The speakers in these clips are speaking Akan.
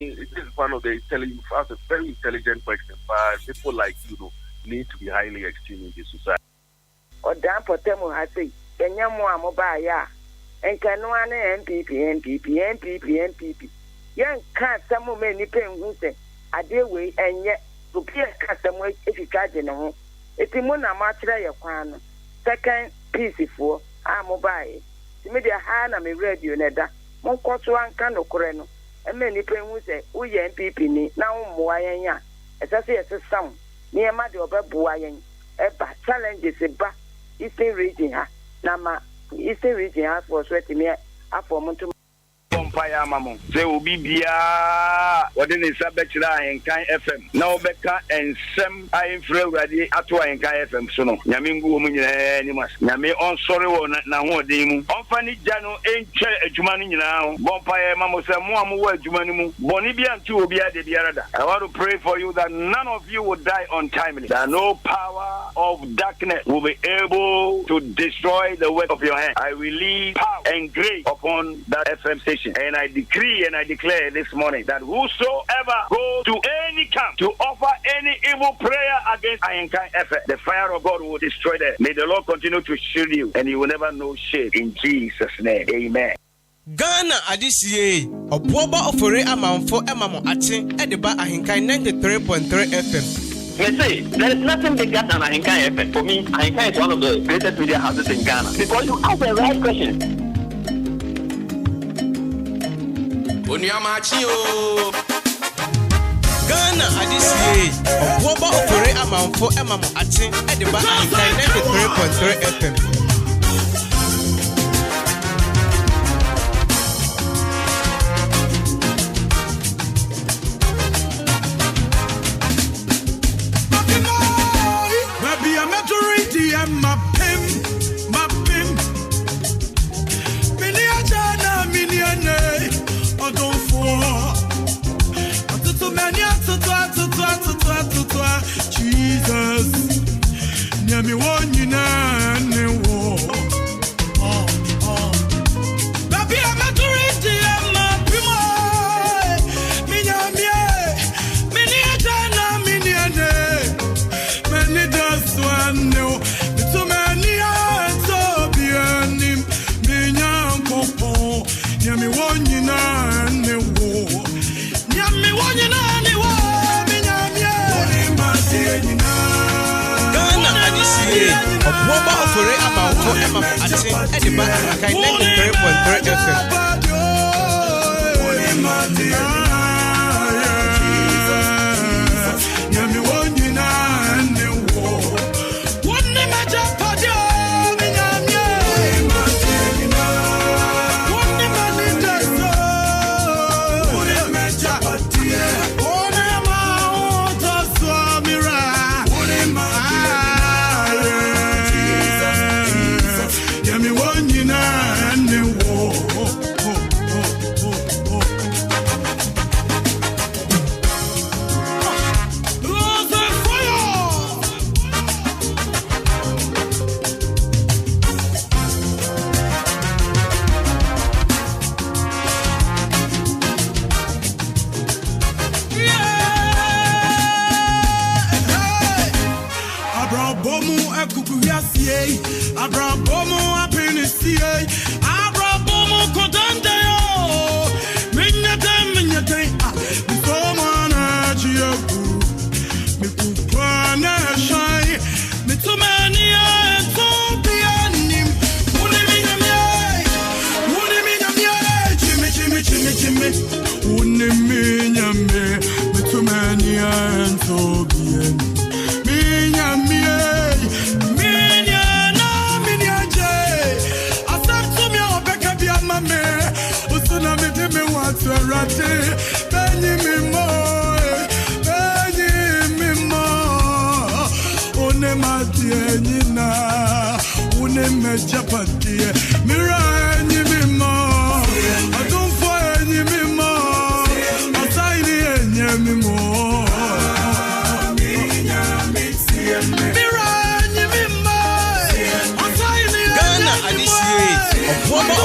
This is one of the intelligent, a very intelligent person, but people like you need to be highly esteemed in this society. Or damn for Temu has said, Kenyamwa Mobile, and Kanuana MPP. Young can't some many pen who say, I deal with, and yet to be a customer if you catch in a home. It's a mona matra your crown. Second piece for our mobile. The media hand me radio neda. Moncotuan cano coreno. And many pen who say, we MPP ni now moyanya. As I say, as a song near my door, Buayan. Eba challenges a ba Eastern region ha. Nama Eastern region has for sweating me up for Montu. Empire Mamon. They will be what in the Sabetla and Kai FM. Now Becca and Sam I am free ready at and Kai FM. So no, Yamingu animals. Yame on sorry one now demu. On Fanny Jano ain't Jumani now. Bompire Mamo Samuamu Jumanimu. Bonibian two will be at the Biarada. I want to pray for you that none of you will die untimely. That no power of darkness will be able to destroy the work of your hand. I release power and grace upon that FM station. And I decree and I declare this morning that whosoever goes to any camp to offer any evil prayer against Ahenkan FM, the fire of God will destroy them. May the Lord continue to shield you and you will never know shame. In Jesus' name, amen. Ghana adisiye oboba ofore amanfo emamo ache edeba Ahenkan 93.3 FM. They say there is nothing bigger than Ahenkan FM. For me, Ahenkan is one of the greatest media houses in Ghana because you ask the right question. Ghana adisiye oboba ofore amanfo emamo ache edeba Ahenkan 93.3 FM. Jesus, near me one you know. Baby, I'm a tourist, I'm a primo. Many a China, many does one know. So many are so beyond him. Many popo, near me one you know. Near me one you know. Ghana adisiye oboba ofore amanfo emamo ache edeba Ahenkan 93.3 FM.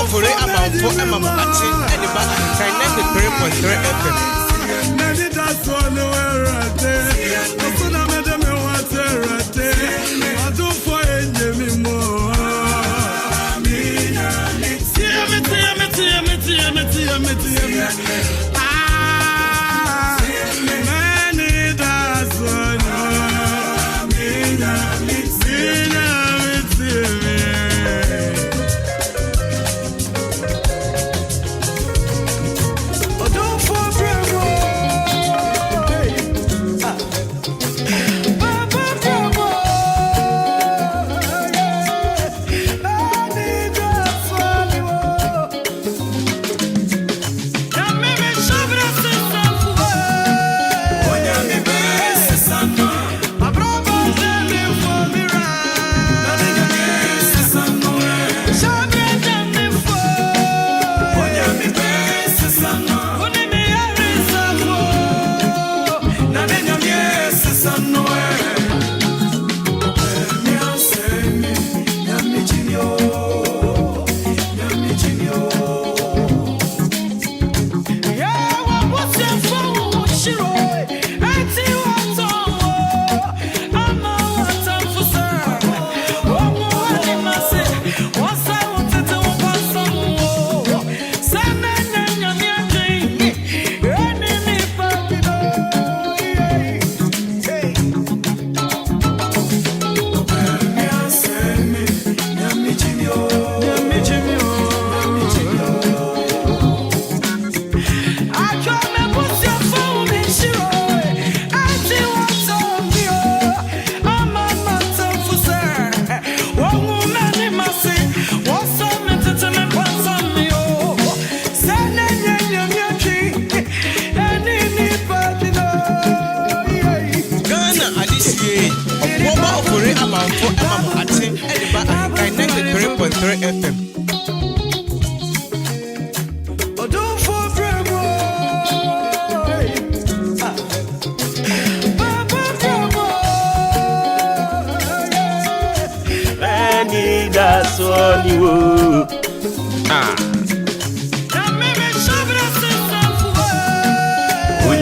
Ofore amanfo emamo ache edeba Ahenkan 93.3 FM.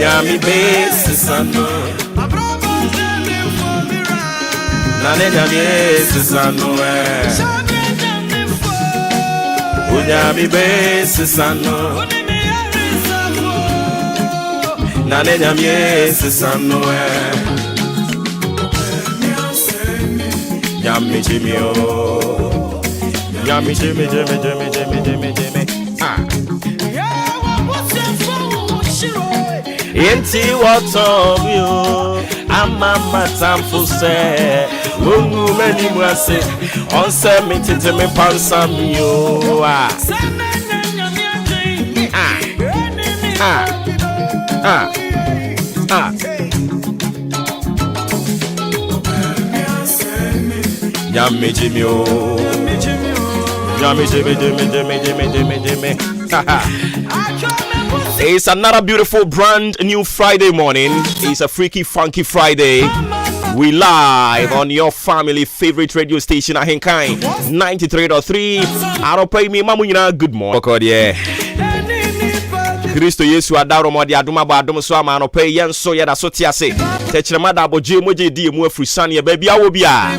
Unyami basis ano. Nane nyami basis ano. Unyami basis ano. Nane nyami basis ano. Yami Jimmy oh. Yami Jimmy. Ah. Inti what of you? I'm a matam for say. Mungu meni mwase. On se me tete me pansam yo. Ah. Yami Jimmy oh. Yami Jimmy. It's another beautiful brand new Friday morning. It's a freaky funky Friday. We live on your family favorite radio station Ahenkan 93.3. Aropay mi mamunyina good morning. Yeah. Kristo Yesu adaro mo de adoma ba adom so ama no pay yen so ye da so tiase. Techrema da boje moje di mu afrusan ye ba bia wo bia.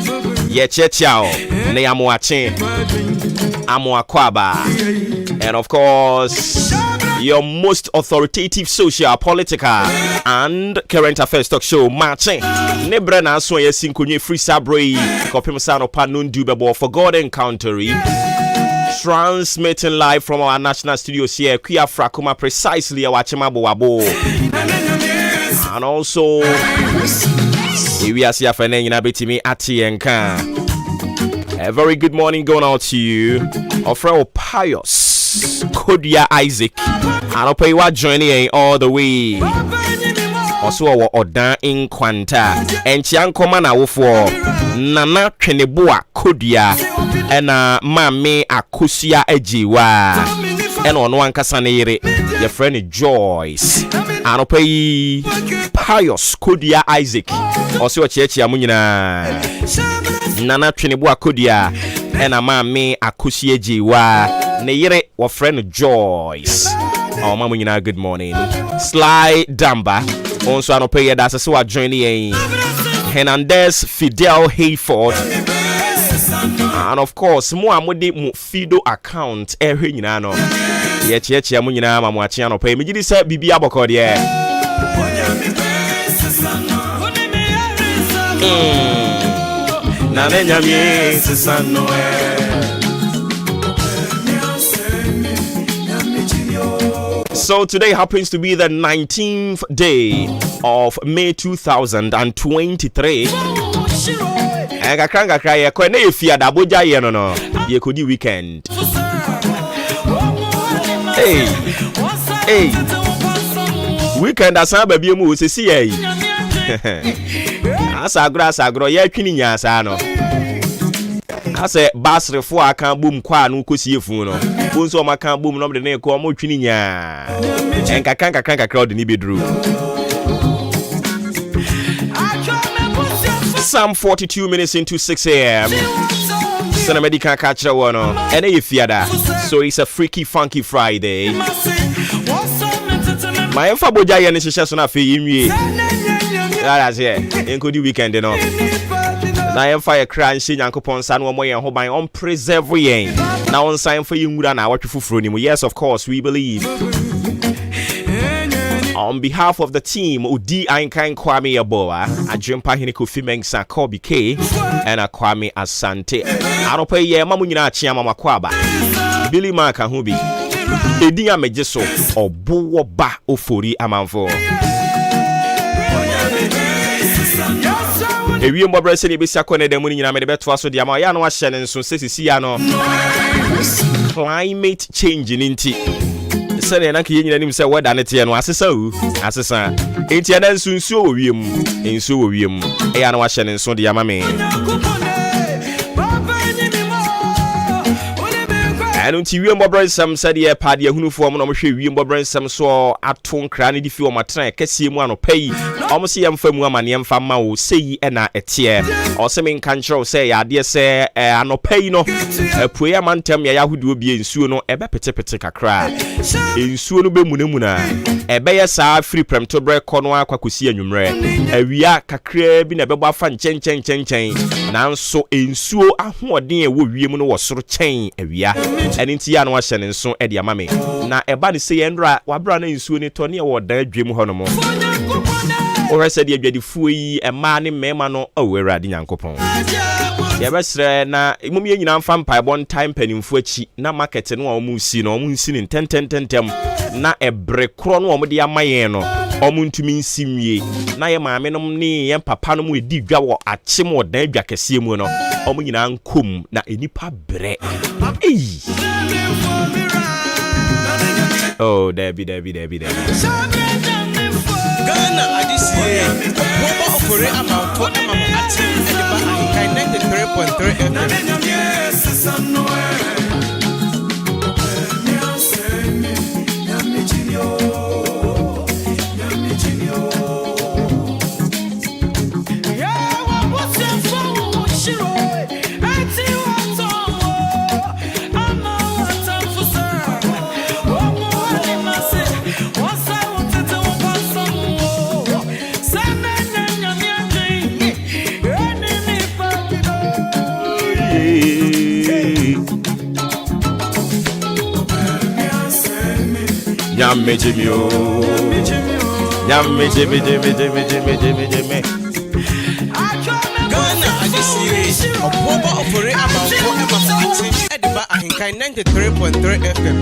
Ye chechiao na ya mo ache. Amo akwaba. And of course, your most authoritative social, political, and current affairs talk show, Marching. Nebrana so ye sinkunye free sabroi, kopim sano panun dubebo for God encountering. Transmitting live from our national studios here, Kuya Frakuma, precisely our Chimabo Wabo. And also, we are here for Nenabitimi Atienka. A very good morning going out to you. Ofreo Pius, Kodia Isaac, and I'll pay what joining all the way. Also, our Odan in Quanta, and Chiang Komana Wofo, Nana Kenebua Kodia, and Mame Akusia Ejiwa, and on one Casanere, your friend Joyce, and I'll pay Pius Kodia Isaac, also a church Yamunina. Nana Trinibua Kodia and a mame Akusie Jiwa Neyere wa friend Joyce. Oh mamuna good morning. Sly Damba also an pay that's so joining Hernandez Fidel Hayford. And of course Muamudi Mufido account every nano. Yet Munina Mamuachiano pay me did say Bibi Abokode. So today happens to be the 19th day of May 2023. Weekend. Hey. Weekend asa baby mu se si yi. Asagro ye twini nyansa no. Ase basrefo aka bum kwa no kosie fu no. Bonso o maka bum no de ne ko mo twini nya. Enka crowd ni bedru. Some 42 minutes into 6 a.m. Sana medical catch one and a fiada. So it's a freaky funky Friday. My info boja yen is just na fe yimwie. That's here. Include the weekend no. Na yen fire crunch Yankopon san wo moyen ho ban on preserve yen. Na on sign for yimura na watwe fufuro ni mu. Yes, of course, we believe. On behalf of the team, Udi Ainkan Kwame Yaboa, Ajimpa Hiniko Fimengsa Kobi K, and Kwame Asante. I don't pay ye Mamunina Chiama Makwaba. Billy Marka Hubi. Edia Mejeso or Buwa Ba Ofori Amanfo. A real mobile city be seconded the money in America so the Amayano Shannon so says Siano. Climate change in Inti. Sene na kiye nyina nim se weda ne tie no asesa etia na nsunsuo wo wiem ensuo wo wiem e ya na wa hye ne nso de yama me And until you remember some said ye party uniform no hwe wie mbobren sem so aton kra ne di fi o matran kese mu ano pay almost yam famu amane yam fama wo sei e na etie o se men kan kro say ya de se ano pay no puya mantem ya yahudu bie nsuo no ebe petepete kakra nsuo no be munamuna ebe ya sa free prem to break kono akwakosi anwumre awia kakra bi na bebo afa nchen nanso nsuo ahoɔden e wo wiem no wo soro chen awia ɛne nti ya no ahyɛ ne nso ɛde ama me na ɛba ne sɛ yɛndra wabra na nsuo ne tɔ ne wɔ da adwem hɔ no mo o rese de adwadifuo yi ɛma ne mɛma no awurade nyankopɔn yɛbɛsrɛ na mum yɛ nyina mfa mpaebɔ time panimfo achi na market no a ɔmu si no ɔmu nsi ne tententem na ɛbre koro no ɔmo de ama yɛn no ɔmo ntumi nsi mwie na yɛ maame no ne yɛn papa no mu edi dwa wɔ akyem wɔ dan dwa kɛseɛ mu no ɔmo nyina nkom na enipa bre oh Debbie Ghana adisiye Bobo okore amamfo amamo ati ediba ahinkan 93.3 FM Yamme Ghana adisiye Bobo okore amamfo amamo ati ediba ahinkan 93.3 FM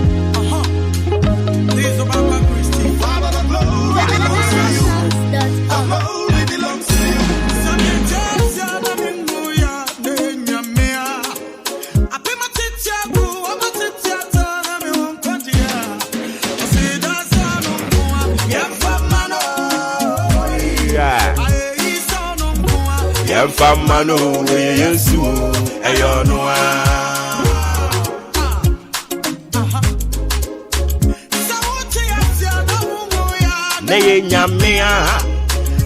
This is Baba Christy Father the glory belongs to you the glory belongs to you Famano yesu ayonwa Neye nyamea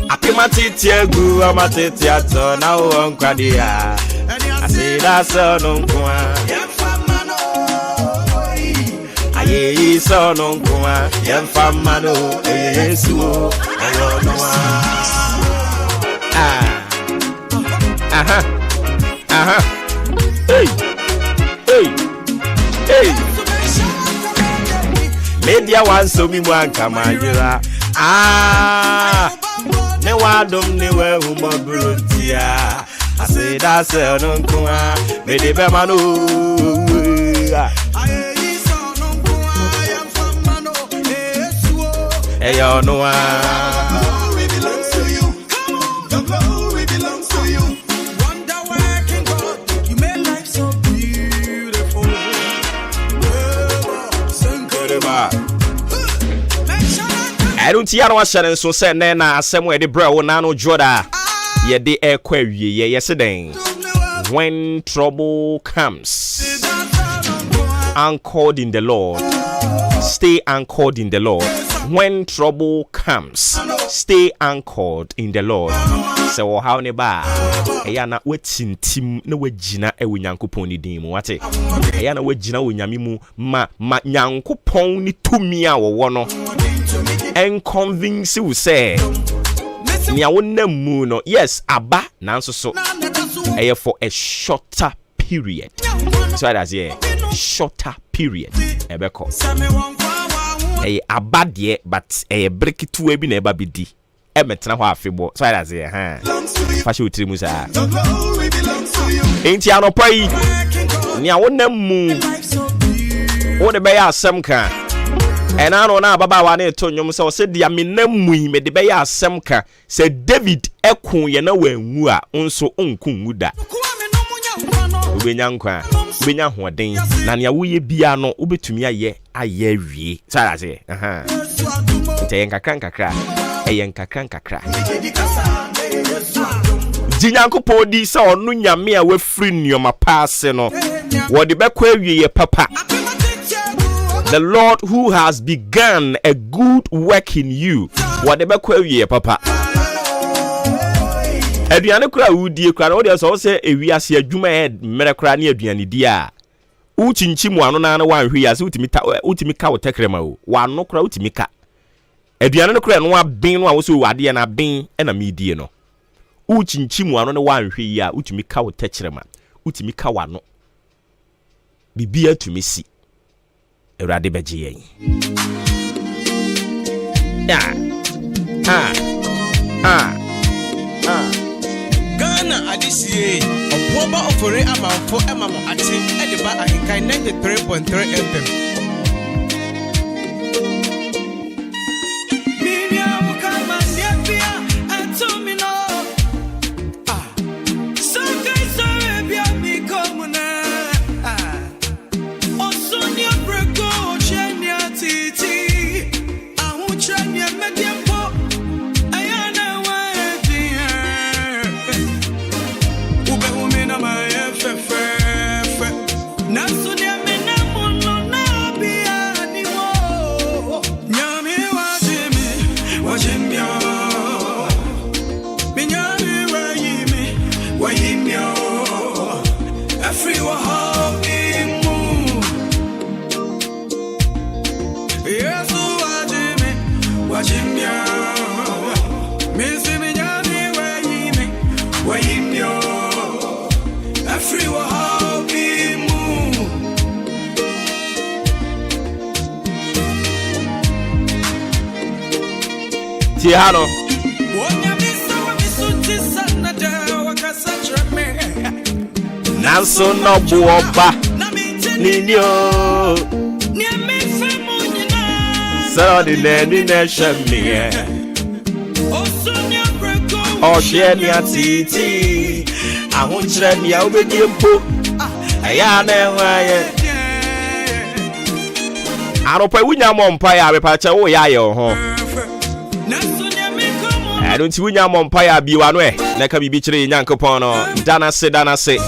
apimatiti egu amatiti ato na onkwadia asida sononwa aye sononwa yemfamano yesu ayonwa Hey. Media wan so mi mwanka majira. Ne wadom ne we humo bruntia. I say that's no kwa. Me de be manu. Hey yo no I don't hear no share so say na asem we de bra wo na no joda ye de ekwa wie yesterday when trouble comes anchored in the Lord stay anchored in the Lord when trouble comes stay anchored in the Lord so how ne ba eya na wetintim na wagina ewo nyankopon ni din mu wate eya na wagina wo nyame mu ma nyankopon ni tumi a wo no and convince you say nia wona mu no yes aba nanso so for a shorter period so that's here shorter period ebeko aba de but break to e bi na eba bidi emetena ho afebo so that's here fashion utri mu sa enti anopai nia wona mu wo de be ya asem kan ena no na baba wa na eto nyom se o se dia menamui me de be ya asem ka se David ekun ye na wanwu a nso onkun wuda ubenya nkwa ubenya hoden na ne woye bia no ubetumi aye awie sara se yen kakra eyen kakra jinyankopɔ di se onu nyame a wafiri nneoma paase no wo de bekɔ awie ye papa The Lord who has begun a good work in you. Whatever query, Papa. Aduane kura wudie kura no de so se ewiase adwuma e mere kura ne aduane dia uchinchi mu ano na wanhwe ya se utimi ka wotekrema o wano kura utimi ka aduane no kura no aben no a wo se wade na ben na medie no uchinchi mu ano ne wanhwe ya utimi ka wotekrema utimi ka wano bibia tumi si Erade beje yen Ghana Adisie, October ofore amanfo emamo ate ediba ahenkan 93.3 FM. Hano Nanso no buoba Ninyo So di neni neshemie Osheni atiti Ahunchre ya ubedi mpo Ayane waye Aropa wunya mompa ya bepacha wo ya yo ho I don't see Mompire be one way. Neka bibi chire Nyankopon no. Dana se.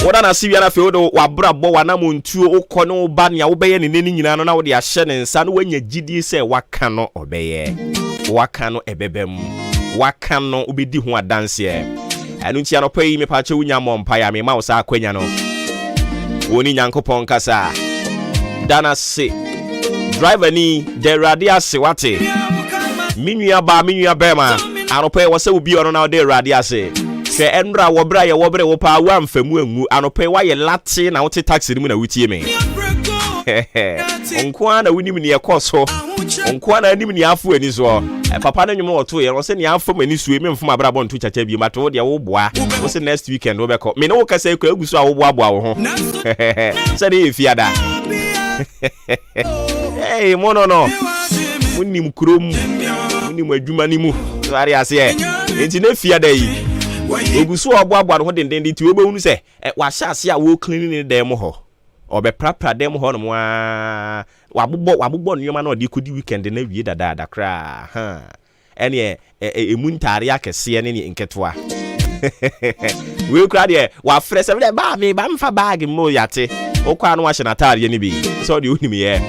Woda na siwi na feodo wabra bo wana montuo okono ba ne wobeye ne neni nyina no na wo de ahye ne nsa no wanya gidi se waka no obeye. Waka no ebebem. Waka no obedi ho adanse e. Anu ntia no pai me pa che wunya Mompire me ma wo sa akwanya no. Woni Nyankopon kasa. Dana se. Driver ni de radia se wate. Minua bema anope wose obi ono na de rade ase hwe enra wobra ye wobre wo pa wa mfamu angu anope wa ye late na wote taxi ni mu na wutie me onkwa na wunim ne ekoso onkwa na anim ne afu ani so papa na nwum oto ye no se ne afu mani suwe me mfuma bra bon to chacha bi mato de wo boa wo se next weekend wo be ko me no wo kasa ekwa agusu a wo boa wo ho se de fiada hey mono munim krom munim adwuma ni mu sari ase enti na fiada yi ogusu oboabo no ho denden ti we be hunu se wa sha ase a wo clean ni dem ho obe prapra dem ho no wa wabobbo nyoma na odi kodi weekend na wie dada kra ha ene emuntare akese ne nketwa we kra de wa frese be ba me ba mfa bag mo yate okwa no wa hye na tare ni bi so de onim ye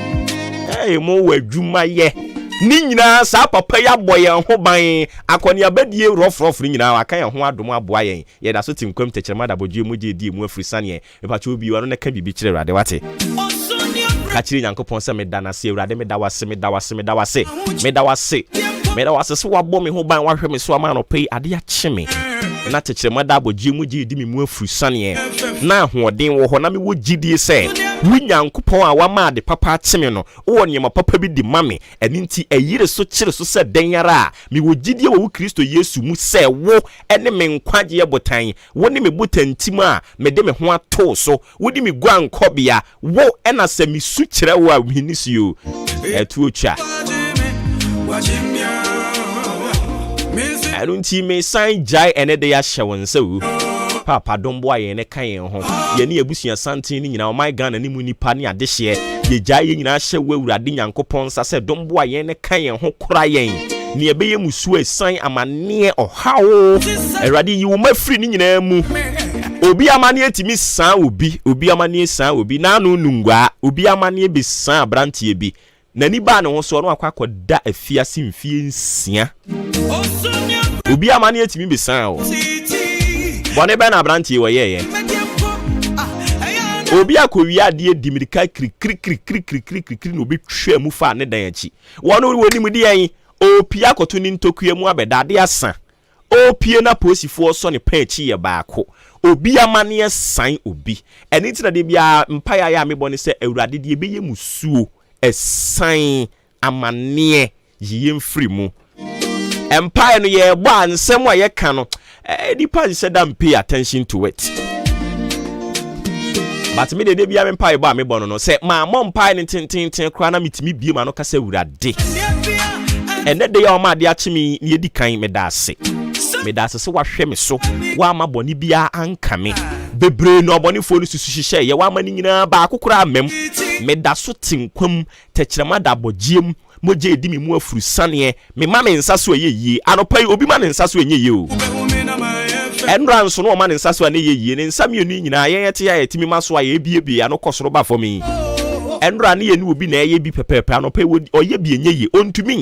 mo wadwuma ye ni nyina sa papa ya boye ho ban akoni abadie rofrofri nyina aka ye ho adom aboa yen ye da so tinkwam tekyerema da bodwe mu je di mu afrisan ye mepache obi wano na ka bibi kire rade wate ka kire Nyankopon se medana se urade medawase so wabo me ho ban wahwe me so ama no pei ade a cheme na tekyerema da bodwe mu je di me mu afrisan ye na hoden wo ho na me wo gidie se Nyankopon a wama de papa cheme no wo nyema papa bi di mame eni nti eyire so kire so se den yara me wo gidie wo Kristo Yesu mu se wo ene me nkwaje ye botan wo ne me botantim a me de me ho ato so wo di me guankobia wo ena se me su kire wo a winisio etu ocha I don't see me sign jai ene de ya hye so papa dombo aye ne kan ho ye ne abusua santin ni nyina o my Ghana ni mu nipa ne adehye ye gya ye nyina hye wawurade Nyankopon sa se dombo aye ne kan ho kora yen ne ebeye musu esan amane ohawo erade yi wo mafiri ni nyina mu obi amane etimi san obi amane san obi na anu nungwa obi amane be san abrantie bi nani ba ne ho so no akwakoda afiase mfie nsia obi amane etimi be san o bone be na abrantie wo ye obi akowia ade dimirika kri no obi twa mu fa ne dan achi wono woni mu de yen opia akoto ni ntokua mu abedade asa opie na posifo so ne panchi ye baako obi amane san obi eni tina de bia mpaya ya mebone se awurade de ebeye musuo esan amane yiye mfiri mu empire no ye gbo ansem a ye ka no nipa said am pay attention to it but me de bia empire ba me bono no se ma mo empire ne tintin kra na mitimi bie ma no kasa awurade ene de ya o ma de achimi ne edi kan medase se wahwe me so wa ma boni bia anka me bebre no boni fo no susu hihye ye wa ma ni nyina ba akokora amem meda so tinkwam techirema da bogiem moje edi mi mu afuru sane me ma me nsa so yeye anopai obi ma ne nsa so enye o enran so no ma ne nsa so ne yeye ne nsa mienu nyina ye yete ya yetimi maso a ye biebie anokosoro ba for me enran ne ye ni obi na ye bi pepepe anopai oye bi enye ye ontumi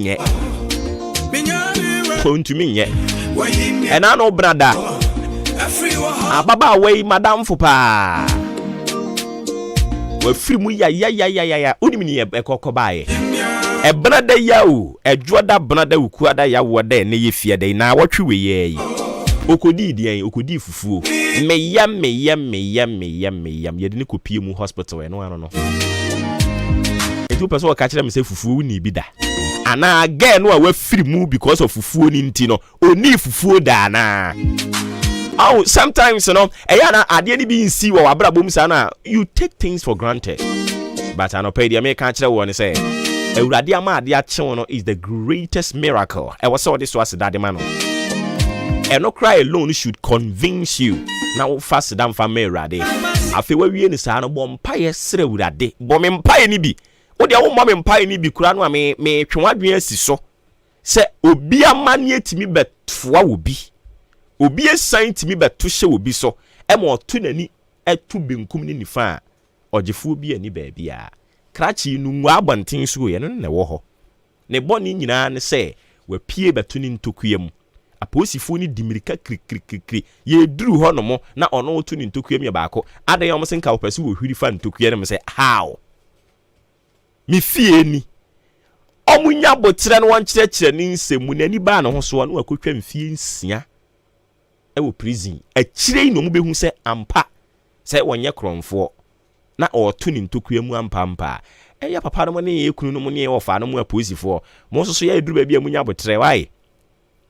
nye ena no brada ababa wey madam fopa wa free mu ya onim ni ekokobae e brada ya o edwoda brada ukuada ya woda ne ye fie de na wotwe we ye okodi dian okodi fufuo meyam ye de ne kopie mu hospital eno ano no etu person ka kire me se fufuo ni bi da ana again no wa free mu because of fufuo ni nti no oni fufuo da na oh sometimes you know na ade ni bi nsi wo wabra bom sa na you take things for granted but I no pay the make kire wo ne say awurade ama ade a che no is the greatest miracle e was so this was that man no no cry alone should convince you now fast down for me awurade afi wa wie ni sa no bom paye sere awurade bom mpaye ni bi wo de wo mama mpaye ni bi kura no a me twenwadwen asi so se obi amane etimi betfoa obi obi esan timi beto hye obi so e ma oto nani etu benkum ni nifa ojefu obi ani ba bia krachi nu nwa abantin so ye no na wo ho ne boni nyina ne se wa pie beto ni ntokuyam aposifu ni dimirika kri ye duru ho no mo na ono oto ni ntokuyam ye baako adan yo mo senka opese wo hwiri fa ntokuyam se how mi fie ni omunya botre no won kyerɛkyerɛ ni nsɛmu nani ba na ho so no akotwa mfie nsia ewo prison akyire no mu behu sɛ ampa sɛ wonye kromfo na ɔto ni ntokua mu ampa ɛya papa no ne yekunu no mu ne ofa no mu aposifo mo so ya eduru ba bia munya botre wai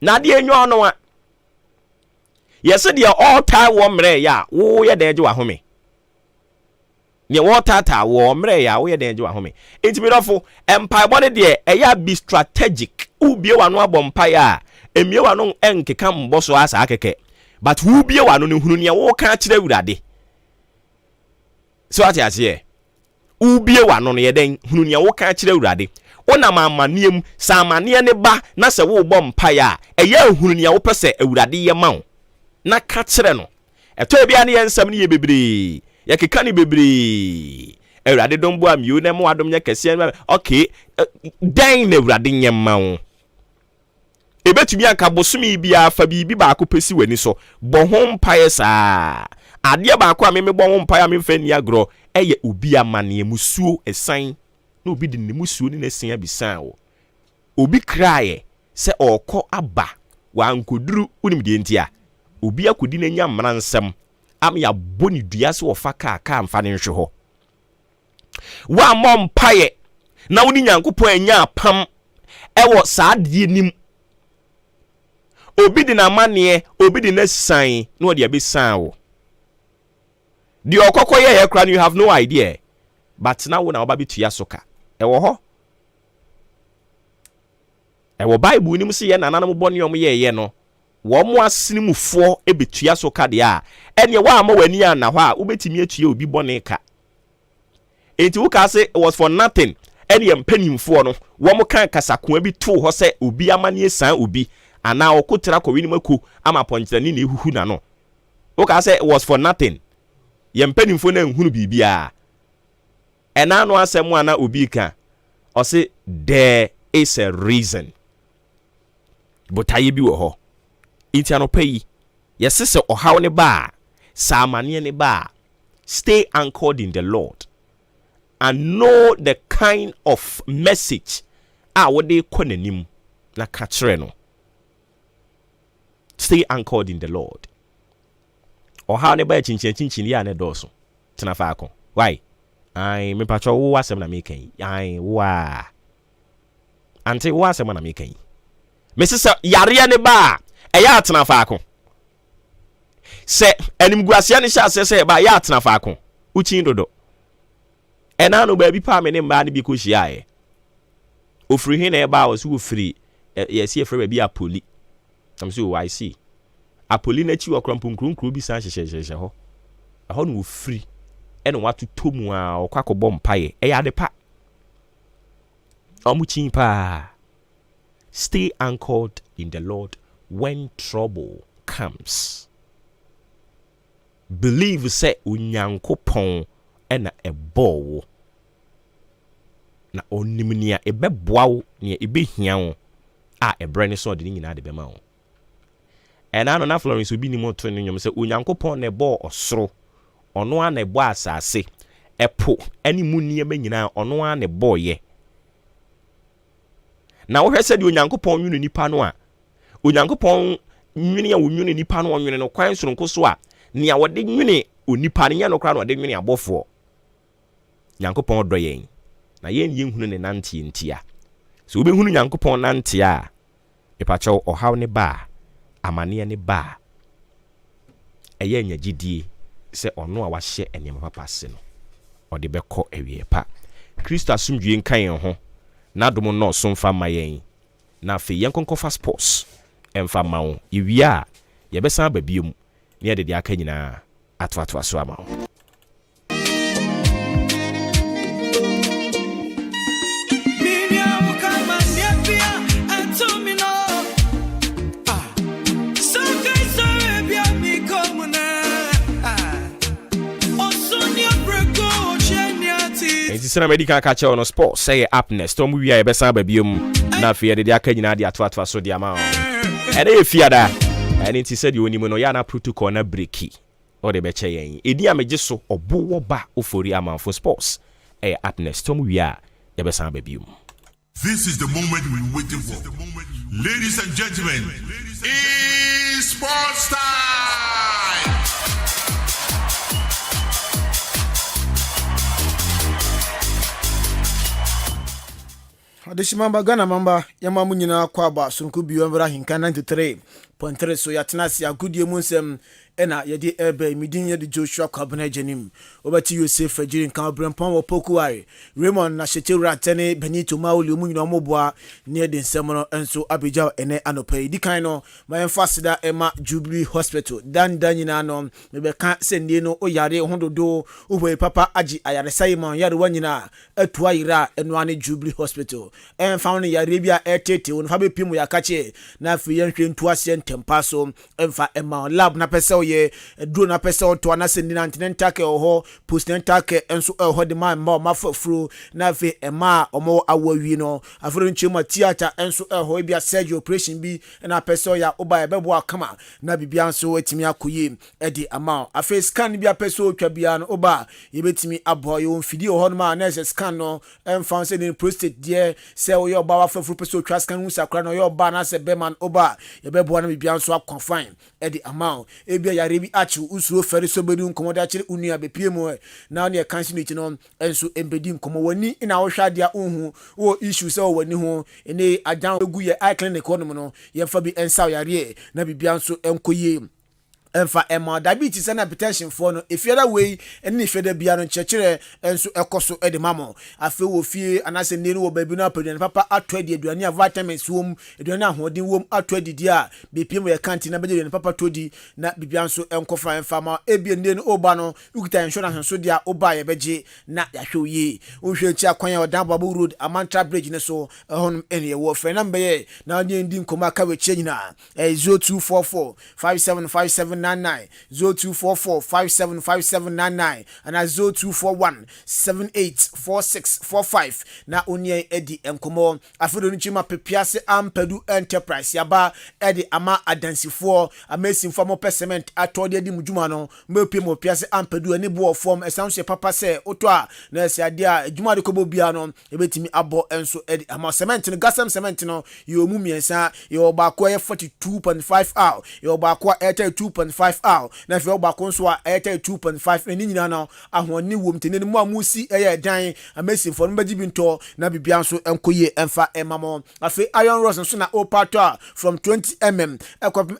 na de enyo no a yese de all time wo mre ya wo ye de je wa home ne wo tata wo mre ya wo ye de je wa home intimidofo empire body de ɛya be strategic ubie wa no abompa ya emie wa no enkeka mboso asa akeke but ubie wa no ne hunu ne wo ka kire awurade so ati ase ubie wa no ye den hunu ne wo ka kire awurade ona mamaniem sa amane ne ba na se wo bompa ya ɛya hunu ne wo pese awurade ye ma wo na ka kire no eto bia ne ye nsam ne ye bebre ya keka ne bebre awurade don bo amio na mo adom nya kese okay den na awurade nye ma wo ebetumi aka bosumi bia fa bibi ba akopesi wani so bo ho mpae saa ade ba akwa me bo ho mpae me fa ni agro eye obi amane musuo esan na obi de ne musuo ni na esan abisan wo obi krae se okọ aba wa ankoduru unim de ntia obi akodi na nya mmara nsem am ya boni dua se wo fa ka mfa ne nhwe ho wa mom mpae na woni nyankopon anya apam ewo saa de nim obi di na mane obi di na san no de abesan wo di okokọ ye kra you have no idea but now na oba betua soka ewo ho ewo bible nim se ye nananam bone yom ye no wo mo asenimufo ebetua soka de a ene wa ama wani ana ho a obetimi atua obi bone ka enti wo ka se it was for nothing ene mpanimfo no wo mo kan kasako bi to ho se obi amane san obi ana okotra ko wini mako ama ponkyerani na ehuhu na no Okay, say it was for nothing. Yempenimfo na nhunu bibia. Ena no asem ana obi ka. O say there is a reason. But aye bi wo ho. Inti anopa yi. Yesi se ohaw ne ba. Sa amane ne ba. Stay anchored in the Lord. And know the kind of message what they konanim na katre no. Stay anchored in the Lord. Ohaw ne ba chinchin ya ne doso. Tena fa akon. Why? Ai me patcho wo asem na me kan. Ai wa. Ante wo asem na me kan. Me se yare ne ba eya atena fa akon. Se animguasia ne sha se ba ya atena fa akon. Uchi dodo. Ena no ba bi pa me ne mba ne bi ko hia e. Ofri he na e ba wo so ofri yesi efre ba bi apoli. Am so I see. Apoli na chi okra mpunkrun bi san hyehyehye ho. Ho no ofri. Ena watu tomu a okwakobọ mpaye. E ya de pa. Omuchi pa. Stay anchored in the Lord when trouble comes. Believe say Unyankopon ena ebo na onimnia ebeboa wo ne ebehia wo a ebre ne so de nyina de bema wo. Ena no na Florence obi ni moto ne nyom say Unyankopon na ebo osoro ono a na ebo asase epo eni munie ma nyina ono a na ebo ye. Na wo hwese de Onyankopon nwunu nipa no a Onyankopon nwunu ya nwunu nipa no nwunu no kwan soronko so a nia wode nwunu onipa ne nya no kra no wode nwunu abofo. Nyankopon do yen na yen yenhunu ne nante ntia. So obe hunu Nyankopon nante a epacho ohaw ne ba amane ne ba eye nya gidie se ono a wahye enema papa se no ode bekọ ewie pa. Kristo asumdwie nkan yen ho na dom no so mfa mayen na fe yen konkofa sports emfa mawo iwia ye besan ba biom ne de aka nyina atwatwa so amawo. Sina medical catch on sports say up next tom we are besa ba biom na fe de aka nyina de atwatwa so de ama e dey fiada and it said you onimo no ya na protocol na breaki o de be che yen edi ameje so obo ba ofori amanfo sports up next tom we are besa ba biom. This is the moment we waiting for. Ladies and gentlemen, it's sports time. Adeshimamba Ghana mamba yamamu nyina kwaba sunku biyo mbra hinka 93.3 so yatenasi agudie mu nsem ena yedi ebe midin yedi Joshua Kwabena Jenim obati Yosef Ajirin kan brempon wo pokuware Raymond na Shecheru atene Benito Mauli mu nyina omoboa ne de nsem no enso abeja ene anopai dikan no ma emfasida ema Jubilee Hospital dan nyina no mebe kan sendie no oyare hondodo uwe papa agi ayare sayima yare wanyina atua yira eno ane Jubilee Hospital emfa no yare bia etete won fa be pimu yakache na afi yenhwe ntuase ntempa so emfa ema lab na pese ye duro na pese to na sendi na antinental care oho postnatal care enso oho de ma mafafuru na afi ema omo awawi no afro nchema theater enso oho bia surgery operation bi na pese ya oba ebebo akama na bibia nso etimi akoye edi ama afi scan bia pese otwa bia no oba yebetimi abo yo mfidi oho no ma na scan no emfa se ni prostate die se oyo oba wafafuru pese otwa scan hu sakra no oyo oba na se beman oba yebebo na bibia nso akofine edi ama ebia yare bi achi usuro fere so bedu nkomoda chire unu abepie mu na ne kansiniti no enso embedi nkomo wani ina wo hwadia unhu wo issue se wani ho ene ajan egu ye eye clinic ono no ye fa bi ensaw yare na bibia nso enkoye emfa ema diabetes and hypertension for no if other way any further bia no chekere enso ekoso ede mamo afi wo fie anase nenu wo baby no apedi papa atwadi aduane a vitamins wom aduane ahoden wom atwadi dia bepiem ye kanti na beje papa todi na bibia nso enkofa emfa ma ebie nenu oba no ukita insurance so dia oba ye beje na yahwe yi wohwe chi akwan ya odan babo road amantra bridge ne so ehon ene wo fe na mbe ye na onye ndi nkoma ka we chi nyina 0244 5757 5799 0244 575799 and 0241 784645 na onye edi enkomo afido nchima pepiase ampadu enterprise yaba edi ama adansifo amesimfo mo pesement atode edi mujuma no mepie mo piase ampadu ani bo form esanso papa se oto a na ese ade a adwuma de kobo bia no ebetimi abo enso edi ama cement no gasam cement no yo mu miensa yo ba ko 42.5 hour yo ba ko 2.5 hour na fe ba ko nso a 2.5 ni nyina no ahoni wom tene mu amusi eye dan amesimfo no baji binto na bibia nso enkoye emfa emamo afi iron rods nso na opato from 20mm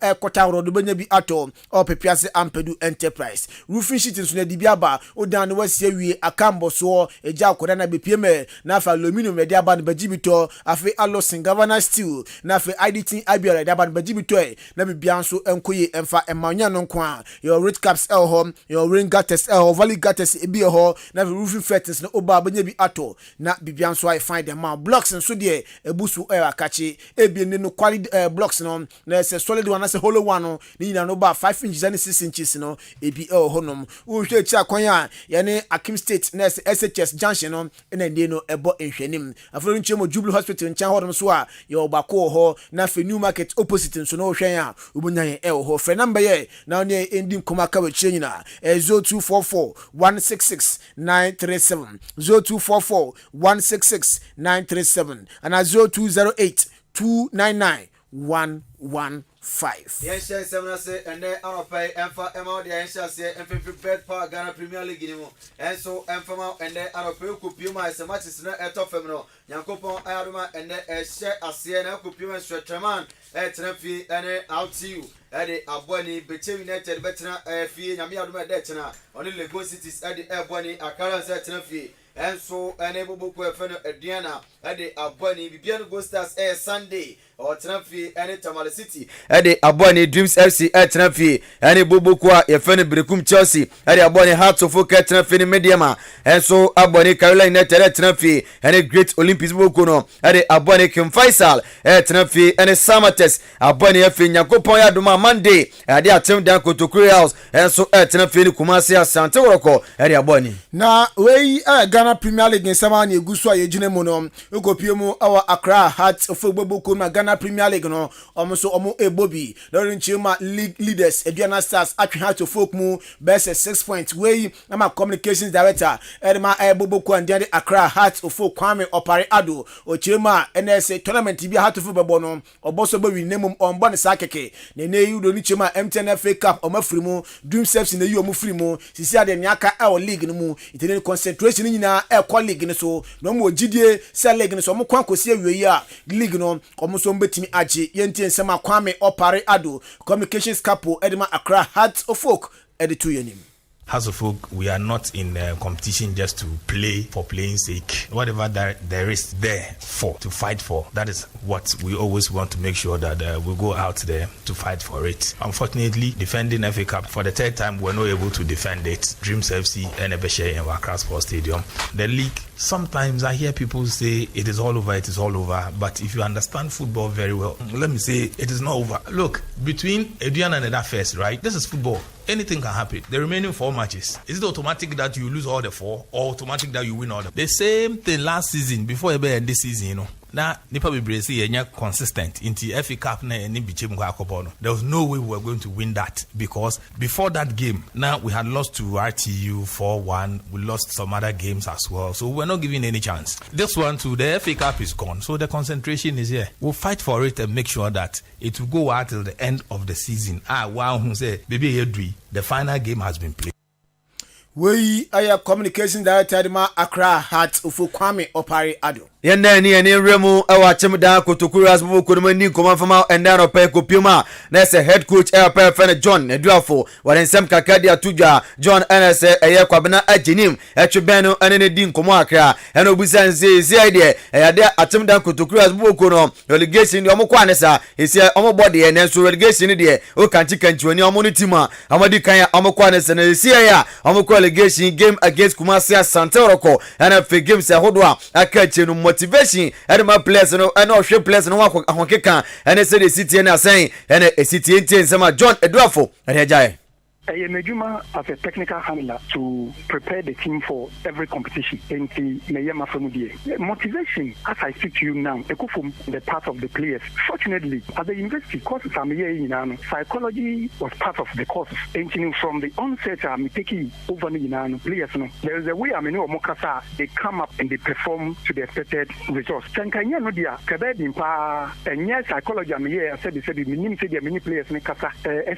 ekota rodo benya bi ato o pepiase ampadu enterprise roofing sheet nso na dibiaba odan no wasie wie akambo so eja akoda na bepiem na afa aluminium ready aba no baji bito afi alosin governor steel na afi IDT abia ready aba no baji bito na bibia nso enkoye emfa emanya no kwa your red caps home your ring gutters valley gutters ebi ho na roofing fittings na oba benya bi ato na bibia nso I find them blocks nso de ebusu akachi ebi ne no quality blocks no na se solid one na se hollow one no ni na no ba 5 inches and 6 inches no ebi honom wo hwe chi akwan a ye ne Akim State na se SHS junction no na ndi no ebo nhwenim afro nchemo Jubilee Hospital ncha hodom so a ye obako ho na fe New Market opposite nso no hwen a obunya ye ho fe number ye na ne endim komaka we chi nyina 0244 166 937 0244 166 937 and 0208 299 115. Yes, seven say and then I'll pay and for amount the answer say and prepared for Ghana Premier League and so and from out and then I'll pay Kupuma as much as not at top feminine. Yankopon Aduma and then a share a Siena Kupuma Stretcherman at Trafi and out to you. Eddie Abwani, between United veteran fee, Yamiaduma Detana, only Lagos cities at the Abwani, a current set fee. And so enable book at Diana at the Abwani, Bibiano Gostas Air Sunday or Tramfi and Tamale City at the Abwani Dreams FC at Tramfi and a Bubukwa, a Fenny Brekum Chelsea at the Abwani Hearts of Folk at Tramfi Mediama and so Abwani Caroline at Tramfi and a great Olympics Bokuno at the Abwani Kim Faisal at Tramfi and a Samates Abwani F. Yakopoya Duma Monday at the Atem Danko to Korea House and so at Tramfi Kumasia Santa Roko at the Abwani. Now, we Ghana Premier League in Samani Guswa Yejine Mono, Ukopiemu, our Accra Hearts of Football Ghana Premier League no almost omo Bobby Lauren Chima league leaders Adriana Stars actually had to folk mu best 6 points way na communications director Edma Boboko and the Accra Hearts of Folk Kwame Opare Ado o Chima NSA tournament bi had to football no oboso be we name on bon sakeke ne you do ni Chima MTN FA Cup o mafiri mu dream steps in the you mafiri mu sisi ade nyaka e league no mu itene concentration nyina e kwa league no so no mo gidie se league no so mo kwan kosi awie a league no omo betimi aji yenti ensema Kwame Opare Ado communications capo Edema Accra Hearts of Folk editu yenim. As a folk, we are not in competition just to play for playing sake. Whatever there is there for, to fight for, that is what we always want to make sure that we go out there to fight for it. Unfortunately, defending FA Cup for the third time, we're not able to defend it. Dreams FC and Ebeshe and Accra Sports Stadium. The league, sometimes I hear people say it is all over, it is all over. But if you understand football very well, let me say it is not over. Look, between Adrian and that first, right? This is football. Anything can happen. The remaining 4 matches, is it automatic that you lose all the 4 or automatic that you win all the same thing last season before this season, you know. Now, Nipa Bibresi are consistent into FA Cup na any bichim kwa. There was no way we were going to win that because before that game, now we had lost to RTU 4-1. We lost some other games as well, so we're not giving any chance. This one too, the FA Cup is gone, so the concentration is here. We'll fight for it and make sure that it will go out till the end of the season. Wow, who say, baby, the final game has been played. We are communication director Edema Accra Hearts of Kwame Opare Ado. Yenda ni remu awa chemda kotokuru asbu kodumani koma fama endano pe kopiuma na se head coach airport fan John Eduafo warensem kakadi atuja John NS eye kwabena ajinim etwebeno anene din komo akra eno busanze zide eyade atemda kotokuru asbu kono relegation ni omokwa nesa esi omobode ye nenso relegation de o kanchi kanchiwani omonutima amadi kan omokwa nesa na esi ya omokwa relegation game against Kumasi Santa Roko and a game se hodwa aka chenu motivation and my players no and no share players no ahokeka and say the city na saying and a city in sama John Eduafo and Ejai. I am Adwuma as a technical handler to prepare the team for every competition. Motivation, as I speak to you now, I go from the part of the players. Fortunately, at the university courses I'm here in psychology was part of the courses. And from the onset, I'm taking over the players. There is a way I mean, Mokasa, they come up and they perform to the expected results. Chankanya no dia, kabedi mpa, and yes, psychology I'm here. I said many players kasa,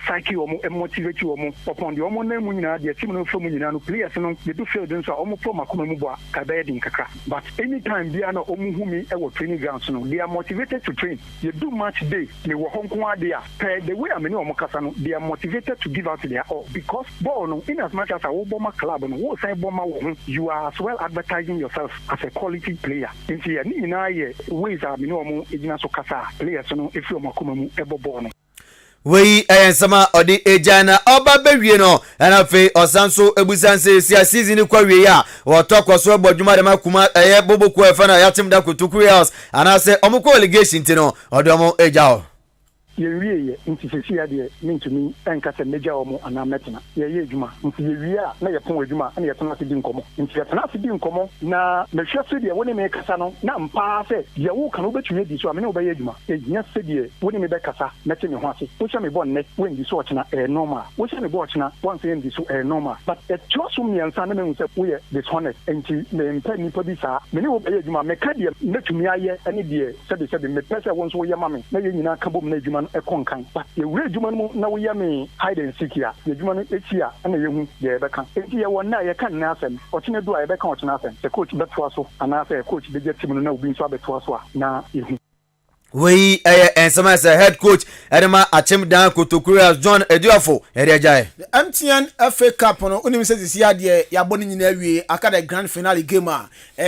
psyche motivate you upon the Omo name the team from players they do feel them so almost from Makumba Kabedin Kaka. But anytime they are not Omuhumi our training grounds, they are motivated to train. You do match day, they were Hong Kong there. The way I mean Omokasano, they are motivated to give out their all because ball in as much as a Obama club and what say Boma you are as well advertising yourself as a quality player. In here, ways are minomo Ignaso Kasa players if you're Makumu Ebobono. We sama odi ejana oba bewie no na fe osanso ebusanse sia season kwa wie ya wo tokwaso Adwuma de makuma boboku efa na yatim da kutuku house anase omukọ allegation tino odomo ejao ye nti sesi ya de mentumi enkasa meja omo ana metena ye Adwuma nti ye wie a na ye pon Adwuma na ye tona se di nkomo nti ye tona se di nkomo na mehwe se de woni me kasa no na mpa se ye wo kan obetumi di so amene oba ye Adwuma eginya se de woni me be kasa na te me ho ase wo sha me bon ne wen di so ochina normal wo sha me bo ochina wan se di so normal but it just me ansa na me se wo ye dishonest nti me mpa ni pa bi sa me ne oba ye Adwuma me ka de metumi aye ane de se de me pese won so wo ye mame na ye nyina ka bom na Adwuma ekonkan but ye wure Adwuma no na wo ye me hide and seek ya ye Adwuma no etia na ye hu ye be kan enti ye won na ye kan na asem ochine do a ye be kan ochina asem the coach beto aso ana say coach be get team no na obi nso abeto aso a na ye hu we ensama as a head coach Edema Achim Dan Kotokura John Eduafo Eriajai MTN FA Cup no unim se this year de ya boni nyina wie aka the grand finale game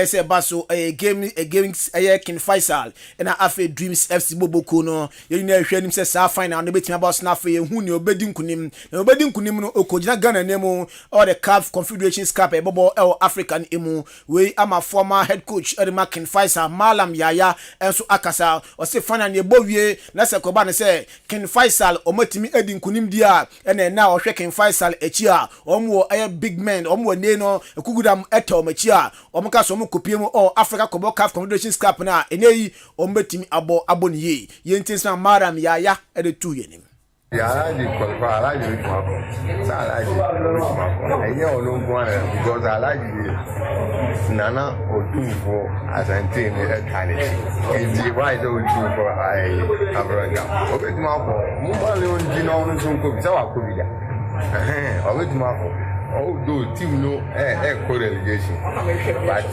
say baso game against King Faisal and FA Dreams FC Boboko no ye nyina hwe nim se sa final no betima about na FA hu ni obedi nkunim na obedi nkunim no okojina Ghana nemu all the CAF Confederations Cup bobo African emu we ama former head coach Edema King Faisal Malam Yaya enso akasa se fana ne bowie na se koba ne se King Faisal omatimi edi nkunim dia ene na ohwe King Faisal echi a omwo big men omwo ne no ekugudam eta omachi a omka so omkopie mu Africa CAF Confederations Cup na eneyi omatimi aboniye yentinsa Maram Yaya ede tu yenim I like qualify. I like it. I like it. And you don't want it because I like it. Nana or two for as I think it kind of. If you write those two for I have run down. Okay, tomorrow. Mobile on Gino some could so I could be there. Okay, tomorrow. Although team no co-relegation, but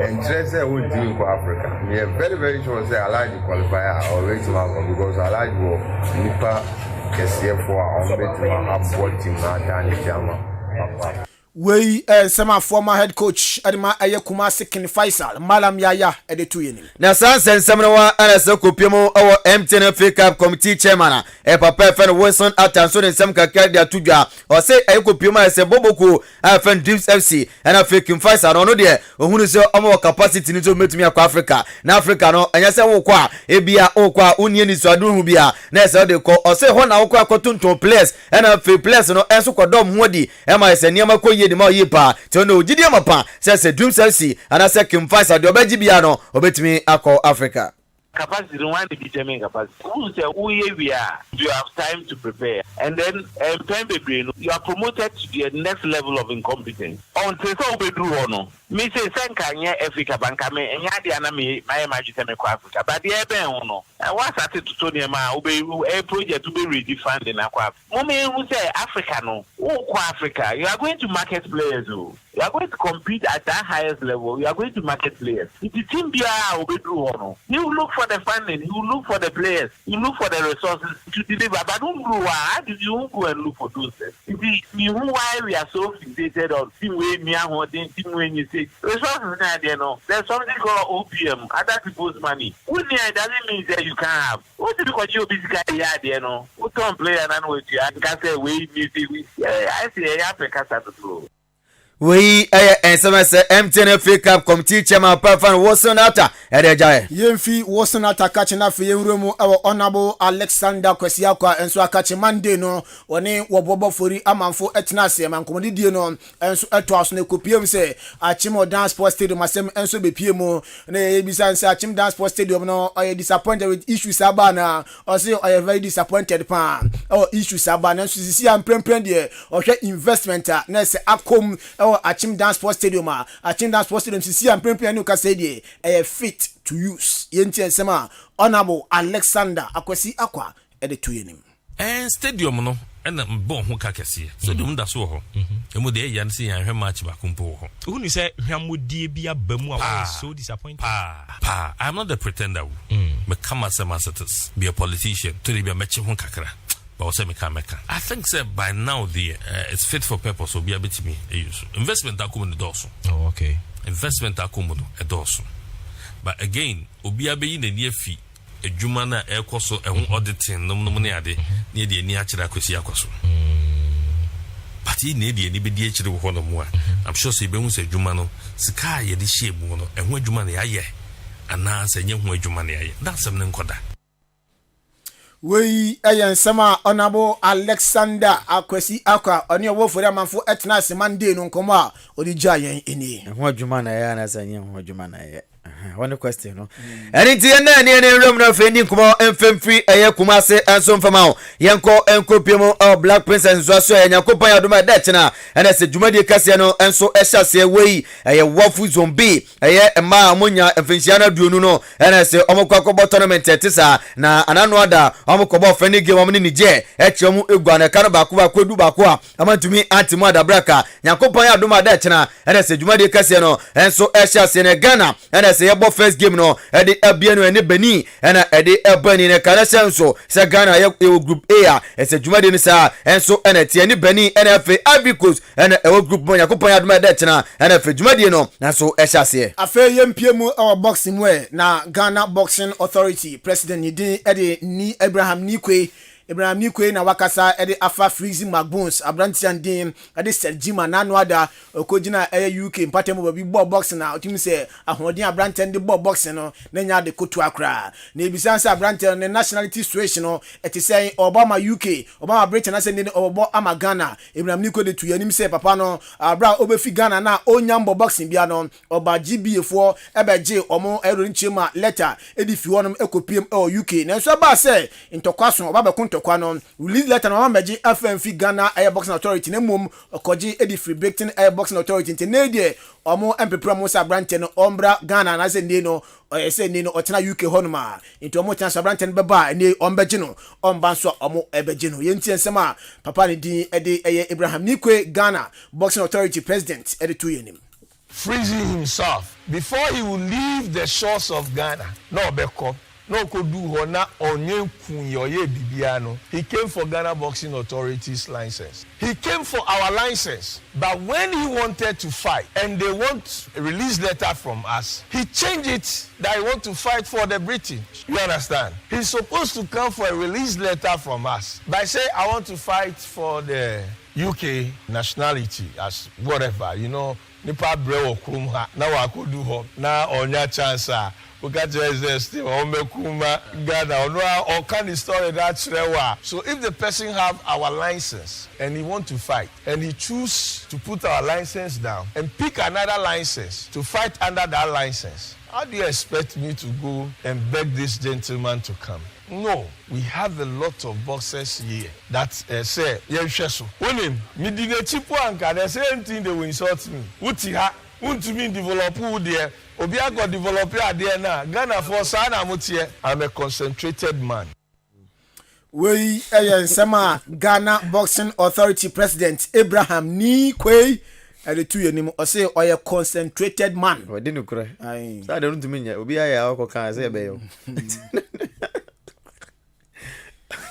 interest would do for Africa. We are very, very sure say I like the qualifier already because I like what Nipa. We some former head coach Adema Kumasi King Faisal Malam Yaya edetu yenim na sansen samrawa ana se kopiemo owo MTN FA Cup committee chairman papa fen Wilson Atanso ne sam kakra dia tudwa o se kopiemo se Boboko fen Dreams FC ana FA King Faisal no de ohunu se omo capacity ni to metumi akwa Africa na Africa no enya se wo kwa ebia wo kwa unie ni so aduru bia na se de ko o se ho na wo kwa kotonton players ana FA players no enso kodom hodi e ma se niam ko di ma yipa to no gidi amapa se Dreams FC ana se King Faisal de obaji bia no obetimi akọ Africa capacity one the determine capacity. You have time to prepare, and then you are promoted to the next level of incompetence. Until so we do no. Me say Kanye Africa banka me enya dia na me my imagine me kwa Africa. But the ebe no. And what started to Tony ma a project to be redefined in Aqua. Moment who say Africa no. Africa. You are going to market players. You are going to compete at that highest level. You are going to market players. If the team be no. You look for the funding, you look for the players, you look for the resources to deliver. But don't go. How do you go and look for those things? You know why we are so fixated on team way me team when you say resources there no. There's something called OPM, other people's money. What doesn't mean that you can't have. What do you call you basically there no? Who don't play and what you can say we I say I have to cast at the floor. we SMS MTN FA Cup committee chairman Perfan Wasonata edejaye yemfi Wasonata kache na fe yemremu ewo honorable Alexander Kwesiakwa enso akache Monday no woni wobobo fori amanfo etnase mankomodidie no enso eto aso na kopiem se Achim Dance Sports Stadium asem enso bepie mu na ebisa se Achim Dance Sports Stadium no are disappointed with issues abana or say are very disappointed pa or issues abana enso sisi amprempren de ohwe investment na se akom Achim Dance Sports Stadium Achim Dance Sports Stadium sisi amprempren no ka say de fit to use yenti ensema honorable Alexander Akwesi Akwa ede to yenim stadium no ena mbon ho ka kese stadium da so ho emu de yan se yan hwe match ba kumpo ho who say hwamodie bia bamu a so disappointed I'm not the pretender me come as a master be a politician to be a match ho kakra. But also I think by now it's fit for purpose so be a bit me use investment akum no doso. Oh, okay. Investment akum no doso. But again obi abeyi na nie fi adwuma na ekoso ehun auditing no ne ade ne de ni akira kwesi akoso. But he ne de ni be de akire wo no mu a I'm sure say be hu se adwuma no sika ye de share mu no ehun adwuma na yaye ana se nye hu adwuma na yaye that's some nkoda. We ensema honorable Alexander Akwesi Akwa oni owo fori amanfo etna se Monday no nkomo a odi gya yen eni ho adwuma na ya na sanye ho adwuma na ya one question no anything na ne room no fe ni nkomo emfemfiri eye kumase enso mfama o yenko piemo Black Princess so so Yakopon Adwuma da chena ene se dwumadi kase no enso ehyase wei eye wafu zombie eye ema amonya emfinsia na duonu no ene se omokwakobo tournament etisa na anano ada omokobo fani game omni nije echemu egwa na kanu ba kwedu ba ko amantumi antimu adabraka Yakopon Adwuma da chena ene se dwumadi kase no enso ehyase ne Ghana ene se yebo first game no edi abieno ene Beni ene edi ebani ne kanasa nso se Ghana ye group A ese dwumadi ni sa enso ene tie ni Beni ene fe Ivory Coast ene ewo group mo Yakopon Adwuma da chena ene fe dwumadi no enso ehyase afa yempiemu boxing we na Ghana Boxing Authority president ni edi ni Ibrahim Nikwe na wakasa ede afa freezing magbones abrantian din ede Sergima nanu ada okojina UK mpatemo babi boxing na otimi se ahodin abrantian de boxing no na nya de kotu akra na ebisansa abrantian ne nationality situation no eti say Obama UK Obama Britain na send obo ama Ghana Ibrahim Nikwe de tuyanim se papa no abra obefi Ghana na onyambo boxing bia no oba GBA fo ebeje omo ero nchema letter edi fi wonom ekopiem UK na so ba se ntokwaso oba be kwano release letter na maji FMF Ghana Air Boxing Authority na mum okoji edi free breaking Air Boxing Authority ntenedie omo empepra mo sabrante no ombra Ghana na se ndi no ese ndi no otena UK honoma into omo tena sabrante no beba ni ombeji no omba so omo ebeji no yenti ensema papa ni din edi eye Ibrahim Nikwe Ghana Boxing Authority president edi to yenim freezing himself before he will leave the shores of Ghana no beko no could do hona onye kunyoye bibiano. He came for Ghana Boxing Authority's license. He came for our license. But when he wanted to fight and they want a release letter from us, he changed it that he want to fight for the British. You understand? He's supposed to come for a release letter from us. By say I want to fight for the UK nationality as whatever, you know, nipa brewo krumha na wa kodu ho na onya chance we got to exist omekuma Ghana or can the story that rewa. So if the person have our license and he want to fight and he choose to put our license down and pick another license to fight under that license, how do you expect me to go and beg this gentleman to come? No, we have a lot of boxers here that say, Yesheso. When him, me did a cheap one, the same thing they will insult me. Utiha, to me develop who there. Obiago developer there now. Ghana for Sana Mutie. I'm a concentrated man. We Sama Ghana Boxing Authority President Abraham Nikwe. The two years or say or a concentrated man. I didn't cry. I don't mean ya. Obi aya ko kan say be yo.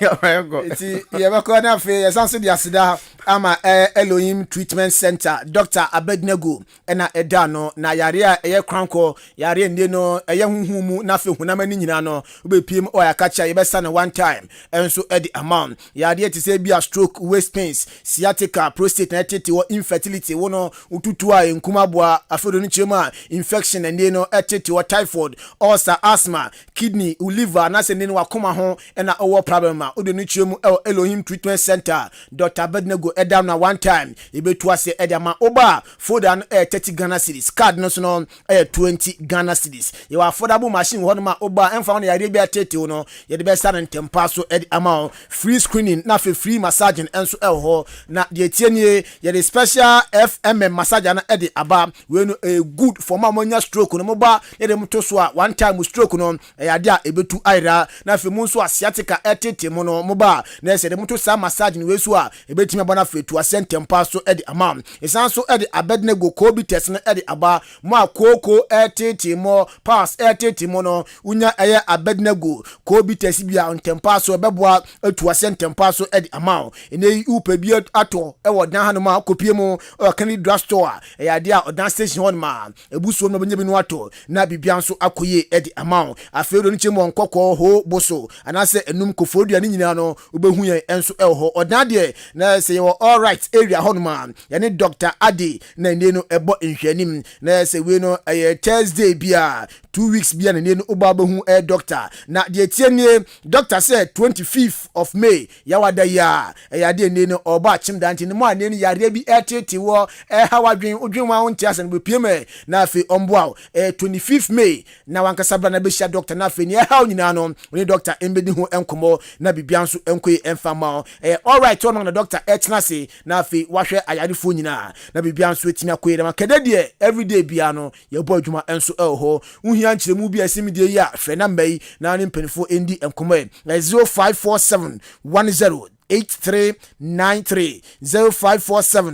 Iti ye ba ko na fe ye sanso dia sida ama Elohim Treatment Center Dr. Abednego ena edano na yare a eye kranko yare ndi no eye huhumu na fe hunama ni nyina no obepiem o ya kacha ye besa na one time enso edi amount yare ti say bia stroke, waist pains, sciatica, prostate na tete wo infertility wo no ututu a enkuma boa afedo ni chema infection ndi no etete wo typhoid, ulcer, asthma, kidney, liver na se ndi no wakoma ho ena owo problem a odo ni chemu Elohim Treatment Center Dr. Abednego edam na one time ibetu ase edama oba foda no 30 Ghana cedis card no so no 20 Ghana cedis you affordable machine ho no ma oba emfa no yare bia tete no ye de be sa ntempa so edama free screening na free massaging enso ho na de tienie ye de special FMM massage na ede aba we no good for mamonya stroke no moba ye de mto so a one time stroke no ya de a ebetu aira na fe mu so asiatica etete mo no moba na se de mto sa massage we so a ebetimi abana fetu asentempa so ede ama esan so ede Abednego COVID test no ede aba mo akoko etete mo pass etete mo no unya eye Abednego COVID test bia ntempa so beboa atu asentempa so ede ama ene upe bi ato e wodan hanu ma kopie mu kan drugstore e ya dia odan station hon ma ebuso no benye bi no ato na bibia nso akoye ede ama afedo ni chemo nkokọ ho boso anase enum kofodua ni nyina no obehu yen enso ho odan de na say you all right area hon ma yani Dr. Adi na ne no ebo nhwanim na say we no Thursday bia 2 weeks bia na ne no obabehu doctor na de tienie doctor said 25th of May yawada ya ya de ne no oba chimdanti ne mo ane ne yare bi etete wo hawadwen odwenwa wonti asan be piem na afi omboa 25th May na wankasa bra na be sha doctor na afi ne ha nyina no ne doctor embedi hu enkomo na bibia nso enkoye emfama all right ono na doctor etna se na afi wahwe ayarefo nyina na bibia nso etimi akoye na makede de everyday bia no ye bo adwuma enso ho uhia nkyeremu bia simidie ya fe na mbai na ne mpenifo endi enkomo 0547 10 8393 0547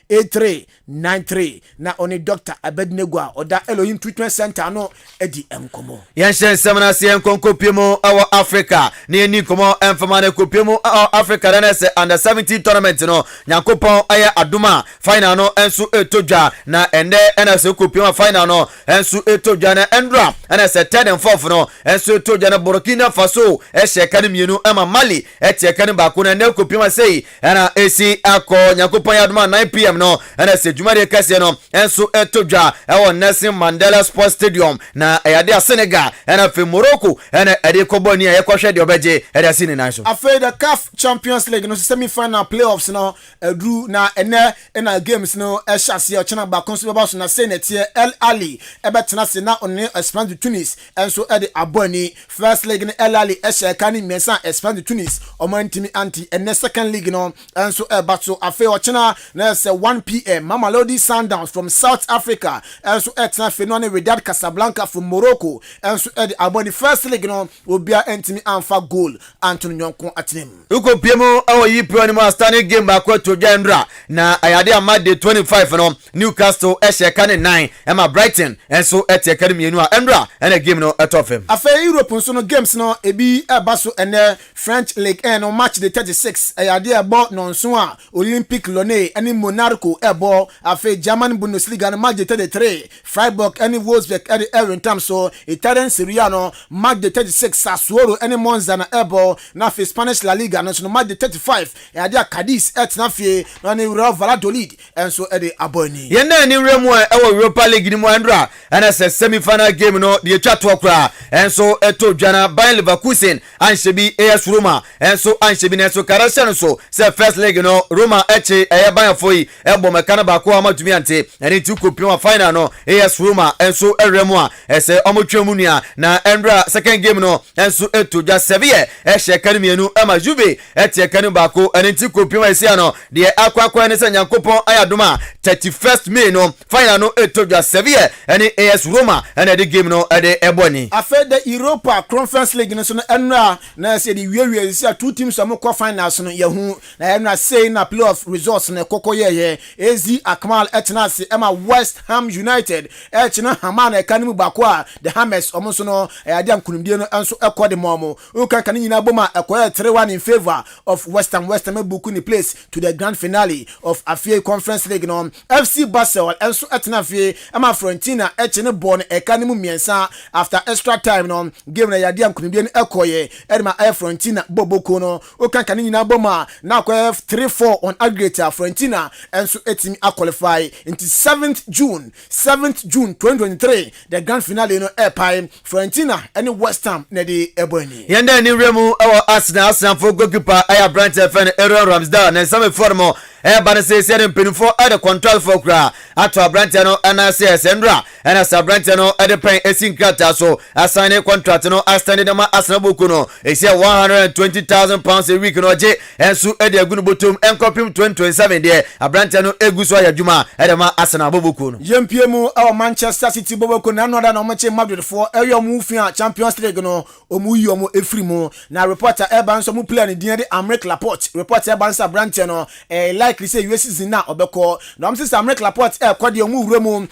108393 na oni Dr. Abednego oda Elohim Treatment Center no edi enkomo yenshen semana se enkonko piemo awo Africa ne eni komo enfama ne kopiemo Africa na se under 17 tournament no Nyankopon aye aduma final no ensu etodwa na ende na se kopiemo final no ensu etodwa na endra na se 3rd and 4th no ensu etodwa na Burkina Faso ehye mienu ama Mali etie kan kuna ne kopima sei na esi akọ Nyankopon aduma 9 pm no na se dwumare kase no enso etodwa ewo Nelson Mandela Sports Stadium na eyade Senegal na fe Morocco na ede koboni e kwhwe de obeje ede asini na so after the CAF Champions League no semi final playoffs no drew na na games no ehase o chena ba konso ba so na senetie El Ali ebetena se na on Esperance de Tunis enso ede aboni first league no El Ali ehye kan mesa Esperance de Tunis omantimi anti and the second league no and so batso afe ochina na say 1 pm Mamelodi Sundowns from South Africa and so etna fe no ne Wydad Casablanca from Morocco and so the aboni first league no obia entimi anfa goal Anthony Nyonko atinem uko piemo awo yi pro ni ma standing game ba ko to Jandra na ayade amade 25 no Newcastle ehye kan 9 ema Brighton and so etie kan mienu a Endra and a game no etofem afe Europe so no games no ebi baso and French League no match the 36 ayade ebo nonso a Olympic Lyonnais ani Monaco ebo afe German Bundesliga no match the 33 Freiburg ani Wolfsburg ani Everton so Italian Serie A no match the 36 Sassuolo ani Monza na ebo na afe Spanish La Liga no match the 35 ayade Cadiz etna fe no ni Real Valladolid enso ede aboni yenda ni remu ewo Europa League ni mo Andra ana se semi final game no de twa to kra enso eto dwana Bayer Leverkusen anhyebi AS Roma enso anhyebi na so karashan so se first leg no Roma eche Bayer foi ebo mekana ba ko amatumi ante eni ti kopio final no AS Roma enso eremu a ese omotwemu nua na Andra second game no enso eto dwa Sevilla ehye kan mienu ama Juve etie kan ba ko eni ti kopio ese no de akwakwa ne se Nyankopon ayadoma 31st May no final no eto dwa Sevilla eni AS Roma eni the game no ede eboni after the Europa Conference League no so Andra na se the we see two teams am Oko finals no yehu na na say na playoff results na koko ye AZ Akmal Etnasi Emma West Ham United Echina Hamana Ekanimu Bakwa the Hammers omonso no ade ankunimdie no enso ekọ de momo uka kan nyina boma ekọ 3-1 in favor of West Ham buku ni place to the grand finale of Afie Conference League no FC Basel enso etna fie Emma Fiorentina echine bon Ekanimu miensa after extra time no game na ade ankunimdie no ekọ ye Edma Fiorentina boboko no uka kan nyina boma na akọ 3-4 on aggregate Fiorentina enso etimi qualify into 7th June 2023 the grand finale no airpine Fiorentina and West Ham na the ebony yenda ni remu our Arsenal for goalkeeper aya Brent FN Aaron Ramsdale na some formo ba say say penfo at the control for kra ato Brent no ana say Sandra and as Brent no at the pen esin krata so assign a contract no extended them Arsenal boku no e say £120,000 a week no je enso e de agunu botom enkopim 2027 there Brent no eguso Adwuma edema Arsenal boku no yempiemu our Manchester City boku na no da no mache Madrid for eyo fia Champions League no omu yi omu efri mu na reporter Eban so mu player ni din de Americ Laporte reporter Eban sa Brent no likely say US season na obeko na am say Americ Laporte kwade omu wure mu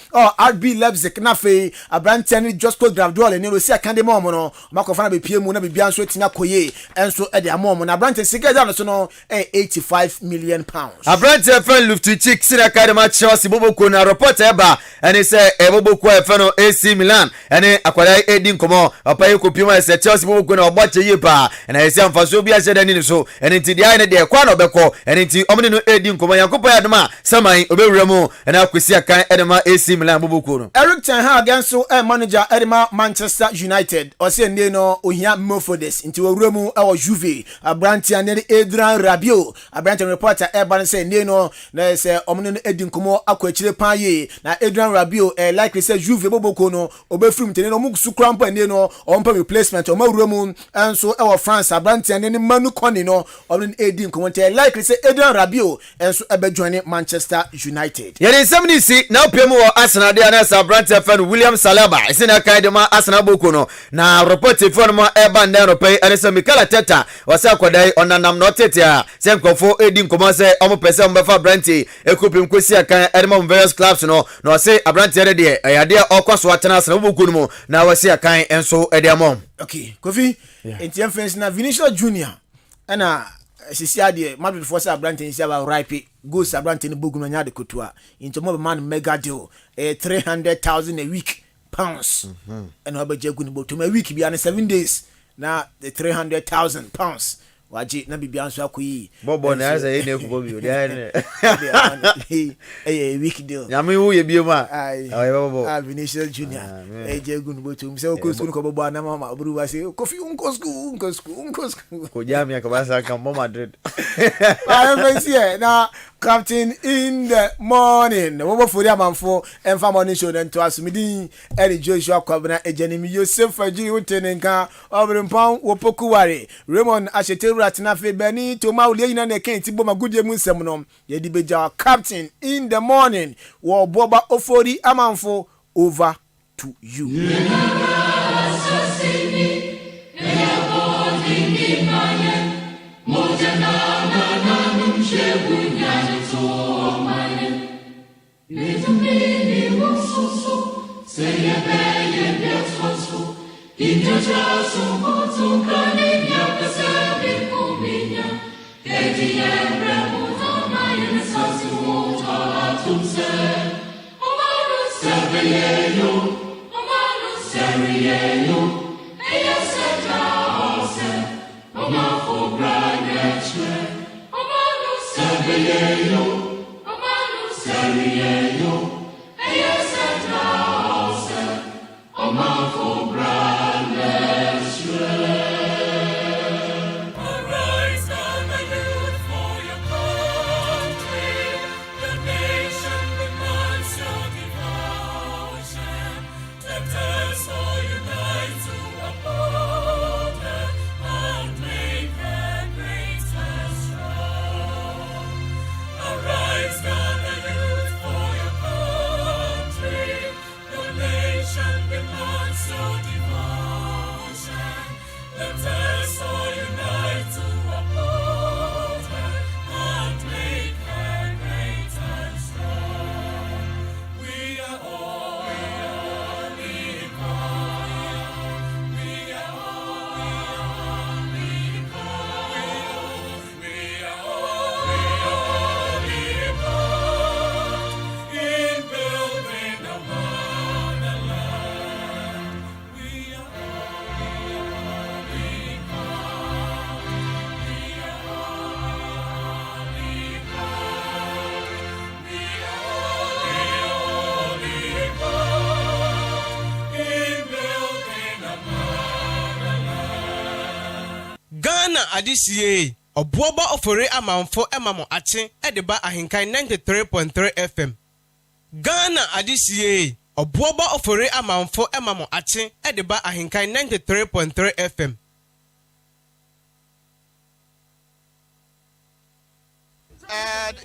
RB Leipzig na fe Brent ni Josko Gravdol ni ro si akande mo no makofa na be pie mu na be bia so etina koye enso e de amom na Brent sigeda no so no £85 million. Brent fan luftu chick sina kadema Chelsea boboku na reporter Eba and say boboku no AC Milan and akwada edin komo opa ekopima se Chelsea boboku na obache yepa na ese amfaso bia se dani so and nti dia ne de kwa na obeko and nti omne no edin komo yakopa yadema saman obewura mu na akwesi akan edema AC Milan boboku no Eric Ten Hag against manager edema Manchester United o se ne no ohia Mofodes nti wura mu e Juve Brent and Adrian Rabiot Brent reporter Eban say ne no na se omne no edin komo akwachire paye na Adrian Rabiot likely say Juve boboku no obefrim tene no musu krampa ne no ompa replacement o mawura mu enso e France Brent and Manu Kone no omne edin komo te likely say Adrian Rabiot enso ebe join Manchester United yene 70 na opemu wo Arsenal de na Brent fan William Saliba isina kai de ma Arsenal boku no na report for mo Eban den ropai anesa Mikel Arteta wasa kwadai onanam no tete a se nkofo edin komo se omo pese mbefa Brent ekopim kwesi akan edema various clubs no na wase Brent de ayade okwaso atena Arsenal boku no na wase akan enso ediamom okay Kofi enti friends na Vinicius Junior ana sisi ade Madrid force Brent nsi aba ripe goes Brent ni bogu no nya de kotua into mo man mega deal £300,000 a week pounds and obaje gu ni botum a week bia na 7 days na the £300,000 waji na bibia nso akoyi bobo na asa ye na ekubo bi o dia week deal nyame wo ye bioma bobo Vinicius Junior eje gu ni botum se ko school ko bobo na mama buru wa se Kofi unko school ko jami akabasa kan mo Madrid na captain in the morning wo fori amanfo emfa morning show den to asumidi eri Joshua Kwabena ejenimi Yosef Fajiri utenenka obrempon wo pokuware Raymond Asheteru atina fe bani to ma ule yina na ken ti boma gudie mu nsem no ye di beja captain in the morning wo boba ofori amanfo over to you Arise, gather youth for your Adisie Obuoba ofore amanfo emamo ache ediba Ahenkan 93.3 FM. Ghana Adisie Obuoba ofore amanfo emamo ache ediba Ahenkan 93.3 FM.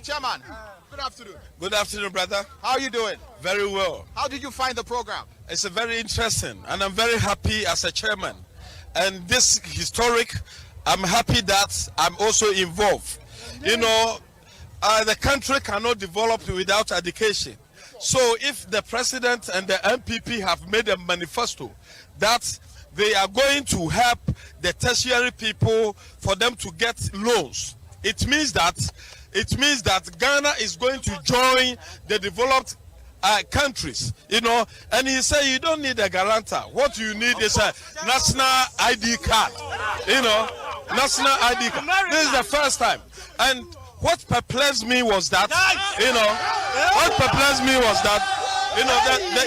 Chairman, good afternoon. Good afternoon, brother. How are you doing? Very well. How did you find the program? It's very interesting, and I'm very happy as a chairman. And this historic, I'm happy that I'm also involved. You know, the country cannot develop without education. So if the president and the MPP have made a manifesto that they are going to help the tertiary people for them to get loans, it means that Ghana is going to join the developed countries, you know. And he said you don't need a guarantor. What you need is a national ID card, you know, national ID card. This is the first time. And what perplexed me was that, you know, that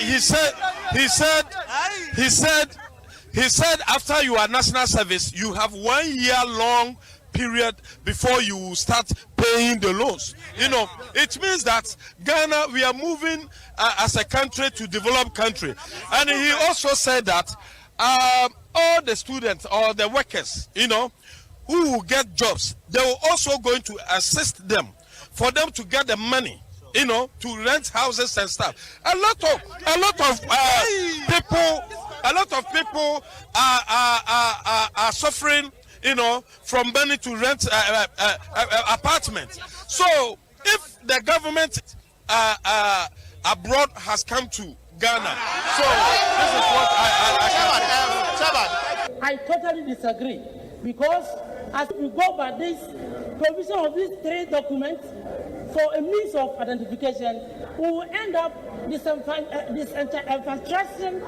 he said after you are national service, you have 1 year long period before you start paying the loans. You know, it means that Ghana, we are moving as a country to developed country. And he also said that all the students or the workers, you know, who will get jobs, they will also going to assist them for them to get the money, you know, to rent houses and stuff. A lot of people are suffering, you know, from money to rent apartments. So if the government abroad has come to Ghana, so this is what I totally disagree, because as we go by this provision of these three documents for a means of identification, we will end up disenfranchising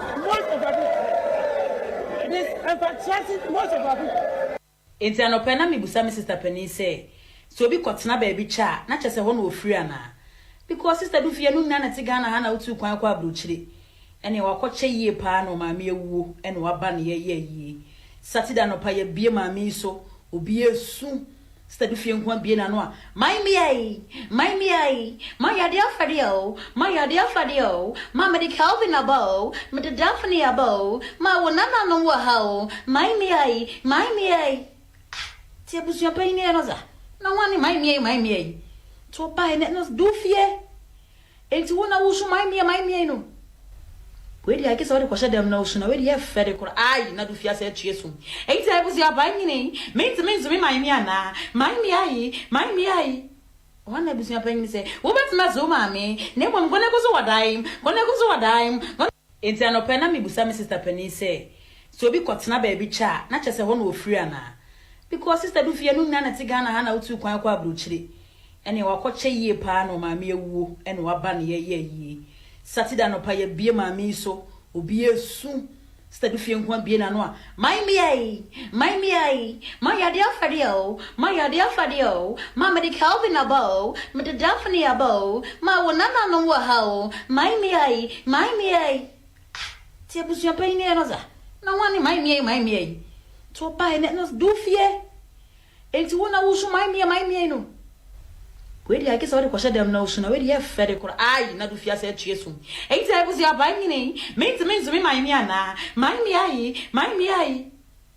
most of our people. It's an open me busami sister Penny say. So be kotna baby cha, not just a one will free ana. Because sister do fear no nana tigana hana utu kwa bruchri. And you are coach ye pan or my mere woo and waban ye. Saturday no pay beer mammy so, or be soon. Steady feeling one being anoa. My dear Fadio, Mamma de Calvin abo, Mr. Daphne abo, my one no how, my me. Tiabus your pain near no one in my me. To buy net do fear. It's one I wish my me no. Where I guess all the question them notion already have fed a I not do fear said cheerful. 8 times your buying means me my miana, my me. One I was your pain say, what about my zoma me? Never gonna go so a dime. It's an open me busami sister Penny say. So be caught na baby cha, not just a one will free ana. Because sister do fear no nana tigana hana utu kwa bruchri. And you are coach ye pan or my mere woo and waban ye. Saturday no pay beer mammy so, or be soon. Steady feeling one being anoa. My dear Fadio, Mamma de Calvin abo, Mr. Daphne abo, my one no how, my me. Tiabus your pain near no one in my me. To buy net no do fear. It's one I wish my me no. Where I guess all the question them notion already have fed a I not do fear said cheerful. 8 times your buying means me my miana, my me.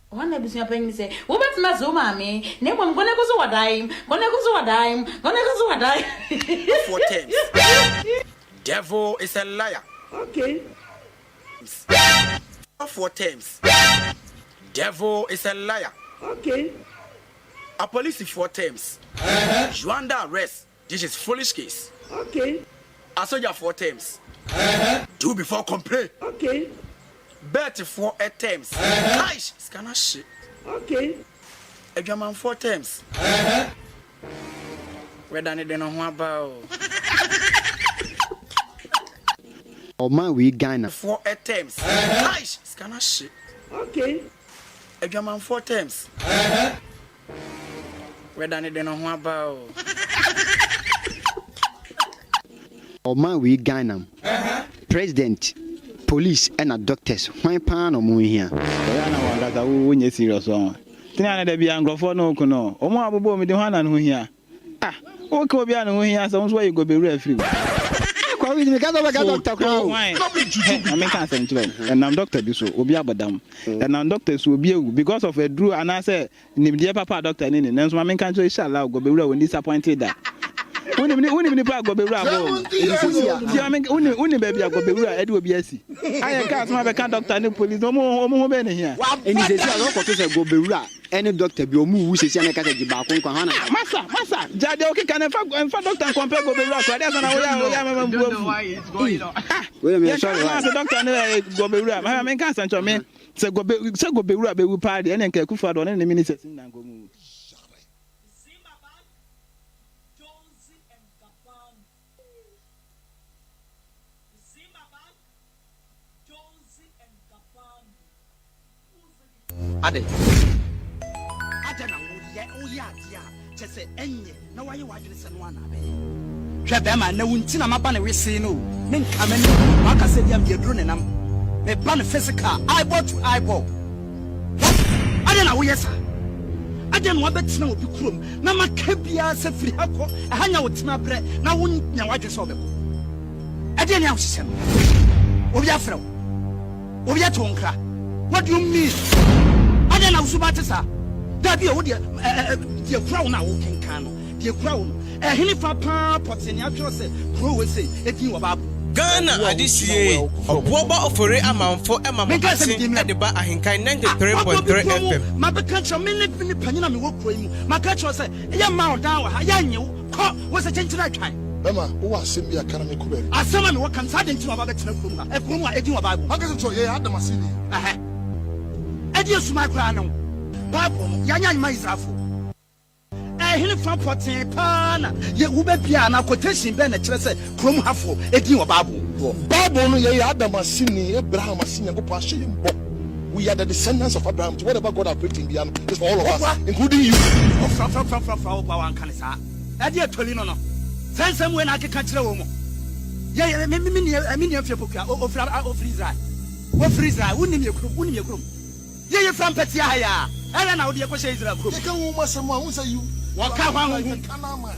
One I was your penny say, what about my zoma me? Never gonna go so a dime. 4 times. Devil is a liar. Okay. 4 times. Devil is a liar. Okay. A police 4 times. You under arrest. This is foolish case. Okay. A soldier 4 times. Do before complain. Okay. Bet 4 times. Nice. Scanner shit. Okay. A German 4 times. Where done it know about. Oh man, we Ghana 4 times. Nice. Scanner shit. Okay. A German 4 times. Where done it know about. Oh man, we Ghana president, police, and doctors. Why pan or more here? When you're serious, Tina de be angrofo no kuno. Omo abobo me de hwana no hia. Ah, okay obi an no hia so so you go be referee. Kwa we me ka doctor crowd. I mean can say nchiro. And I'm doctor bi so obi abadam. And I'm doctor so obi ewu because of a drew and I say nim de papa doctor ni nenso ma me kan so inshallah go be wura we disappointed that. Uni pa go be wura bo. Ti I mean uni be bia go be wura e de obi asi. I can so ma be kan doctor ni police omo be ne hia. Eni se si a ko to say go be wura any doctor bi omu wu se si na ka say giba kon kwa hana. Masa jade okay can fa doctor compare go be wura so that's na oya mama Wait a minute, sorry. The doctor no go be wura. I mean can sancho me say go be wura be wu party ene nke kufa do ne ministers na go mu. Ade na wo ye ade a chese enye na waye wadwene se no ana be hwe be ma na wunti na maba na wese no me nka me no maka se dia me duro ne nam me ba no physical eyeball to eyeball. Ade na wo ye sa ade no wabetina obi kurom na maka bia se firi hako ahanya wotima bre na wonya wadwe se obeko ade ne ahosese no obi afrew obi atonkra. What do you mean? I don't know about this. That be the crown now can can the crown. A hilly papa pots in your say, crow will say, if you about Ghana adisiye Adwuma ofore amanfo emamakasin ediba ahenkan 93.3 FM. My country minute panina me work for you. My country say, ya ma down ha ya nyu ko was a change right time. Mama, who are simply a canonic cover? As someone who can side into about the Kuma, a Kuma Edwuma Bible. How does it had the Massini? Edius my crown. Bible, Yan Maizafo. A hill from Potin Pana, ye Ube Piana, quotation Bennett, say, Crum Hafo, Edwuma Bible. Bible, ye had the Massini, Abraham Massini, go past him. We are the descendants of Abraham. Whatever God has written beyond is for all of us, including you. From Power and Canisa. Adia Tolino. Send someone I can catch the woman. Yeah, I mean, if you book of Israel. What Israel? Wouldn't you group? Yeah, from Petia. I don't know the question Israel group. Take a woman, someone who say you. What can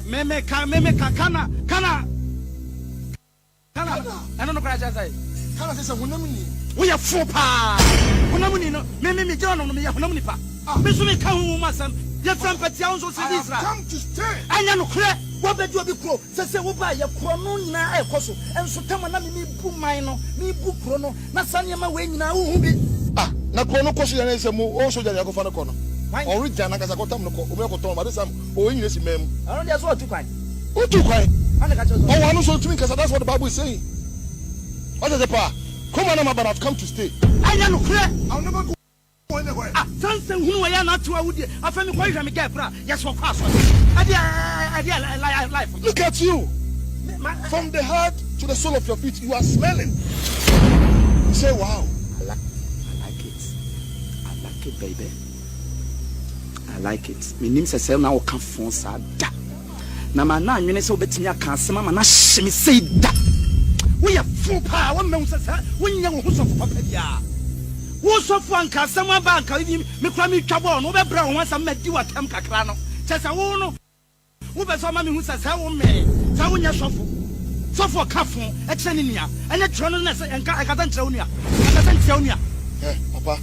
Meme Kana. I don't know what I say. Kana says a woman. We are four pa. Woman, Meme John on me, Honamipa. Miss me, come, Massam. Yes, from Petia also says Israel. Come to stay. I know clear. What be do be pro say we buy your chrono na ekoso enso tama na me bu mine me bu chrono na sane ma we nyina hu bi na chrono koso ya nsem o so jare akofa na kono original na kasa kotam no ko o me ko ton ba desam o nyina si mem I don't just what to find ane ka cho o wanu so tumi kasa that's what the Bible is saying. What is the power? Come on, but I've come to stay. I know clear. I'll never go anywhere. Something who I not to would I find me quite me get bra yes of course I life. Look at you. From the heart to the sole of your feet, you are smelling. You say, wow. I like it, baby. I like it. My name says, now come from Sada. Now, my 9 minutes over to me, I can't say, Mamma, she say that. We are full power. One man says, when you who's of Papa. Who's of one can someone bank, me cry me trouble, no brown once I met you at Camcacrano. Says, I won't know. Who was somebody who says, how may, so when you're so for Cafu, Exenia, and a Tronus and I can't tell you. I can't tell you. Papa,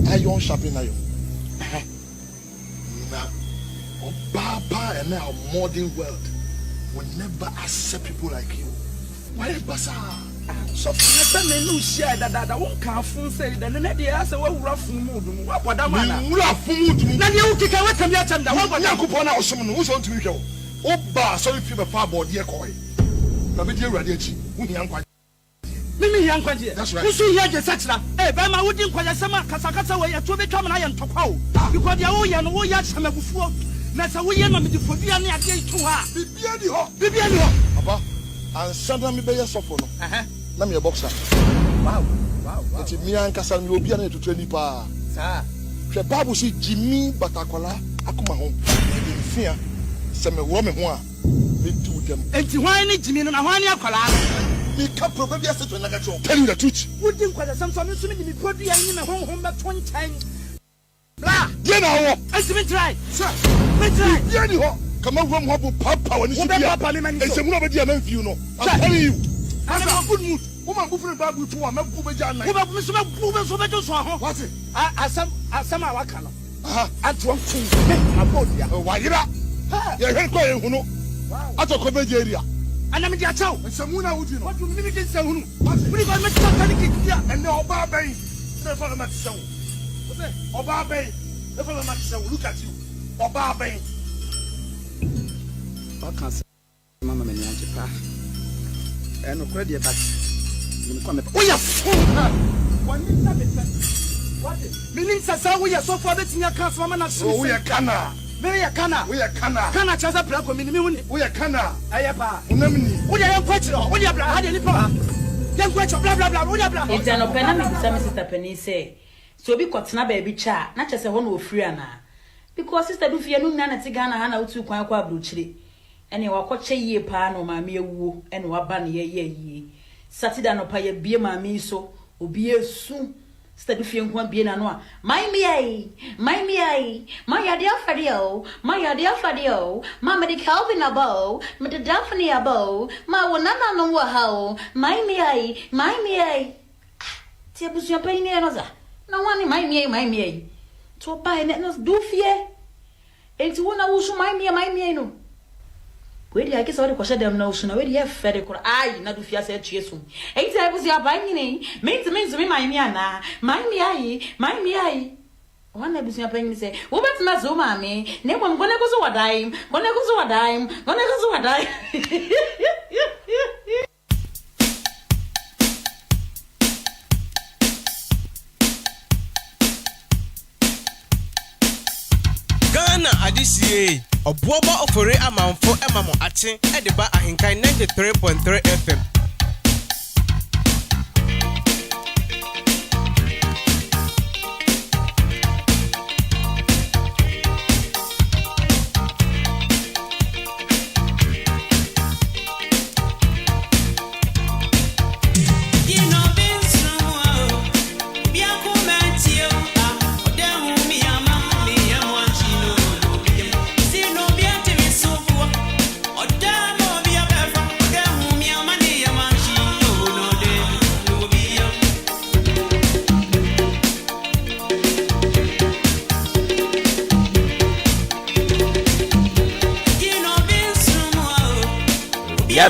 I don't shopping now. Baba and now modern world will never accept people like you. Why is Basa? So for the no share that won't come from say the lady has a rough mood. What am I? Rough mood. Now you kick away from your time. What Yakupona or someone who's on to you? Oh, Ba, sorry for the far board, dear Coy. Nabidi Radiachi, who young quite. Mimi young quite. That's right. You see here, the sex. Eh, Bama wouldn't quite a summer, Casacasa way to become an iron to how. Because the old and old yard summer before. That's a way to put the other day to her. Bibiano. Papa, and suddenly be a sophomore. Let me a boxer. Wow. It's me and Cassan will be able to train you. Sir, the Bible says Jimmy Batakola, Akuma home. In fear, some woman who are to them. And to why need Jimmy and Ahania Kola? We can't probably say to another show. Tell you the truth. Wouldn't quite some to me put the enemy home back 20 times. Blah, you know. me try. Sir. Me try. Yani ho. Come on, room hobu papa when you see. It's a woman be a you know. I'm telling you. I'm in a good mood. Woman go for the Bible to one. I'm going to be Woman, Miss Woman, so much so. What's it? I some wakano. At one thing. My body. Why you that? You're here going who know. At a coverage area. And I'm in your chow. And some woman would you know. What you mean to say who? What do you make here? And no Barbay. Never a match show. Or Barbay. Never a match show. Look at you. Or Barbay. What can say? Mamma Mania. And no credit back. We are full. What means that we are so far that you can't swim. Oh, we are Kana. We are Kana. We are Kana. Kana Chaza Black women. We are Kana. Ayapa. Unamini. We are question. We are had any power. Then question blah blah blah. We are blah. It's an open Sister Penny say. So be caught na baby cha, not just a one who free ana. Because Sister Dufia no nana tigana hana utu kwa bruchri. And you are coach ye pan or mammy woo and waban ye. Saturday no pay be mammy so, or be a soon. Steady feeling one being a noir. My me, my dear Fadio, Mamma de Calvin abo, Mr. Daphne abo, my one no how, my me, Tiabus your pain another. No one in my me. To buy net nos do fear. Ain't one I will my me no. Where I guess all the question them notion, where you have fed a I, not if you said cheersum. Ain't I was your buying, means me, my miana, my me. One episode your penny say, what my zo mammy? No one gonna go so a dime, gonna go so a dime, gonna go so a dime. Ghana adisiye obuoba ofore amanfo emamo ache Ediba Ahenkan 93.3 FM.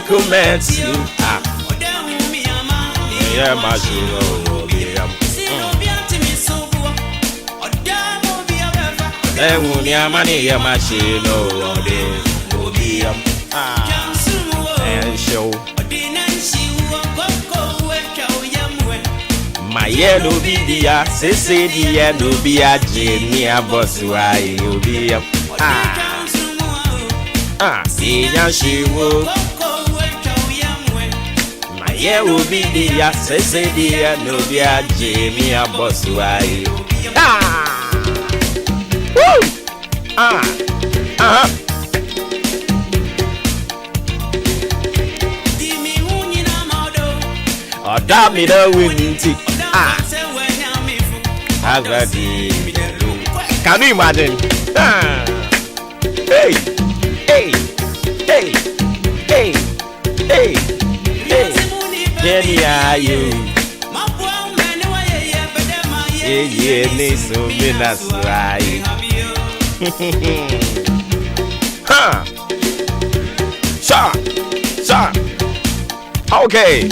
Comments you yeah, machine. Money, yeah, machine. And show my yellow media, say the end will be a genius boss. Why you be a she will. Yeah, will be the access, the no be a Jamie, a boss. Why? Woo! Oh, damn me, the winning tick. Can you imagine? Hey. Jenny, are you? Yeah, so that's right. Huh? Sure. Okay.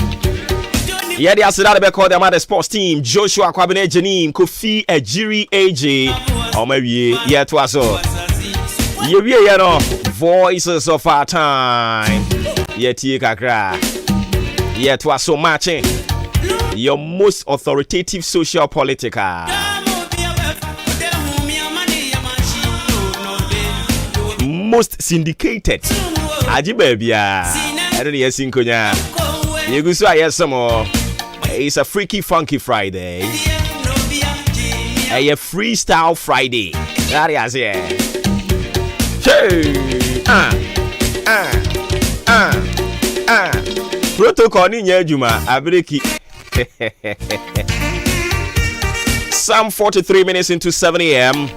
Yeah, they are said that call them at the sports team. Joshua Kwabene Janine, Kofi Ejiri AJ. Oh, maybe yeah, to us all. You know, voices of our time. Yeah, Kakra. Yeah, to us so much. Your most authoritative social political. Most syndicated. Aji baby. I don't hear Sinkonya. You go so I hear some more. It's a freaky funky Friday. A freestyle Friday. That is it. Protocol ni Adwuma Adwuma. Some 43 minutes into 7 a.m.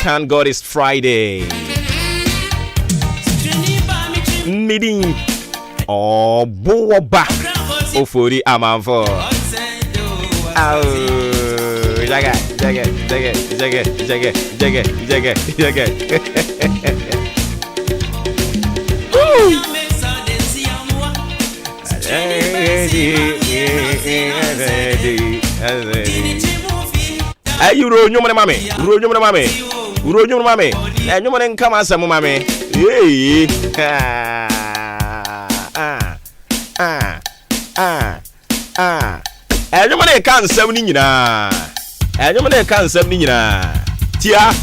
Thank God it's Friday. Meeting. Oh, Boba. Ofori Amanfo. Oh, Jaga. You roll your mommy. Roll your mommy. Roll your mommy. And you want to come as a mommy. Hey. And you want to come 70 na. And you want to come 70 na. Tia.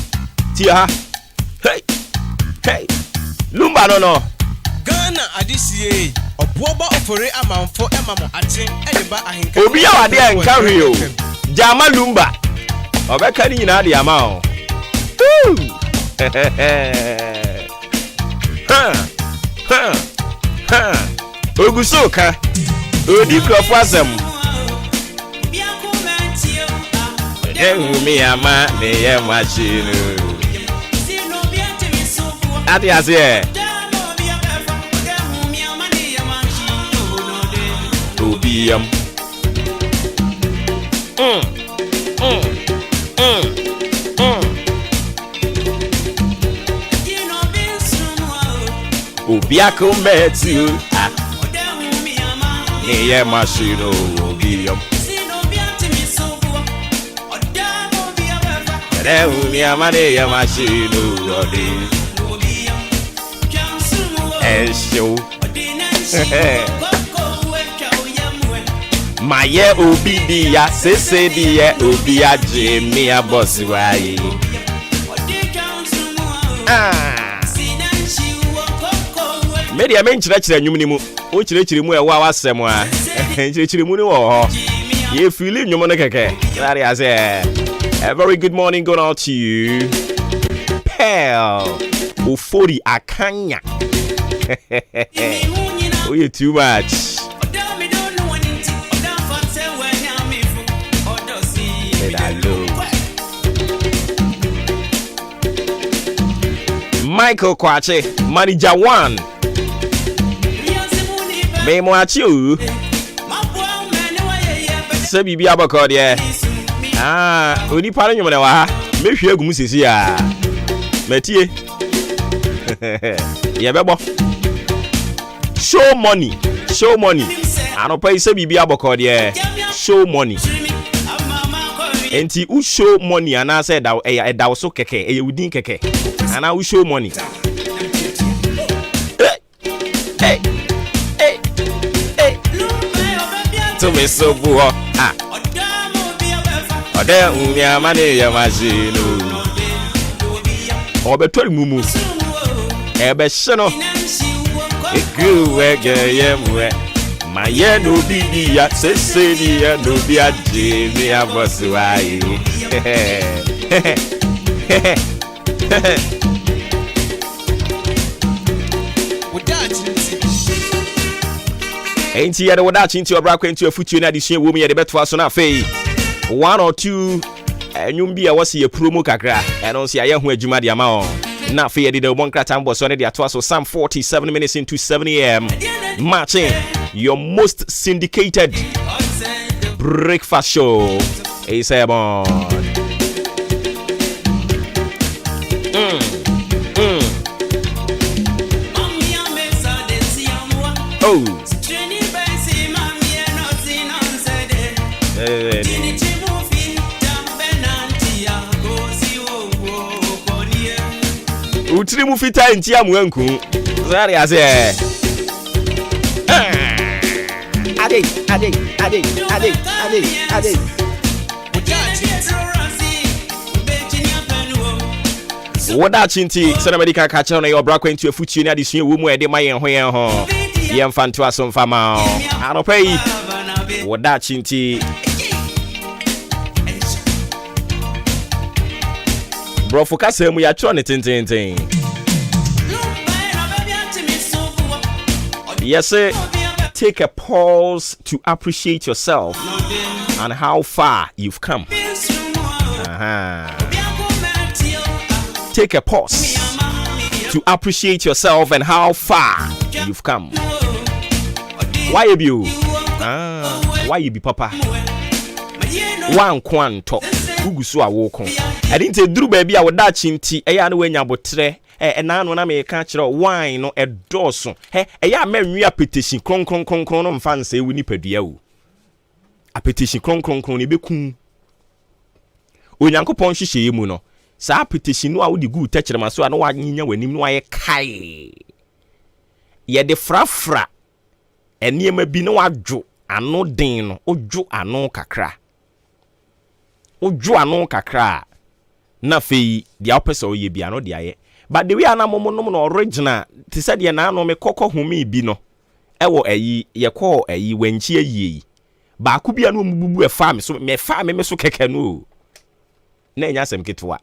Hey. Lumba no. Ghana adisiye. Obuoba ofore amanfo emamo atin ediba ahenkan. Obi ya wade enkan hwe o. Jama Lumba. Obeka ni nyina de ama o. Ogusoka. Odi krofo asem. Me ama me ye machine. Ati ase. Obiam. Obiako metu. Me ye machine obiam. Me ama me ye machine obiam. Show. Maye obi dia sese dia obi aje me abosi waye. Media men chira nwum ni mu. O chira mu e wa wasem a. Chira mu ni wo ho. Ye feel nwum no keke. That is a very good morning going out to you. Pal. Ofori akanya. Oh, you're too much. Michael Kwache, Manager 1. Me moachi you. Se bibi abako de. Oni pare nyum na wa. Me hwe agum sisi ya. Metie. Yebebo. Show money. I don't pay se bibi aboko de. Show money. Enti u show money and I said that da so keke e udin keke. And I show money. Hey. To me so buo. Ode umia mane ya machine. Obetori mumu. Ebe sheno. My yeah no be ya say ya no be a Jimmy Aboswai. Ain't here the without into your bracket into your foot in addition woman at the bet for Sona Fay. 1 or 2 and you'll be a was a promo kakra and on see a young Juma Diamao. Now, for the one time was on the Atwas, so some 47 minutes into 7 a.m. Marching your most syndicated breakfast show. A7. Oh. Utri mu fita nti amuanku. Zari ase. Ade. Woda chinti sana medical catcher na your bra into a futu na de wo mu e de mayen ho yen ho. Ye mfanto aso mfama. Anopai. Woda chinti. Bro focus mu ya tro ne tintintin. Yes, take a pause to appreciate yourself and how far you've come. take a pause to appreciate yourself and how far you've come. Why you? Why you be papa? One kwanto ugusu awoko. I didn't say Drew baby I would dash inti eya no wenya botre na no na me ka kire wine no edoso eya menwe petition kron no mfa nse wu ni padua o. A petition kron ni beku. Onyankopon hwehye mu no. Sa petition no a wo di gu techrema so na wa nyinya wanim no aye kai. Ye de frafra eniema bi no wadwo ano den no odwo ano kakra. Odwo ano kakra. Na fei dia opese oye bia no dia ye. But the way ana momo no original ti said ye na no me kokko humi bi no. Ewo ayi ye ko ayi wanchi ayi. Ba ku bia no mububu e fa me so me fa me so keke no. Na enya sem ketwa.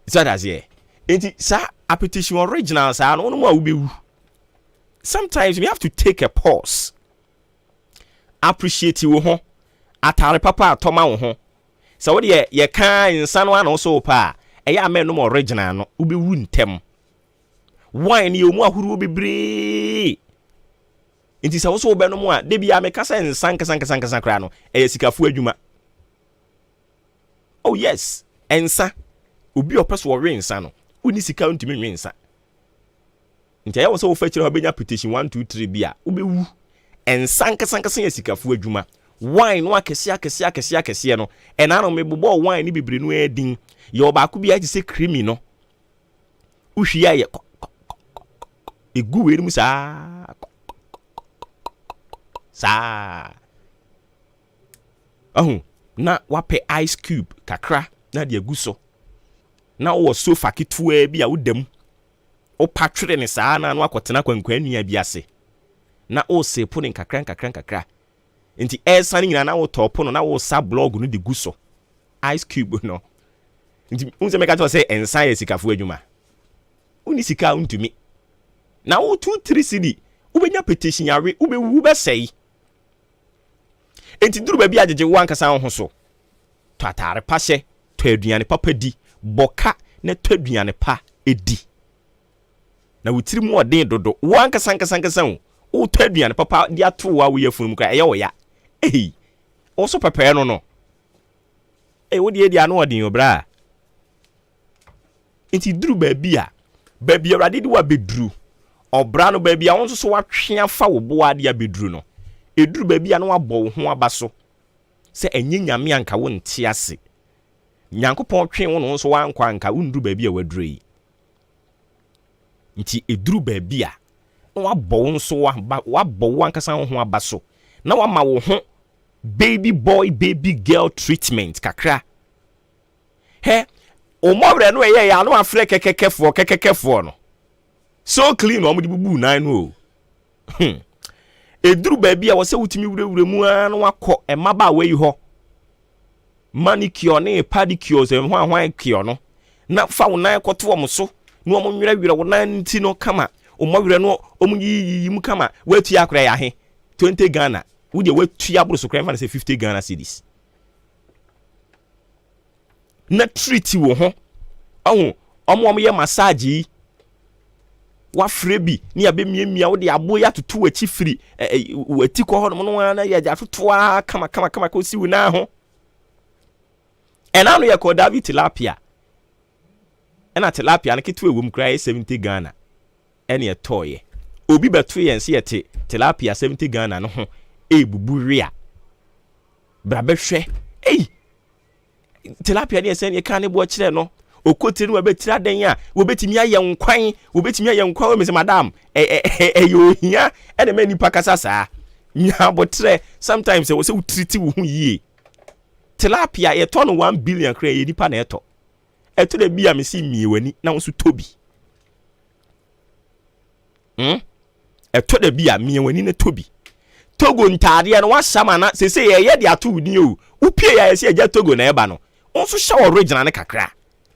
So that's here. Enti sa appetition original sa no no ma ubewu. Sometimes we have to take a pause. Appreciate you ho. Atare papa atoma wo ho. So what ye kan insan wa no so pa. Eya men no original no ubewu ntem. Wine ye mu ahuru bebre. Enti sa wo so be no mu a de bia me kasa insan kasa kra no. Eya sikafu adwuma. Oh yes, ensa. Obi opeso wo rensa no. Uni sika ntimi rensa. Nti ya wo so wo fa kire ho benya petition 1 2 3 bia. Ubewu. Ensa nkasa ya sikafu adwuma. Wine no akese no. Ena no mebobọ wine ni bebre no edin. Ye obaako bia ti se creamy no. Uhwia ye. Egu we mu saa. Na wape ice cube kakra na de egu so. Na wo sofa kitwa bia wodam. O patwere ne saa na no akotena kwankwanua bi ase. Na o se pudding kakra. Nti esa ni nyina na wo top no na wo sa blog no de gu so. Ice cube no. Nti unse meka to say ensa ye sikafu adwuma. Uni sika untumi. Na wo 2 3 cd ubenya petition yare ubewu be sei. Enti duru ba bi ajeje wo ankasa ho so. To atare pa hye, to aduane papa di, boka na to aduane pa edi. Na wutiri mu odin dodo, wo ankasa wo to aduane papa di ato wa wo yafunu kra eye wo ya. Also prepare no. Wo di anu odin obra. Enti duru ba bi a, ba bi awrade di wa bedru. Obra no ba bi a won so watwe afa wo bo ade abedru no. Eduru ba bi a no abọ ho abaso. Se enye nyame anka wo nte ase. Nyankopon twen wo no so wankwa anka unduru ba bi a waduru yi. Nti eduru ba bi a no wabọ wo so wabọ wo ankasa ho abaso. Na wama wo ho baby boy baby girl treatment kakra. O mowre no eye ya no afre kekekefo no. So clean o mo di bubu nan no. Eduru baby a wo se wutimi wurewure mu an wakọ emaba we yi ho. Manicure ne pedicure se hwan kio no. Na fa wo nan kwoto wo so. No mo nwere wo nan nti no kama. O mowre no o mu yi mu kama. Watu akra ya he. 20 Ghana. Wo de watu ya bro so kra fa say 50 Ghana cedis. Na treat wo ho. Omo ye massage wa frebi ni abemiamia wo de abo ya tutu wachi free wati ko ho no na ya ja tutu kama ko si wu na ho ena no ye ko David tilapia ena tilapia na kitu ewum kra 70 Ghana ena ye toye obi beto ye nse ye tilapia 70 Ghana no ho bubu ria bra behwe tilapia ne sen ye kan ne bo kire no okotiri no betira den a wobetimi aye nkwan we mese madam yo hia e de mani pakasa saa nya botre sometimes we say we treat wo hu yie tilapia ye to no 1 billion kra ye nipa na eto de bia me si miewani na wo so tobi eto de bia miewani na tobi Togo ntade no wa shama na se ye de ato wuni o upie ya se eja Togo na eba no won so hye original ne kakra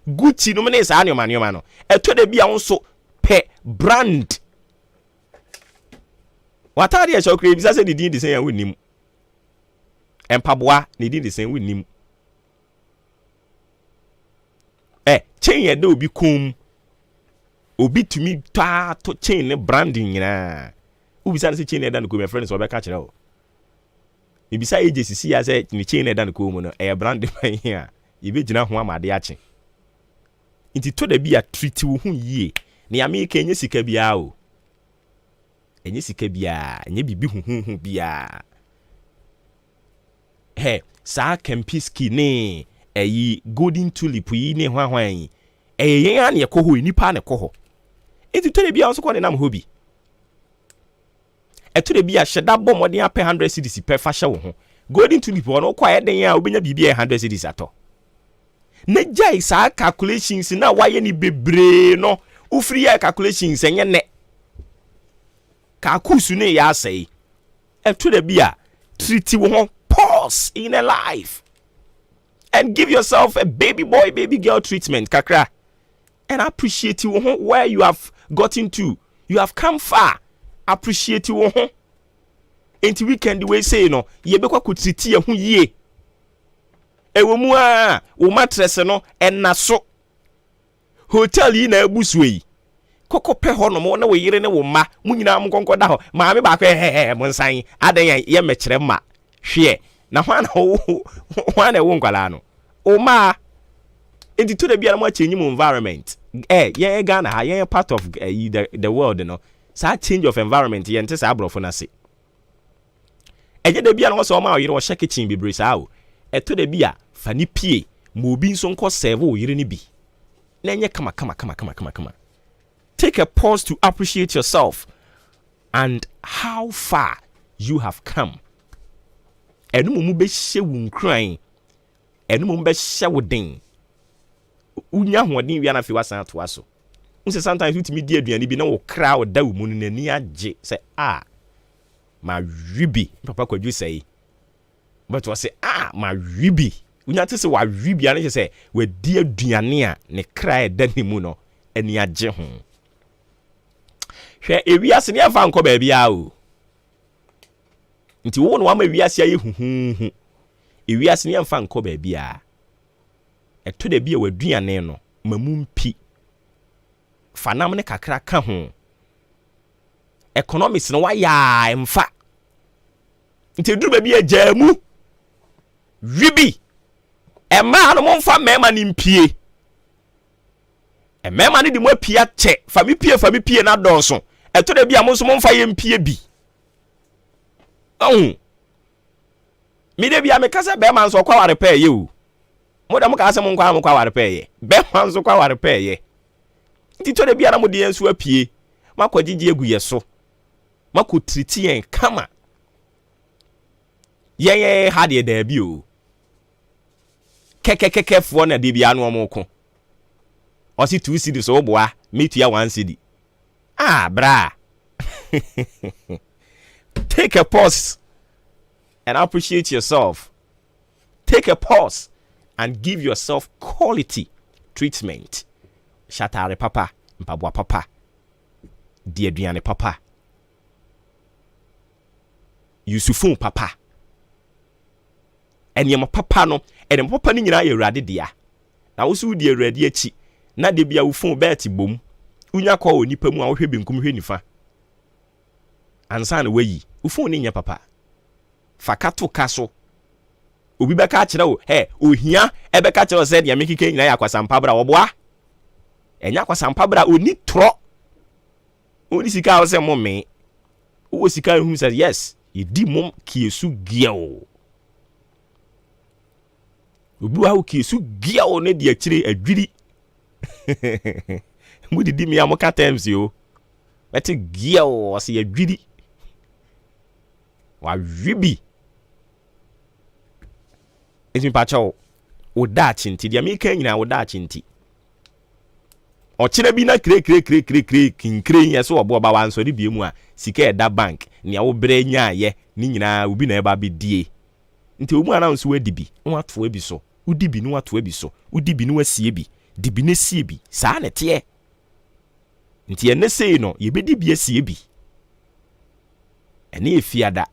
Gucci no mene sa anyoma no eto de bia wonso pe brand watade e chokre bi sa didin de sen ya wonim empaboa ne din de sen wonim chain ya da obi kom obi tumi ta to chain ne branding nyina ubisa se chain ya da no kom friends obeka kire o ibisa agency ya say ni chain ya da no kom no e branding man here ibe gina ho amade ache nti to da bi a treat wo hu yie ne America enye sika bia o enye sika bia enye bibi hu bia he sa Kempiski ne eyi golden tulip yi ne hwan yen an ye koho nipa ne koho enti to de bia so ko ne nam hobi eto de bia hyeda bom modern apɛ 100 cedis per fa hye wo ho golden tulip ono kwa eden a obenya bibia 100 cedis ato na jai sa calculations na waye ni bebre no ufiri ya calculations enye ne ka kusu ne ya sei eto de bia treat wo ho pause in a life and give yourself a baby boy baby girl treatment kakra and appreciate you where you have gotten to. You have come far. Appreciate you into weekend we say no ye be kwa kutriti hu ye ewo mu a wo mattress no ennaso hotel yi na abusu yi koko pe ho no mo na wo yire ne wo ma munyina am konko da ho ma me ba kwa mo nsan adan ye mekere ma hwe na hwana wo nkwala no o ma enti to da bia na mo change mu environment ye Ghana ha ye part of the world no sa change of environment ye ntse sa abrofo na se eje da bia na wo so ma oyire wo hye kitchen bibre sa o eto da bia fa ni pie mo obi nso nko serve o yire ni bi na enye kama take a pause to appreciate yourself and how far you have come. Enu mu be hye wo nkran enu mu be hye wo den unya hoden wi na fi wasan to aso unse sometimes you timi di aduane bi na wo kra wo da wo mu ne ni age say ma ribi papa kwadwu say but wo say ma ribi unya te say wa ribi ane say we di aduane a ne kra e da ni mu no ani age ho hwe ewi ase ne afa nko ba bia o nti wo no ama wiase aye huhuhu ewiase ne mfa nko ba bia eto de bia waduane no mamumpi fanam ne kakra ka ho economics no waya mfa nti duru ba bia jamu wibi ema no momfa mema ni mpie emema ne di mo apia che fa mi pie na donso eto de bia mo so momfa ye mpie bi mi de bia me kasa be man so kwa ware pa ye o mo da mo ka ase mo kwa ware pa ye be man so kwa ware pa ye nti to de bia na mo de ensu apie makogigi egu ye so makotriti en kama ye ha de da bi o kekekeke fo na de bia no mo ko o si 2 cedi so boa metua 1 cedi bra take a pause and appreciate yourself. Take a pause and give yourself quality treatment. Shatare papa, mpabwa papa, diaduane papa, Yusufun papa. Enyema papa no, enyema papa ni nyina ye rade dia. Na wo su die rade achi, na de bia wo fun beti bom. Unya kwa onipa mu a wo hwe benkum hwe nifa. Ansa na wayi, wo fun ni nya papa. Fakato kaso obi beka kire wo ohia ebeka kire se dia mekike nyina ya kwasampa bra wo boa enya kwasampa bra oni tro oni sika wo se mo me wo sika hu say yes yedi mom kiesu giao obi wa kiesu giao ne dia kire adwiri mu didi mi amoka times yo eti giao o se adwiri wa ribi esi pacho oda chinti dia mi kan nyina oda chinti o kire bi na kre kinkre yeso obo ba wan so de bi mu a sika eda bank nia wo bre nya ye ni nyina obi na eba be die nti omu ana nso wadi bi nwa to abi so udi bi no wato abi so udi bi no wasie bi di bi na sie bi saa na te nti ene sei no ye bedi bi asie bi ene efiada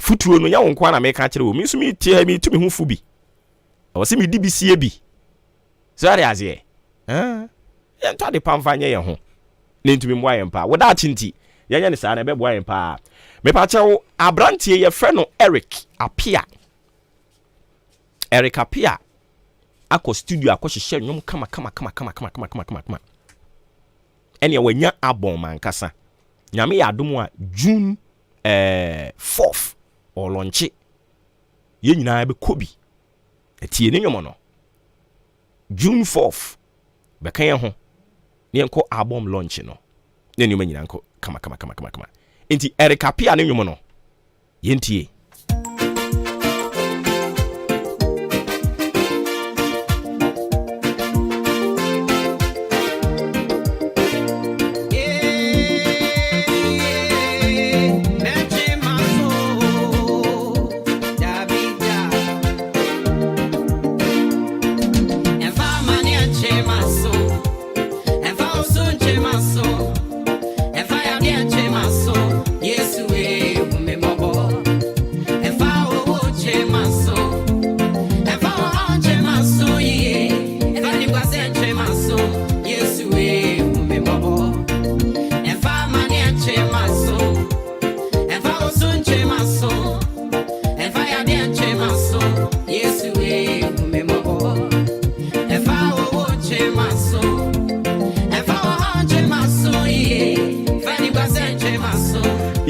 futuo no ya wonko na me ka kire wo mi so mi tie mi tumi hu fu bi o se mi di bi sie bi so are azie yen to de pamfa nye ye ho ne ntumi mwa yen pa woda chinti yenya ne saa na be bwa yen pa me pa chewo abrantie ye frɛ no Eric Apia akɔ studio akɔ hyehyɛ nwom kama ene wanya abon mankasa nyame ya adom a June 4th or launch ye nyina be kobi etie ne nwom no June 4th be kan ye ho ne enko album launch no ne nyuma nyina enko kama enti Eric Apia ne nwom no ye ntie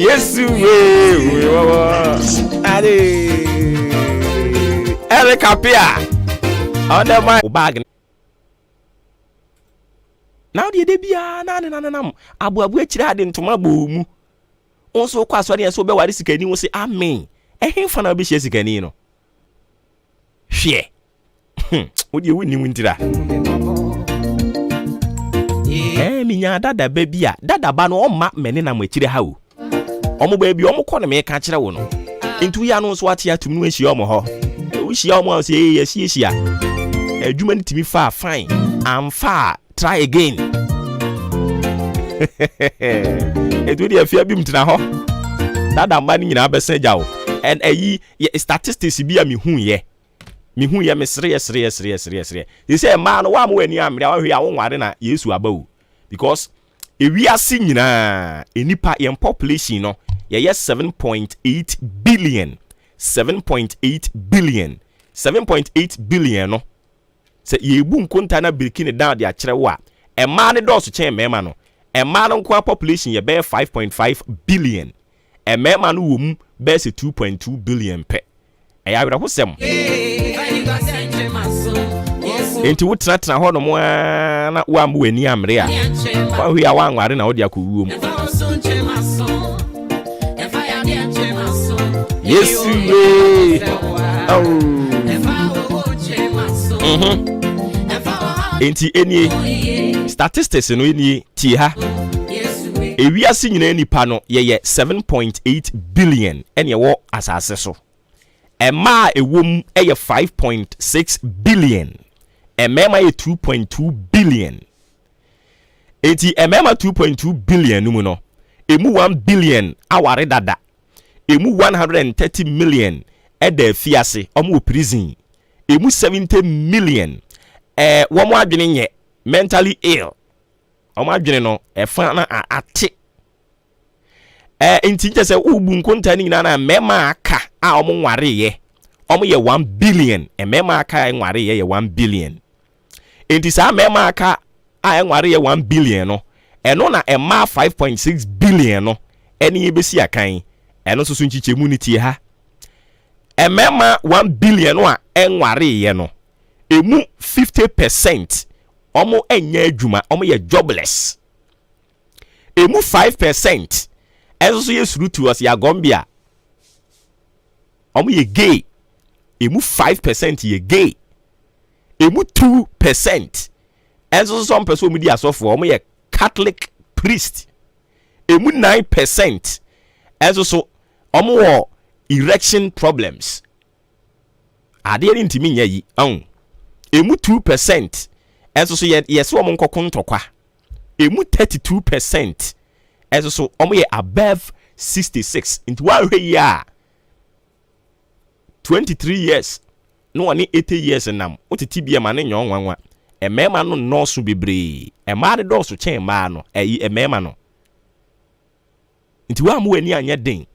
Yesu we ade Eric Apia on the my bag now the bia na abu akire ade ntoma bomu onso kwa so de so be ware sikani wo se amen ehemfa na be hye sikani no hwe wo de woni wuntira minya dada ba bia dada ba no omma mene na mwakire ha o omo ba bi omo kɔ na me ka kire wo no ntu ya no so ate atum no ahia omo ho wo hia omo se yehia adwuma ni timi fa fine am fa try again edu dia fia bi mtena ho dada ma ni nyina abesa jawo and ayi statistics bi a mehu ye me sere they say man wa mo ani amre wa hwe a wo nware na Yesu abawu because ewiase nyina enipa yen population no ye 7.8 billion 7.8 billion no se yebu nkonta na birikini down de akere wo a ema ne dɔɔso kyɛn mɛma no ema no nko population ye be 5.5 billion mɛma no wo mu be 2.2 billion pe ɛya wura hosɛm enti wutratra ho no mo na wa mu ani amre a wa hwe a wa nware na wo de akowuo mu Yesu we enti enie statistics no enie ti ha ewiase nyina nipa no ye 7.8 billion ene wo asase so ema ewom eye 5.6 billion emema ye 2.2 billion enti emema 2.2 billion numu no emu 1 billion aware dada emu 130 million eda fiase omo prison emu 70 million womo adwene nye mentally ill omo adwene no efa na ate enti nche se ubu nkonta ni nyina na mema aka a omo nware ye omo ye 1 billion mema aka nware ye 1 billion enti sa mema aka a nware ye 1 billion no eno na ema 5.6 billion no eni ebesi akan eno so nchiche mu ni tie ha mema 1 billion no a nware ye no emu 50% omo enya adwuma omo ye jobless emu 5% enso so ye suru to us ya gombia omo ye gay emu 5% ye gay emu 2% enso so some person mudi asofo omo ye Catholic priest emu 9% enso so omo wo erection problems ade ni ntimi nya yi emu 2% enso so yes omo nkokon ntokwa emu 32% enso so omo ye above 66 into one year 23 years no one 80 years nam otiti bia ma ne nyon wanwa mema no nɔɔso bebree ɛmaa de dɔɔso kyɛn maa no ɛyi mema no nti wa mu ani anya den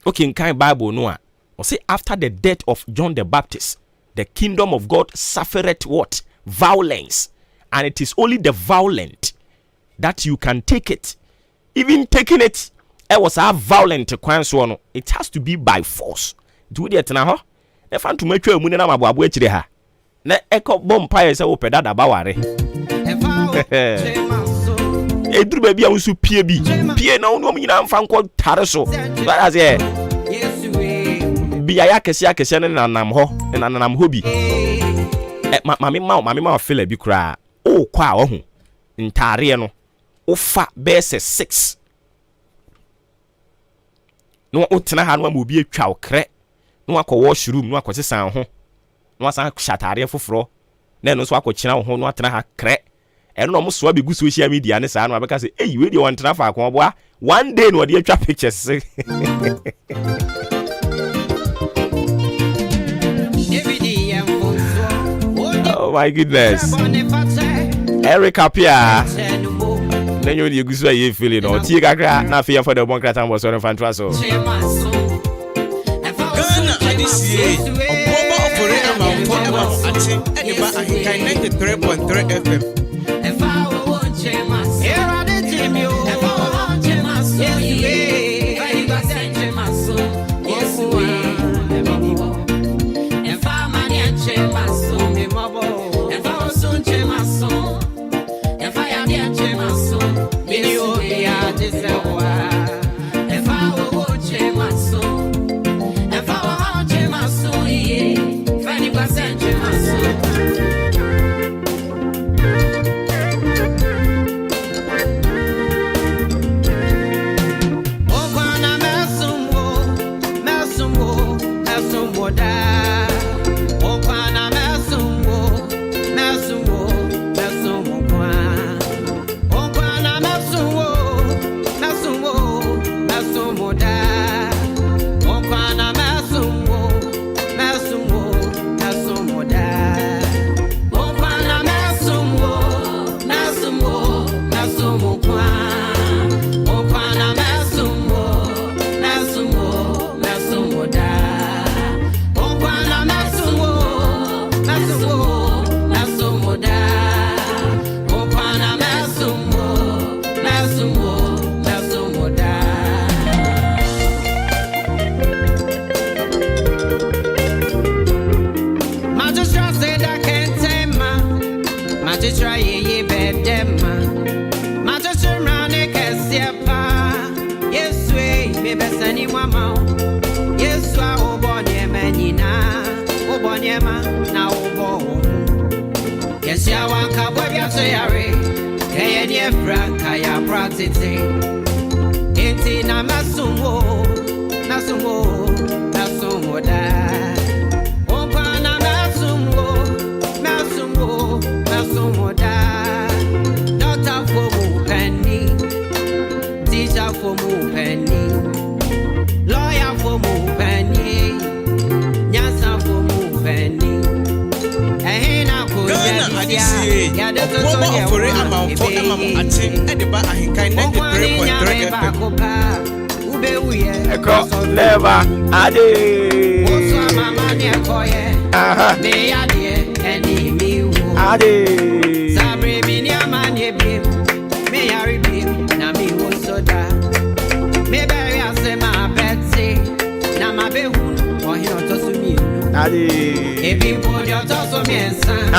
okay nkan Bible no a or say after the death of John the Baptist the kingdom of God suffered what? Violence. And it is only the violent that you can take it. Even taking it, it was a violent kwan. It has to be by force. Do it now. If I'm to make sure you na mabu echi ha. Na eko bompire se wo peda da baware. Eduru baby a unsu pie bi. Pie na onu nyina mfa nko tare so. That is biya kese ne nanam ho bi mami ma feel bi kra o kwa wo hu ntare no o fa bese 6 no o tena ha no ma obi atwa okre no akọ washroom no akọ sesan ho no asan shatare foforo na no so akọ kina ho no atena ha kre eno no mo so abegu social media ne sa no abeka se eyi we dey won tena fa akọ boa one day no dey atwa pictures oh my goodness. Eric Apia. Then you go so you feeling no tie kakra na fe for the bon kratan bo so no fantra so. Ghana adisiye oboba ofore amamfo ate ediba ahinkan 93.3 FM. Efa wo wonche mas. Era de jimio. Efa wo wonche mas. Yes we. Vai ba sente maso. Yes we. Efa mani anche maso. Never ade ade sabre mini amanye bim me yari bim na mi wo soda me bury asema betse na ma be hu ohin otoso mi ade ebi podi otoso mi ensan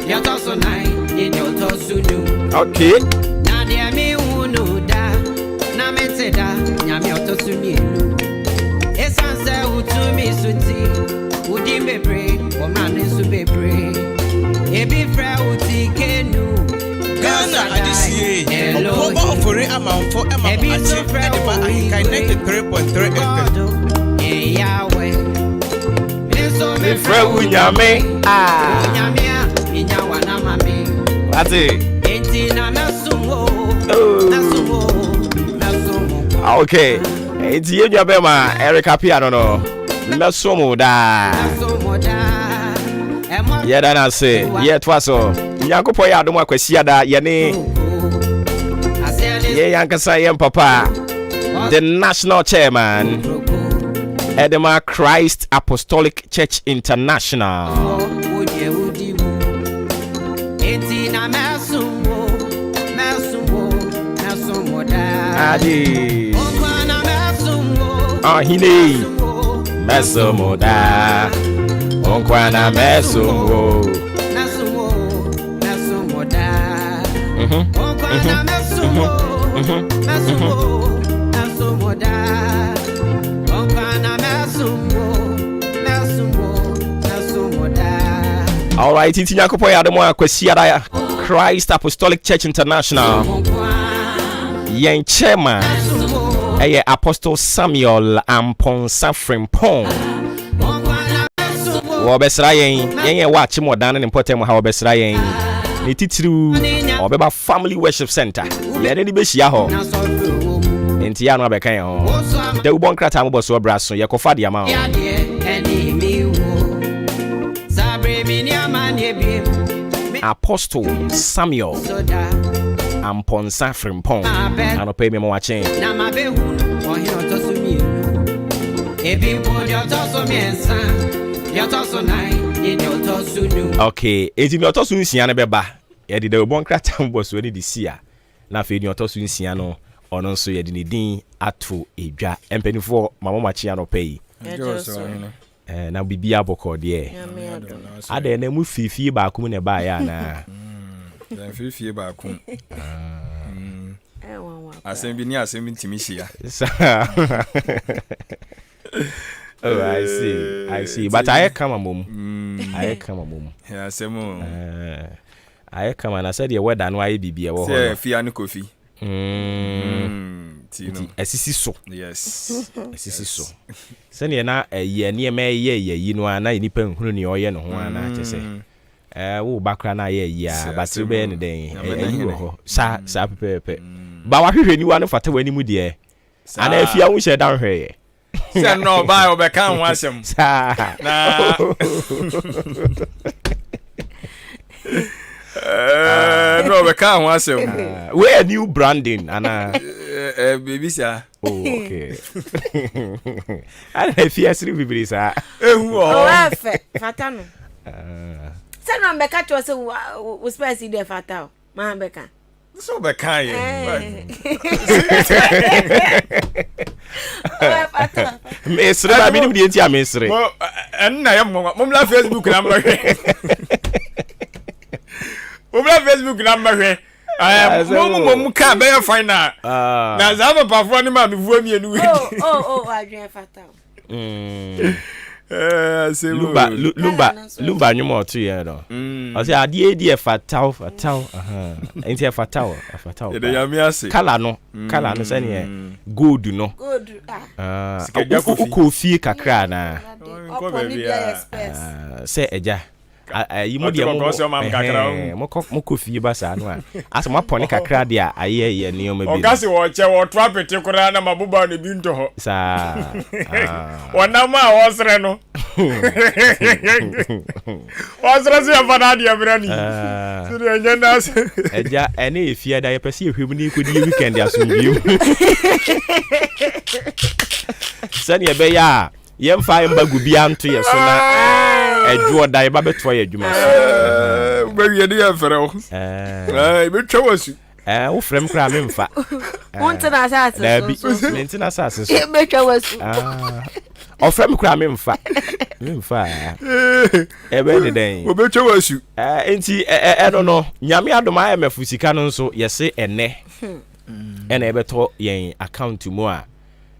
yo otoso nai ni otoso nu okay na de mi hu no da na me te da nya mi otoso mi esanse utumi suti udi bebre omane su bebre ebi fra uti kenu Ghana adisiye oboba ofore amamfo ate ediba ahinkan 93.3 FM. Yahweh me fra unyame unyame inya wana mame ati enti na nasumo okay enti yeja bema Eric Apia no mesomo da Yada na say, yet was so. Yankopo ya adom akwasi ada yene. Ye yankasa yem papa. The national chairman. Edema Christ Apostolic Church International. Adi. Hine. Mesomoda. Onkwana mesomo. All right, it's Nyakopo Adamo Akwesiada Christ Apostolic Church International. Yen chairman, Apostle Samuel Amponsa Frimpong. Wobesra yen watch more than an important how Wobesra yen. Nititru Obeba Family Worship Center. Yene Beshia ho. Entiano Bekan ho. The Ubon Krata Moboso Brasso, Yakofa Diamao. Apostle Samuel Amponsa Frimpong. I don't pay me more chain. Okay, it's in your tosun siana beba. Yedi the bon kratam was ready this year. Na fe ni otosun siano ono so yedi ni din ato edwa empenifo mama machiano pay. Na bibia boko de. Ade na mu fifi ba kum ne ba ya na. Dan fifi ba kum. Asem bi ni asem ntimi hia. Oh, I see. But I come a mum. Yeah, Semo. I come and I said, your word and why be a war. Fiano coffee. So. Yes. So. Send you now a year near me, you know, and I depend who you are, one, I just say. Oh, background, yeah, but to be any day. Sa, pepe. But what you want for 20 mudia? And if you wish down here. Say no buy or can wash him. Nah. No, we can't wash him. We're new branding and baby sir. Oh, okay. I don't fear three babies. Oh, Fatano. Say no Becca to us was spicy there fatal. Man Becca. So Becca. Mesre na binim die ntia mesre. Na ya mom la Facebook na mahwe. Mom la Facebook na mahwe. Mom ka be final. Na za papa fo ni ma me vuo mienu we. Oh, adwen fatal. Lumba nyumo otu ye do. O se ade die fatal. Enti fatal. Ye ya mi ase. Kala no se ne gold no. Kofi kakra na. Se eja. Yimu de mo kofi ba sa no a. Asa mo pone kakra de a aye ni o ma bi. O gase wo che wo to apete kura na mabuba no bi nto ho. Sa. Wana ma wo sre no. Wasra se afana de abrani. Sire enya na se. Eja ene efia da ye pese ehwem ni kodi weekend asombiu. Sani ebe ya yemfa yemba gubia nto ye so na edwo da ye ba beto ye adwuma so. Be ye de afere o. Be twa wasu. Wo frem kra me mfa. Wontina asase. Da bi mentina asase so. Be twa wasu. O frem kra me mfa. Ebe de den. Wo be twa wasu. Enti no nyame adoma ya mafusika no nso yese ene. Ena ebe to yen account mu a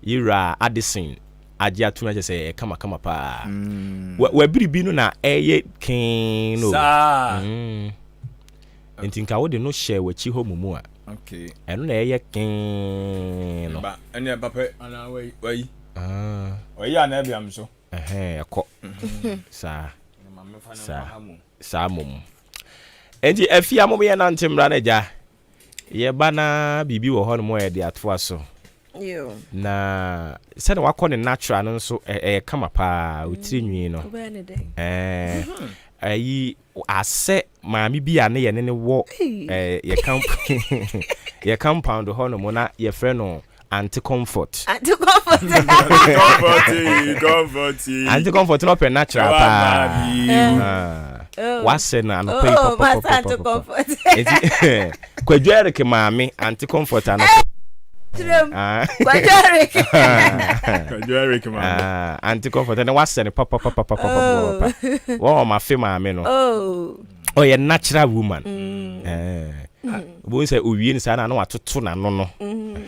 yira Addison agia tuna je say kama pa. We biribi no na eye kin no. Enti nka wo de no share wachi ho mumu a. Okay. Eno na eye kin no. Ba ene papa ana wai. Oyi ana bia mso. Ekọ. Sa mum. Enti afia mo ye na ntimra na ja. Ye bana bibi wo ho no mo ye de atoa so. Yo. Na said wakọ ne natural no so kama pa otiri nwi no. ayi ase maami bi a ne ye ne wo ye compound ho no mo na ye frɛ no anti-comfort anti-comfort no pe natural pa wase na no pay pop kwadwere ke maami anti-comfort ano kwadwere ke maami anti-comfort and wase ne pop wo ma fe maami no oh ye natural woman bo say owie ni sa na no atoto na no no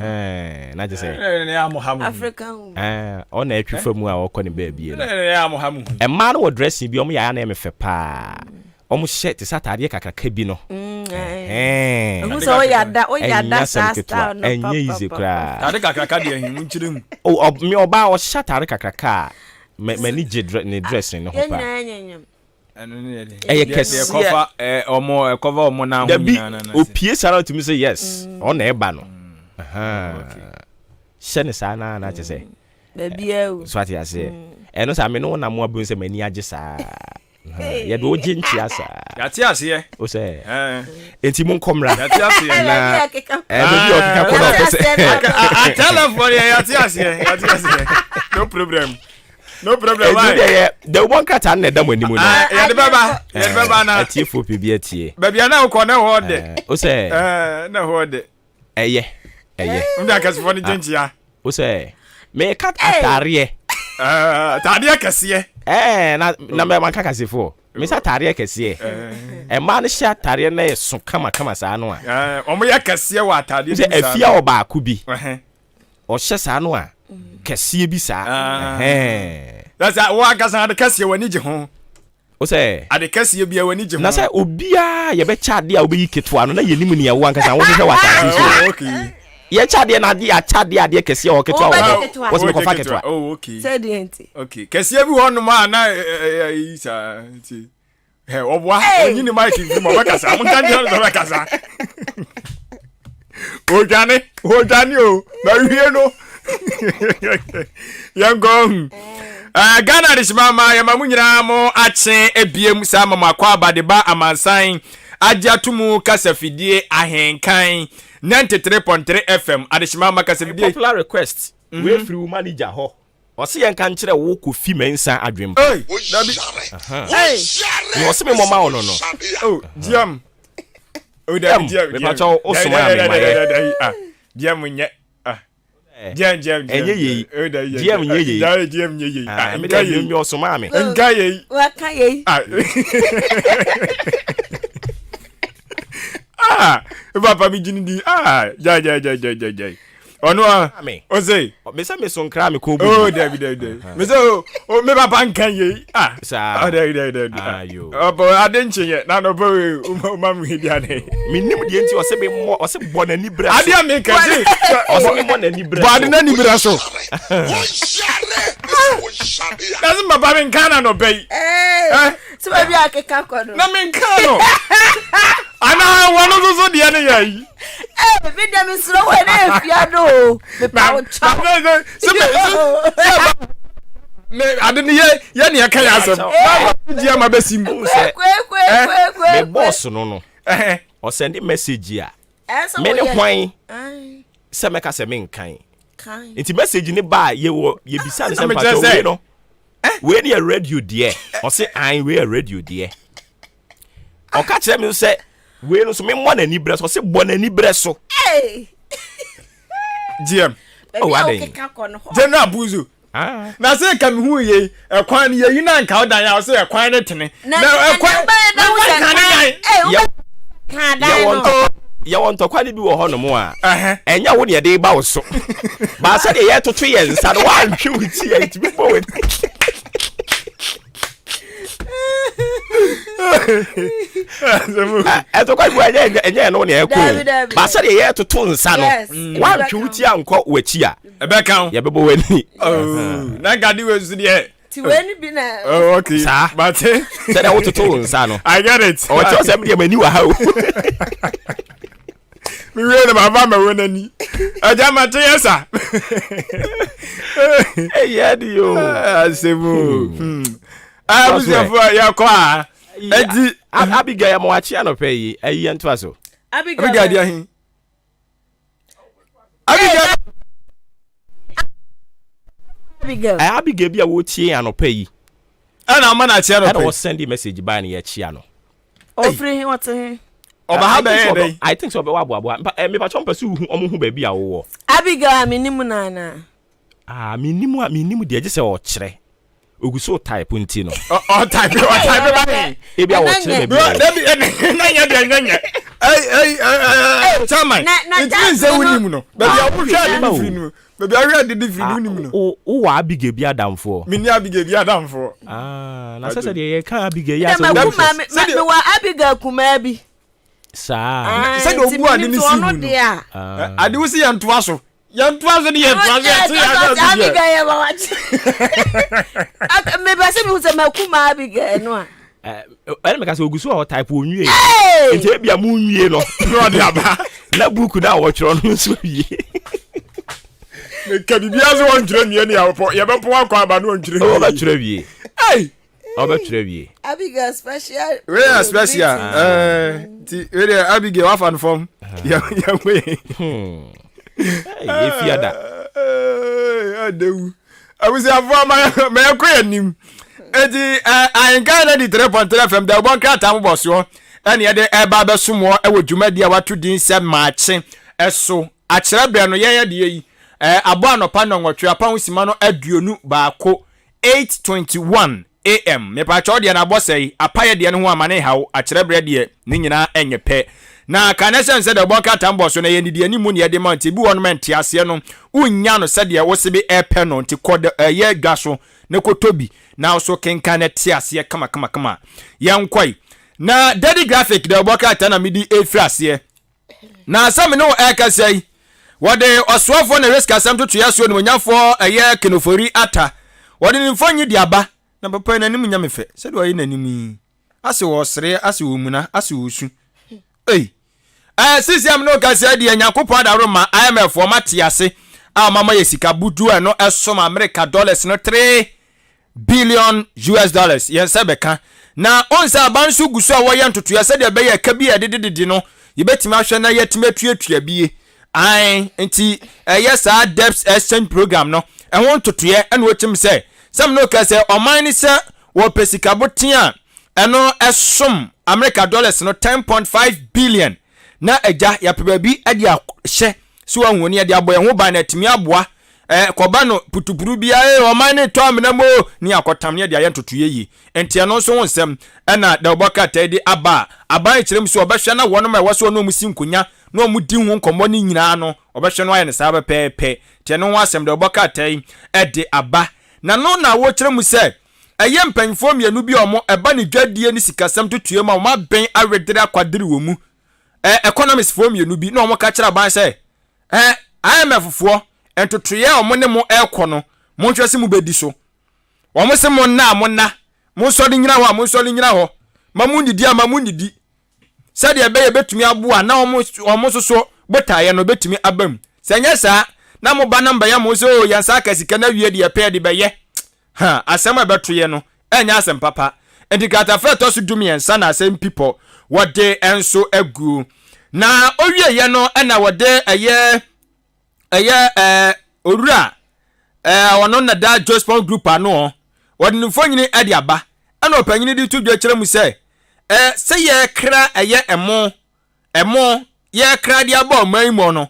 na je say African on na atwifa mu a okọ ne ba bie no e ma no dressing bi ya na me fe pa omo shirt satade kakraka bi no omo so oyada sasta no enye ize kra tade kakraka de ahim nchirem o me oba o shatare kakraka me ni je dressing no ho pa yes cover cover omo na ho nyina na opie sara to me say yes on na eba no shene sana na che say baby o so ati ase eno sa me no na mo abu se mani age sa ye do ginti asa yati ase o say enti mon komra yati ase na baby o kika ko no pese a telephone yati ase no problem why the one cat and the money mo na ya de baba na atifo pibi atie baby na uko na ho de o say na ho de eye nda kasifo ni gentia o say me cat atare tade kase na me man kakasifo me sa tare kase ma na sha tare na yeso kama sa no a omo ya kase wa tade se afia oba ku bi o hye sa no a kase bi sa that's wa kasa ade kase wani je ho o say ade kase bi wani je ho na say obia ye be chade a obeyi ketua no na ye nimu ne yawo ankasa wo hwe wa tade so okay ye chade na ade a chade ade kase o ketua wo se ko fa ketua oh okay sedienti okay kase bi ho no ma na isa ti he obwa onyi ni mic fi mo kasa mo kan je no kasa ojani o na wie no Yangong Ghana Rishmama Yamamu nyina mo ache ebiem sa mama kwa abadeba amansan agiatumu kasafidie ahenkan 93.3 FM Adishmama kasafidie popular request we free manager ho o se yanka nkire wo ko fi mensa adwem hey no se me mama ono no oh diam diam me pa cho o so ma me diam nye Jam enye yi jam nye yi jam nye yi me da mi oso ma me nka yi wa ka yi papa mi jini di ja ono o say me say me so nkra me ko bu oh David me say o me papa nkan yi sa David ayo obo adenche ye na no bo o ma mi dia ne me nim die nti o se me mo o se bo na ni bra ade am kan si o se me mo na ni bra bo ade na ni bra so that's my papa nkan na no bay so baby akeka kono na me nkan no ana wano so dia ne yayi baby dem sro we na fiado me pa cha me adeni ye ne kan asem dia ma besim kwe me boss no o send message ya me ne hwan se me ka se me nkan inti message ni ba ye bisa ne se pa to we no we ne radio there o se an we radio there o ka kire me se we no so me mo na ni bre so se bo na ni bre so GM oh ade general buzu na se ka me hu ye ekwan ye yi na nka odan ya so ekwan ne tene na ekwan ya won to kwani bi wo ho no mo a enya wo ne de ba wo so ba sa de ye toto ye nsa no wa ntwe wuti ye ti bi bo we eto kwa bu enye no ne ekwo ba sa de ye toto nsa no wa ntwe wuti anko wachi a ebe kan ye bebo wani na gadi we su de ti weni bi na oh okay but say that what toto nsa no I get it o cho se me de mani wa ha o mi we na baba ma wona ni aja ma te yesa eh ya di yo asemu abusia fo ya ko a Edi Abigail ya mwachi anope yi. Eyi entwa so. Abigail dia hin. Abigail bi a wo tie anope yi. Ana ama na chia anope. Ana wo send the message ba na ye chia no. Ofri hin what hin. Oba ha be I think so be wabo. Me ba chompa su omo hu ba bi a wo. Abigail minimu nana. Minimu de je se o kire. Oguso type nti no. Type ba. E bia wo kire be. Nanya. Chairman. It means say winimu no. Ba bia wo hwa de free no. Ba bia hwa de free winimu no. O wa Abigail bi adamfo. Mini Abigail bi adamfo. Na sese de ye kan Abigail ya so. Me wa Abigail kuma bi. Sa. Say do obu ade ni si mu no. Ade wo si ya ntoa so. Yantuazo ni yantuazo ya Abigail ya bawachi. Me ba se mi hu se makuma Abigail no a. Ele me ka se ogusu o type onwie. Nti e bia mu onwie no. No de aba. Na book na wo chiro no so wie. Me ka bibia zo won chiro nie ni awo. Ye be po akwa aba no chiro. O ba chiro wie. O ba chiro wie. Abigail special. We special. Ti we Abigail wa fan form. Ya we. Ye fiada. Adewu. Awusi afọ ma yakọ yanim. Edi Ahenkan 93.3 FM da bon krata mo boso. Ene ye de eba besomo e wo dwumadi a wato din se maache eso. Akere bre no ye de yi. Abo anopa no nwotwe apa hosima no aduonu baako 8:21 am. Me pa cho de na bosai apaye de ne ho amane hawo akere bre de ni nyina enye pe. Na kanesen se de boka tambo so na ye nidi ani mu ne de mount bi won mente ase no unya no se de wo se bi epe no nti kod ye dwa so ne kotobi na so kenka ne te ase kama yankoi na daddy graphic de boka tana midi efri ase na asam no ekasai wode oswofo na risk asam to ya so no nyafo ye kinofori ata wode ni mfonyi di aba na papa na nim nyamefe se de wo ye nanim ase wo sere ase wo muna ase wo su sisi am no kase de Nyankopon adaro ma IMF o matiase a mama yesika budu no esom America dollars no 3 billion US dollars yense beka na onsa abansu gusu a woye ntoto yese de be ye ka bi ededede no yebetimi ahwe na yetime tuatua bie ai enti yesa debt exchange program no ehon ntoto ye ene wotim se sam no kase o man se wo pesika botia eno esom America dollars no 10.5 billion na eja ya pebabi ade ahye so ahoni ade aboye ho ba na timi aboa koba no putupuru bia o man ne to amena mo ni akotam ne de ayentoto yeyi enti no so wonsem na da oboka tadi aba kirem so obehwe na wono ma waso no musi nkonya na omudi hu nkomo ni nyina no obehwe no aye ne sa pepe tie no wasem da oboka tai ede aba na no na wo kirem se eye mpanfo mienu bi omo eba ne dwadie ni sikasem tutue ma o ma ben awedere akwadere wo mu economists for mienu bi na omo ka kira ban se IMF fo entotoye omo ne mo ekọ no mo hwese mu bedi so omo se mo na mo so de nyina ho mo so de nyina ho ma mu ndidi ama mu ndidi se de be ye betumi aboa na omo so botaye no betumi abam se nya sa na mo ba namba ya mo so yansa ka sika na wie de pe de be ye asem abetoye no enya asem papa indicata feto so dumi ensa na asem people wode enso agu na owie ye no na wode orura wono na da Jospon group ano wode nfonyini ade aba na opanyini di tudwa kire mu se ye kra emo ye kra di aba oman mu no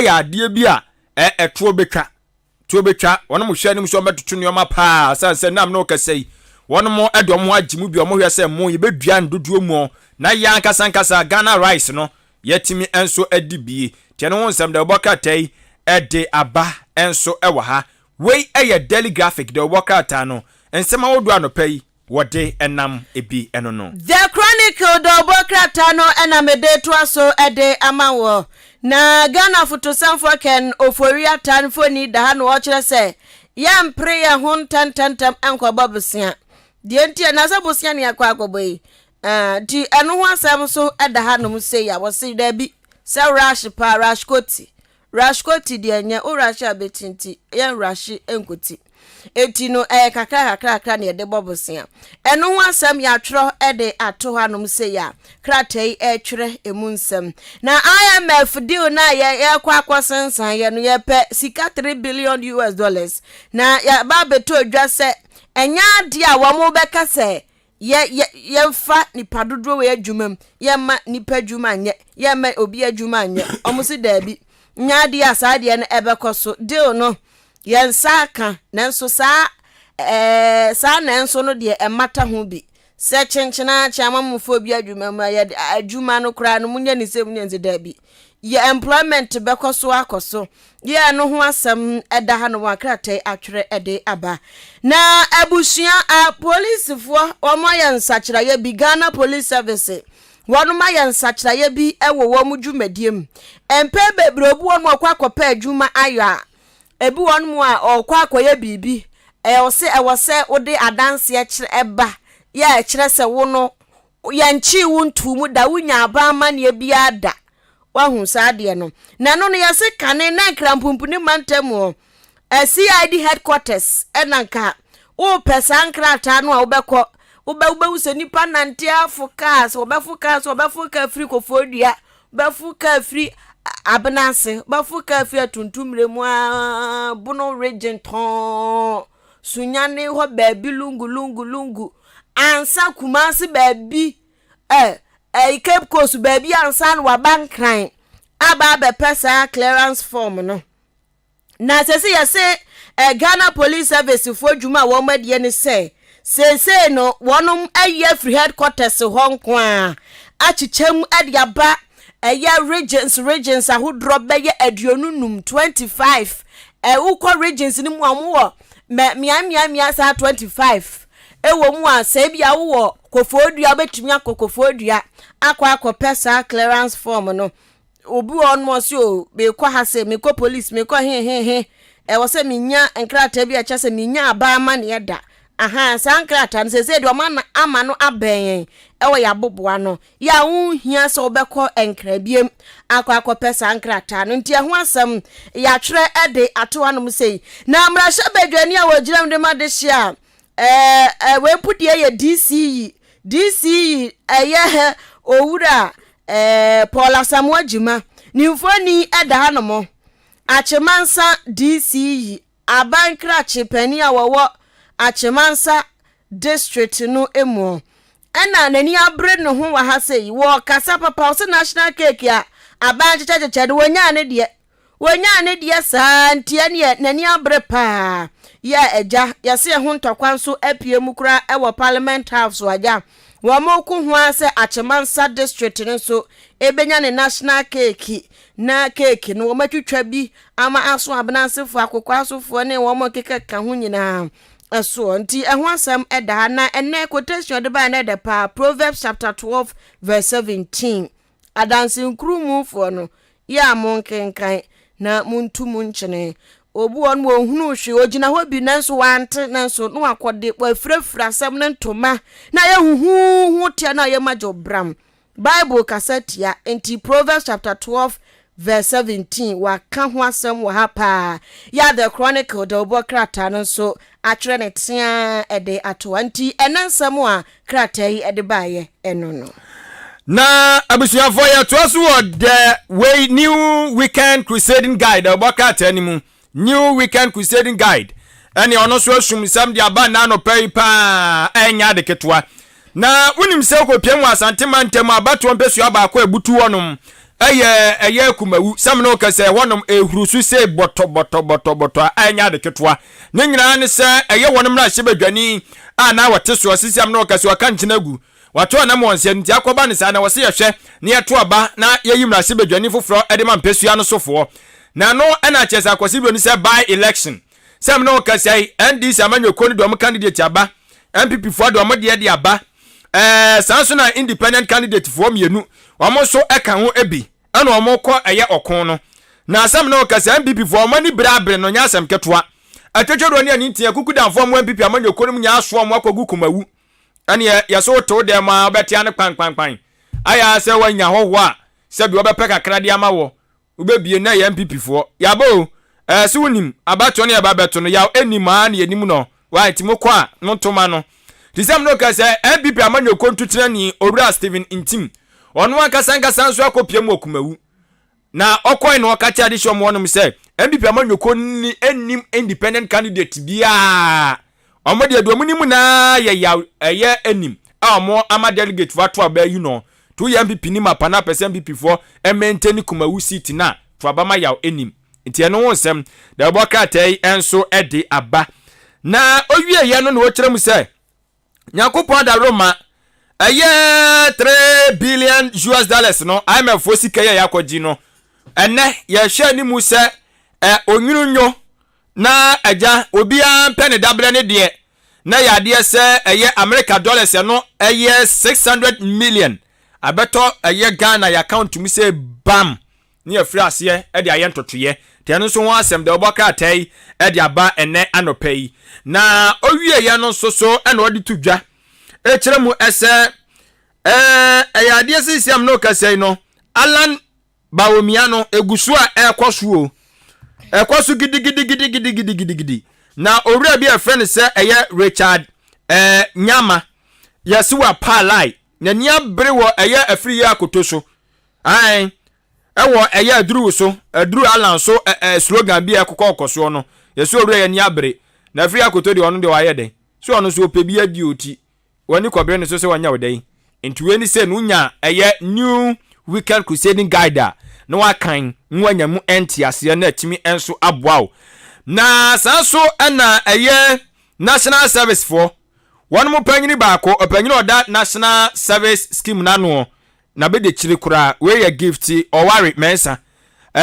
ya ade bi a eto betwa wono mo hwa ni so metoto ne oma pa sanse nam no kasei wono mo edom ho agimu bi omo hwe se mo ye bedua ndoduo mu na ya nkasa Ghana rice no yetimi enso adibie tie no wonsam da boka tai ede aba enso ewa ha wei eye daily graphic da boka ta no ensema wodo anopai wode enam ebi eno no The Chronicle da boka ta no enamede to aso ede amawo na Ghana fotosanfo ken ofori atanfo ni da ha no o kire se ya mpre ya ho tantantam ankoba busia de ntia na sa busia ne akwa akoboyi di eno ho asam so eda ha no se ya wo se da bi se rash koti de anya o rash abetinti ya rash enkoti eti no kakra ne de bobosia eno ho asem ya twro de ato hanom se ya kratai twre emunsem na IMF deal na ya kwa sensan ye no ye pe sika $3 billion na ya ba beto adwa se enya ade a wo mo beka se ye fa nipa dodo we adwumam ye ma nipa adwuma nye ye ma obi adwuma nye omusi da bi nya ade asade ne ebekoso deal no ye nsaka nanso saa nanso no de emata ho bi se chenchena chamamfo bi adwumam ye adwuma no kra no munya ni se munya nzi da bi ye employment bekoso akoso ye no ho asem eda ha no wakrate atwere ede aba na abusua police fo omo ye nsachira ye bi Ghana Police Service wonu ma ye nsachira ye bi ewo wo mu dwumadiem empe bebrobu wonu akwakopa adwuma ayo a ebi wonu mu a okwakoye bibi ose ode adanse e kire eba ye kire se wo no ye nchi wo ntumu da wunya aba ma ne bi ada wahu saade no na no yase kane na krampumpuni mantemu CID headquarters enanka o pesankrata no a wobekọ wobewuse nipa nante afokas wobefuka free kofodua befuka free abnase befuka free tuntumremu bono region ton sunyane ho baabi lungu ansa kumasi baabi Cape Coast baby ansan wa bankran aba be pesa clearance form no na se Ghana Police Service fo dwuma wo madie ne se no wonum aye free headquarters Hong Kong a chichem adiaba regions ahodro be ye aduonunum 25 ukọ regions ni mu amu mia sa 25 ewo mu a se bia wo kofodua betumi akokofodua akwa pesa clearance form no obi on mo se o be kwa ha se me ko police me ko he wo se minya enkrata bia cha se minya aba ma ne da sa enkrata no se de o ma ama no aben ewo ya boboa no ya hu hia se obekọ enkra biem akwa pesa enkrata no nti ho asem ya twere ede ato hanom sei na amrahye badwani a wogiram de ma de hia we put ye DC owura Paula Samuel Jima nimfoni eda hanomo achemansa DC abankra chepani a wowo achemansa district no emu ena nani abre no ho wa ha sei wo kasa papa o national cake a abanchecheche de wonya ne de sa ntia ne nani abre pa ya eja yase ho ntokwan so apie mu kura ewo Parliament House waja wo moku ho ase achemansa district no so ebenya ne national cake na cake no wo matwitwa bi ama aso abnansefo akokwa asofo ne wo mo kekeka ho nyina aso nti ho asam eda na ene quotation de ba na de pa Proverbs chapter 12 verse 17 adansi nkrumu fo no ya monkenkan na muntu munchene obu on mo hunu hwe ogina ho bi nanso wante nanso no akode afrafra asem ne ntoma na ye huhu tia na ye majo bram Bible kasetia enti Proverbs chapter 12 verse 17 wa ka ho asem wa hapa ya the chronicle de obo krata no so atwere ne tia ede ato anti enansem a krata yi ede baaye eno no na abusuafo ya toaso the way new weekend crusading guide obo krata animu New Weekend Crusading Guide. Any ono so asum sam dia ba na no pay pa enya de ketwa. Na unim se ko piam asante mantem abato mpesu aba akwa ebutu wonom. Eye kumawu sam no kase wonom ehrusu se boto enya de ketwa. Ne nyina ne se eye wonom na hye badwani a na wote so sisiam no kase waka nchenagu. Wato na mo nse nti akoba ne sa na wose yehwe ne yeto aba na yeyim na hye badwani foforo ede ma mpesu ya no sofo. Na no ena chesa kwasibio ni se by election sem no ka sei NDC amanyo koni do candidate aba MPP fo do de aba sanso na independent candidate fo mienu omo so eka ho ebi ena omo kọ eye okon no na sem no ka sei MPP fo mani brabre no nya asem ketoa atwetwedo ne ani ntia kukudan fo mo MPP amanyo koni mu nya aso omo akogu kumawu ene ya so to de ma betia ne kpan aya se wanya ho ho a se bi obepeka krade ama wo ubebie na ya MPP fo yabo so wonim abato ne ababeto no yaw enim a ne enim no why timo kwa no toma no disem no ka say MPP amanyo kontutena ni owura Steven Intim ono akasanga sanso akopiem okumawu na okoi no ka cha dishom wonom say MPP amanyo konni enim independent candidate bia omode aduamunim na yaw eye enim amo ama delegate wato aba you know to MPP ni mapana person MPP for maintain kumawu seat na to abama yaw enim nti eno wonsem da boka tai enso ede aba na owie ye no na wo kire mu say Nyakopon da Roma aye 3 billion US dollars no IMF osika ye yakoji no ene ye hwe ni mu se onwununyo na aja obi an pene dable ne de na ya de se aye America dollars no aye 600 million abeto aye Ghana ya account mu se bam ni afri ase e de aye ntotoye teno so ho asem de oboka atai e de aba ene anopai na owie ye no so ena odi tudwa e kire mu ese ya de sisiam no kasei no Alan Bawomia no egusu a ekosuo gidi na owura bi a friend se eye Richard Nyama yesiwa palai na nia bere wo eye afri ya kotoso ai ewo eye aduru so aduru Alan so slogan bi ekokokoso no yesu owura ya nia bere na afri ya koto de ono de waye den so ono so opebi adi oti wani kwabere ne so se wanya wodai nti weni se nunya eye new weekend crusading guide no wakan nwanya mu entiase na atimi enso aboawo na sanso na eye national service for one mo panyini baako opanyini oda national service scheme nano na be de chiri kura we ya gift oware mensa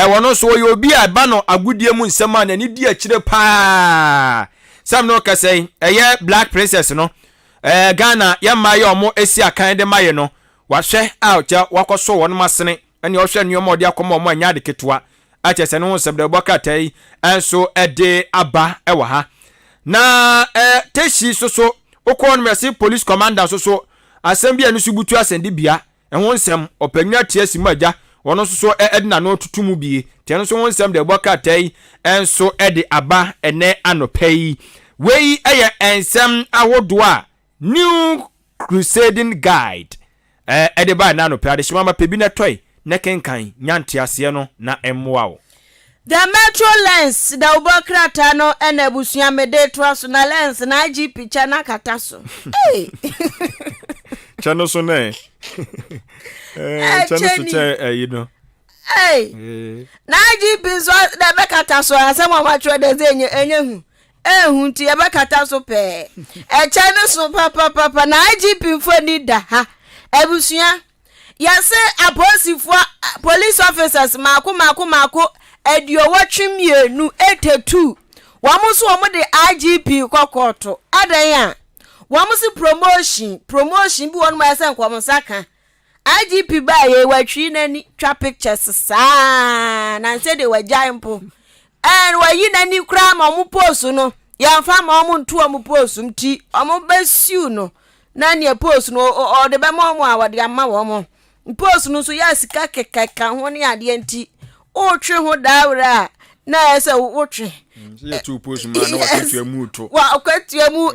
wono so yo obi aba no agudie mu nsema na ni di achire pa sam no ka say eye black princess no Ghana ya maye omo esi akan de maye no wahwe out ja wakoso wono masene ene ohwe nneomo ode akoma omo anya de ketwa achese no nsem de bokatai enso ede aba ewa ha na teshi soso okon mercy police commander soso asem bia no subutu asende bia ehwo nsem opanyina tiasi maja wono soso edna no tutumu bie tiano so won nsem de bokatai enso ede aba ene anopai wei eye ensem awodo a new crusading guide edeba na no pade shima pebi na toy na kenkan nyanti ase no na emwao the metro lens da ubokrata no ena busua mede to aso na lens na GP chana kataso eh chano so na chano so che you know na GP so da be kataso asem amatro de zenye enyehu ehunti e be kataso pe chano so papa na GP mfoni da ha ebusua yase aposifo police officers mako ediowatwemienu 82 wamuso omo de IGP kokoto adan ya wamuso promotion bi wonu ma se nkwom saka IGP ba ye watwi nani twa pictures sa na se de wajampo and wayi nani kra ma omo post no yamfa ma omo ntu omo post mti omo besiu no nani post no o de be mo omo awade ama wo mo post no so ya sika kekaka ho ne ade nti o twe ho dawra na ese wo twe ye tu post ma na waketua mu to wa waketua mu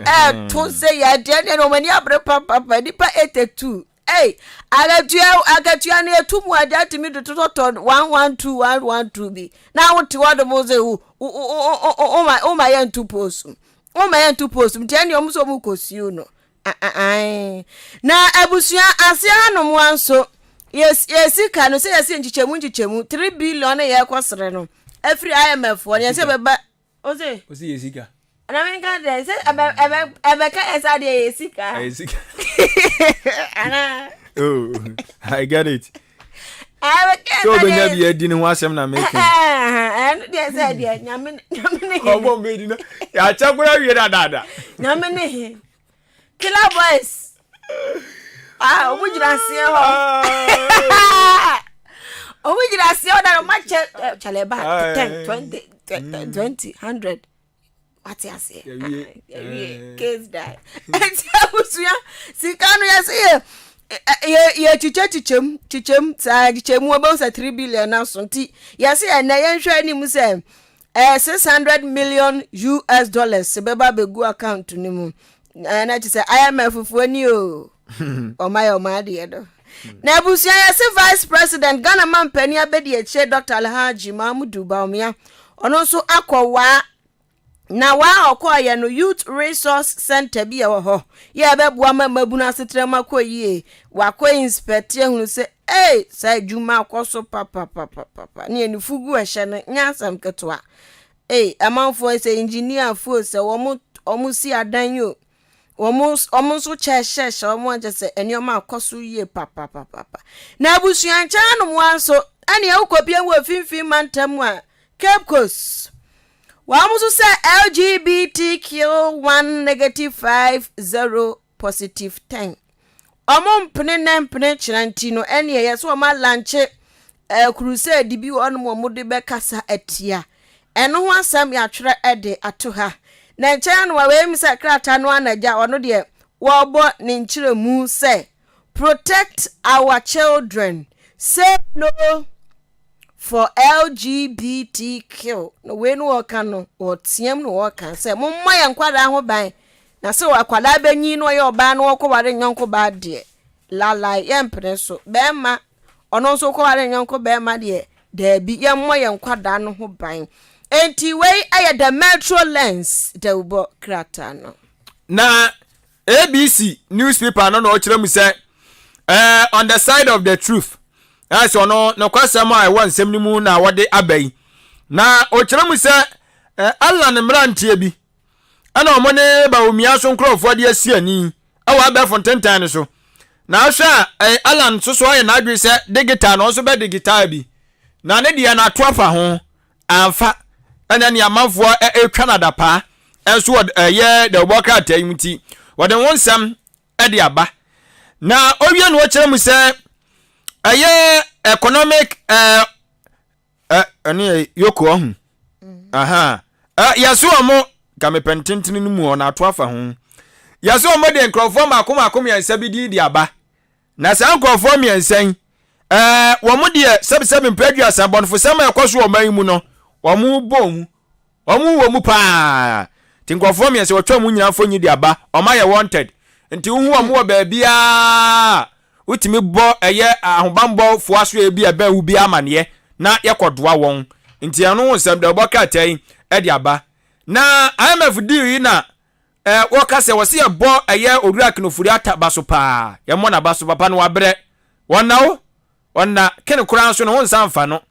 to se ya de ne no mani abre papa dipa 82 agatua na etumu ade atimi do to 112 bi na wo ti wado mo ze o ma yan tu post mtiani omuso mu kosiu no na abusua ase hanom wanso yes ka no se yesi nchichemu 3 billion ye kwasere no every IMF one yesi beba oze yesika na menga de se abeka esa de yesika ana I get it so benya bi edin ho asem na make and de se de nyame obo medi na ya chagura wie dada nyame ne Killer boys. Obujirase ho. Obujirase o da match chaleba 10 20 100. What you say? Case die. Abusuya sikanu ya say ye chichem sa chichemu about 3 billion na so nti ya say na ye hwa ni mu say $600 million sebeba begu account ni mu na ti say IMF fufuo ni o my de do na abusia ya se vice president Ghana man pani abedi eche Dr. Alhaji Mahmudu Bawumia ono so akọwa na wa okoye no youth resource center bi ewo ho ye bebua mabuna setre makoyie wa ko inspect ehunu se sa adwuma akoso papa ne enifugu ehye no nyasam ketwa amanfo se engineer fo se omo si adan yo omo so cheshe omo je se enioma akoso yie papa na abusuancha no mo anso ane e ukopia wo finfin mantam a Cape Coast wamusu se LGBTQ1 -50 positive 10 mpene na mpene chirantino ene yeso oma lanche crusade bi on mo de be kasa atia eno ho asam ya twere ede atoha na nchen no we mi se krata no anaja ono de wo bo ni nchire mu se protect our children say no for LGBTQ no we no waka no o tiem no waka say momma ya nkwada ho ban na se wakwada banyi no ye oba no wokoware nyonko ba de la ye mpre so be ma ono so koware nyonko be ma de da bi ye mo ye nkwada no ho ban enti we aye the metro lens de ubo krata no na ABC newspaper no kire mu say on the side of the truth as ono no kwasam I want sem ni mu na wode abai na o kire mu say Allah ne mrantie bi ana omo ne Bawumia so nkrofo de asiani awa aba fontentan so na ahwa Alan so aye na adwe say digital no so be digital bi na ne dia na to afa ho amfa ana ne amanfo Canada pa enso ye the worker taimti wode wonsam de aba na owie no kire mu say aye economic ani yoko ohun yaso omo kamepentintini no mu ona to afa ho yaso omo de nkrofo makom yansa bi di aba na sa nkrofo miyansan wo mo de sebsebe mpadu asabonfo sama ekoso o man mu no wo mo bom wo mu pa ti nkrofo miyansa wo twa mu nyina fo nyi di aba o ma ye wanted nti hu wo mo ba bia utimi bo ahobambo fo aso e bia ba wu bia amane na yekodoa won nti anu nsem de boka tai e di aba na IMF di na woka se wose bo owura knofuri atabaso pa ye mo na baso papa no wabre wonna ken kuran so no ho nsamfa no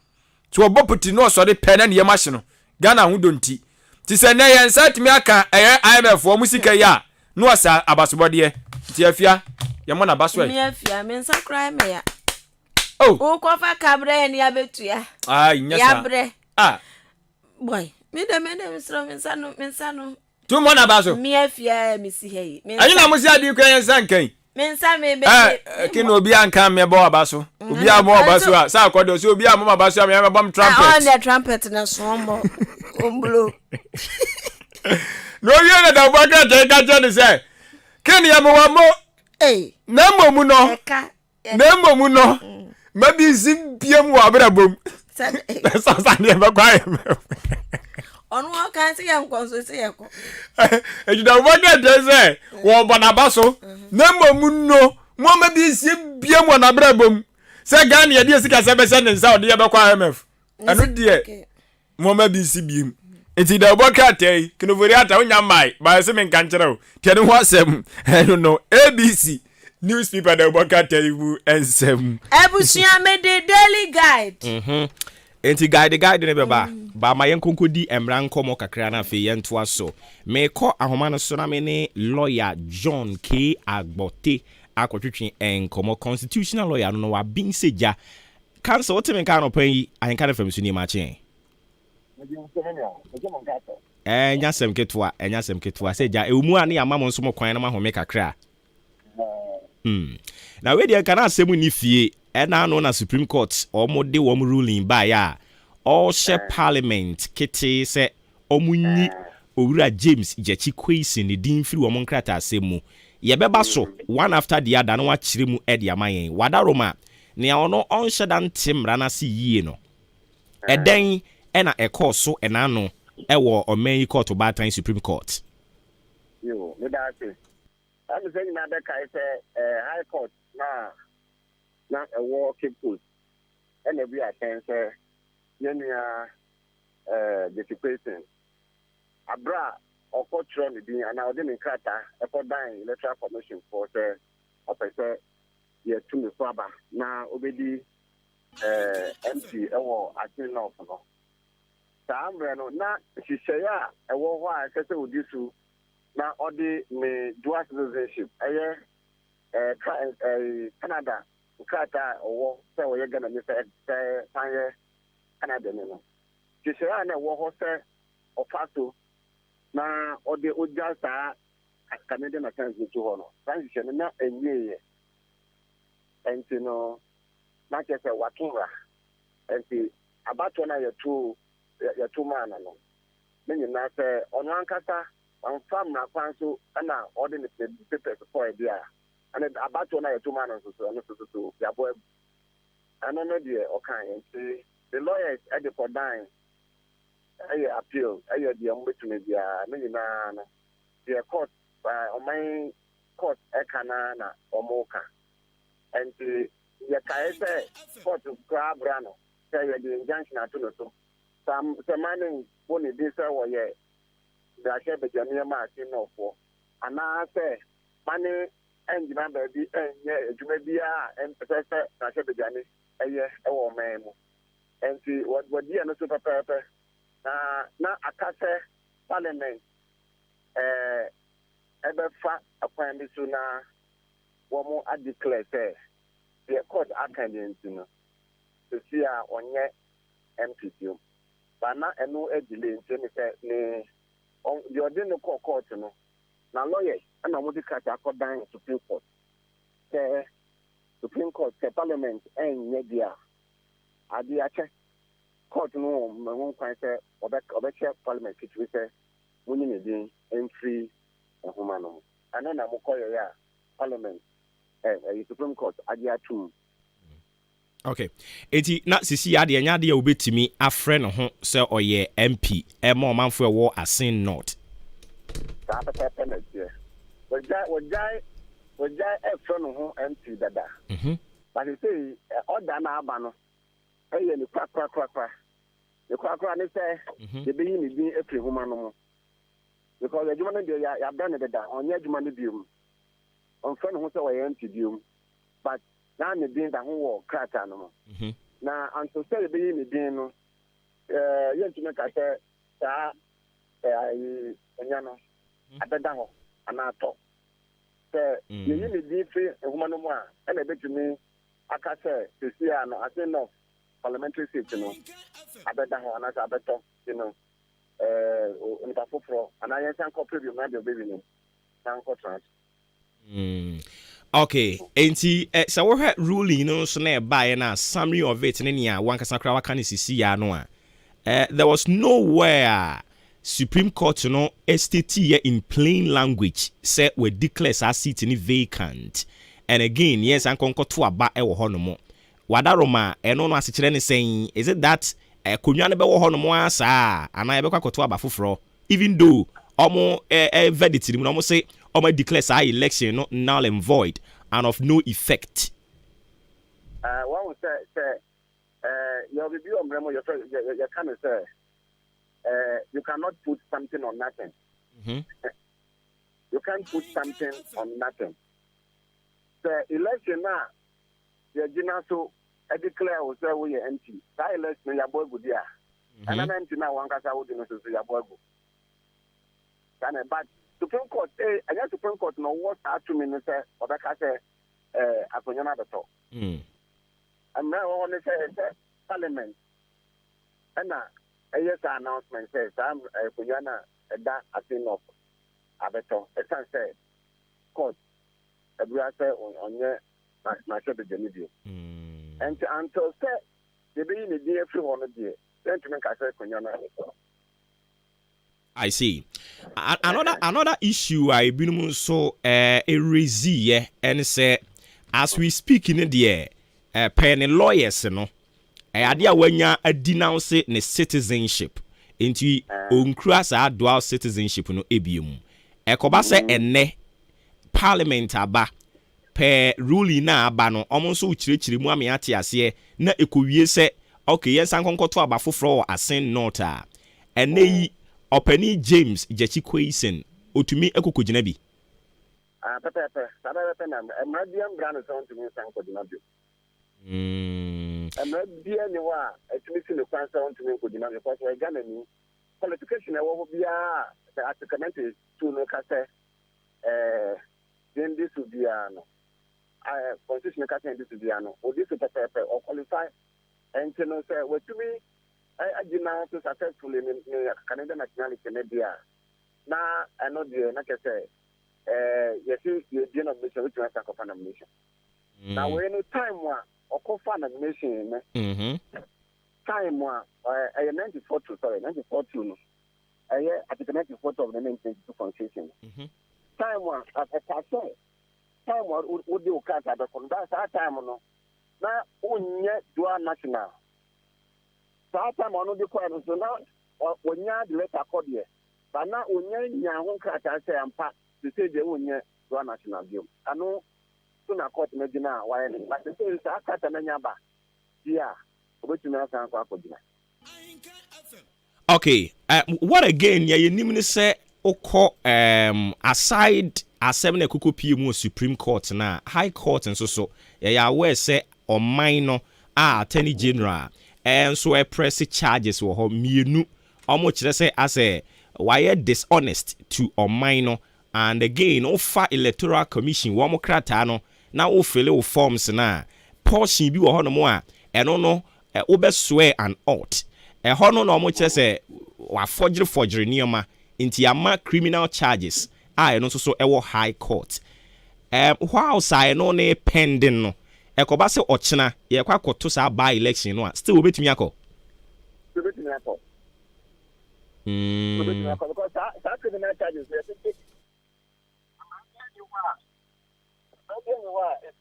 ti oboputi no so de pena ne yemahye no Ghana hu donti ti se na ye nsatimi aka IMF wo musika ya no wasa abasobode ti afia ye mo na baso mi afia me nsakra me ya o ko fa kabre ni abetua nyasa ya bre boy me de misro mensano tu mo na baso mi afia mi si hei anyi na musi adi kwa yensan kan mensa me be kino obi anka me bo abaso obi amo abaso a sa akodo so obi amo abaso me bom trumpet on the trumpet na sombo omblo no ye na da boga de ka je say kini ya mo wamo na momu no mabi zimpiem wa abrabom sa ne ba kwa onu kan se yan konso se yeko ejuda boga de say wo bonabaso na momu no mo mabi zimpiem wa abrabom se Ghana ye de sika se be se ne nsa ode ye be kwa IMF anu de mo mabi sibiem enti da boka tai kinovori ata onya mai ba se men kan kire o tiane ho asem I don't know ABC newspaper da boka tai bu ensem ebusua me the daily guide enti guide ne beba ba ma yenkonkodi emra nkomo kakra na fe yentoa so me ko ahoma no so na me ne lawyer John K Agbote akotwetwe enkomo constitutional lawyer no wa bin seja kanso wotemen kan no pan yi Ahenkan Fm so ni ma chen nyasem ketwa seja ewumu ani amamo nso mo kwan na mahome kakra na we dey kana asemu ni fie na no na Supreme Court omode wom ruling by ya all share parliament kete se omunyi owura James Ijechi Kwesi ni din firi wom nkrata asemu ye beba so one after the other no wa kire mu e dia mayen wadaroma ne ono on shedan timra na si yie no eden ɛna ɛkɔɔ so ɛna no ɛwɔ ɔman yi court Obatan Supreme Court. Yo, me da say. I'm saying na the kai say high court na ɛwɔ Cape Coast. And every attend say yenya the abra ọkọtụrụ ne din ana ọdị nkrata ekọdan electoral commission for say ọpẹsẹ yẹ tumi fún aba na obedi MP ẹwọ atin north no saa mmerẹ no na hyehyẹ a ẹwọ hɔ a ẹsẹ odi so na ọdị me dual citizenship ẹyẹ Canada nkrata ọwọ sẹ ọyẹ Ghana ne sẹ sanyẹ Canada ne no hyehyẹ a na ẹwọ hɔ sẹ ọfa so na ode oja saa Canadian account to hono transition na enye enti no na kese watura enti abato na yetu mana no menyi na se ono ankasa amfam na kwanso na ode ne papers for dia and abato na yetu mana so ya boy ano no de okan enti the lawyers at the Kodan appeal the ombudsman na the court my court ekana na omoka and the kaise court grabano say the injunction atuno so some manning boni this wo ye da she be jamia ma tin no for ana say money enjima ba bi enye adwuma bia empese na she be jani eye e wo man mu and what dia no so papa na akase parliament ebefa akwan so na wo mo declare say the court attendance no to see a onye MPD but na eno delay nti say ni on the ordinary court no na lawyers na mo declare akodan Supreme Court say Supreme Court say parliament enye dia adi ache court no mo kwan say obeche parliament kitwe say munyi ne din entry ehuma no ana na mo koyo ya parliament Supreme Court adi atum. Okay. Eti na sisi ade anya ade obetimi afre no ho se oye MP ma omanfo ewo asin not. Sa papa penalty. Wojai afre no ho MP dada. But you say order na aba no eye ni kwa. The kwa ne say the be ni din afre homa no. Because the juma no dey ya bra ne dada onye juma no biom. On friend ho say oye MP biom. But na ne din da ho wo krata no na anto say be ni din no yentime ka say sa onya no abeda ho ana to say ye ni din fi ehuma no mu a na betumi aka say sia no ase no parliamentary seat no abeda ho ana sa abeto you know on pa foforo ana yen san ko preview na de baby no san ko trans. Okay, enti so we had ruling no so na buy na summary of it nia one kasa kra waka ni sisi ya no a there was nowhere Supreme Court no state here in plain language say we declare our seat ni vacant. And again, yes, an konkoto aba e wo ho no mo. Wadaroma eno no asechire ni saying is it that konwa ne be wo ho no mo asa ana e be kwakoto aba foforo even though omo verdict ni mo say omo declare our election no null and void and of no effect. What we say your review on Remo you can say you cannot put something on nothing. You can't put something on nothing. The election now the jina so declare we say we empty. That election ya boy good there. And an empty now one kasa we no so ya boy go. But Supreme Court I guess Supreme Court no what start to mean say obeka say akonya na beto. And now on say parliament and yes announcement says I'm akonya na that atin of abeto. It can say court every say on na shebe jenidio. And until say the be in the day free one day then to make say akonya na beto. I see. Another issue I been so raise and say as we speak in the penny lawyers no ade a wanya denounce ne citizenship enti onkura sa dual citizenship no ebiem ekoba se enne parliament aba per ruling na aba no omo nso uchirechire mu ame ate ase na ekowie se okay yensan konkoto aba foforo asen not a enne yi opani James Jachikweisen otumi ekokogina bi pepe sabe na emradiam brand so ntumi san kogina bi emradia ni wa etumi si ne kwansa ntumi kogina because we Ghana ni qualification e wo bia applicant to no kase then this would be constitution kase this would be o this pepe or qualify and you know say what to me I did now to successfully in Canadian nationality media. Now I know the like I say yes you did not mission which was a nomination. Now when time one or co-fund nomination time one 94 2 I at the 94 of the 1922 constitution. Time one as a person time one would do cut at the conduct time no now onye dual national. That time on the corner, so now when you had the letter code here, but now when you are say I'm part to say the only one national view. I know soon I caught Medina, why, but the thing is, I cut a naba. Yeah, which you know, okay, what again? Yeah, you need to say, aside a 7 Kuku PM Supreme Court na High Court and so, yeah, where say or minor Attorney General. And so I press charges for her mienu almost say as a why dishonest to or minor and again offer electoral commission one more cratano now o fill forms na portion bi wo ho no mo a eno no obe swear an oath ho no almost say wa forgery nioma into ama criminal charges eno so ewo high court while say no ne pending no ekoba se ochina ye kwa koto sa by election no still obetumi akọ because that criminal charges we think it's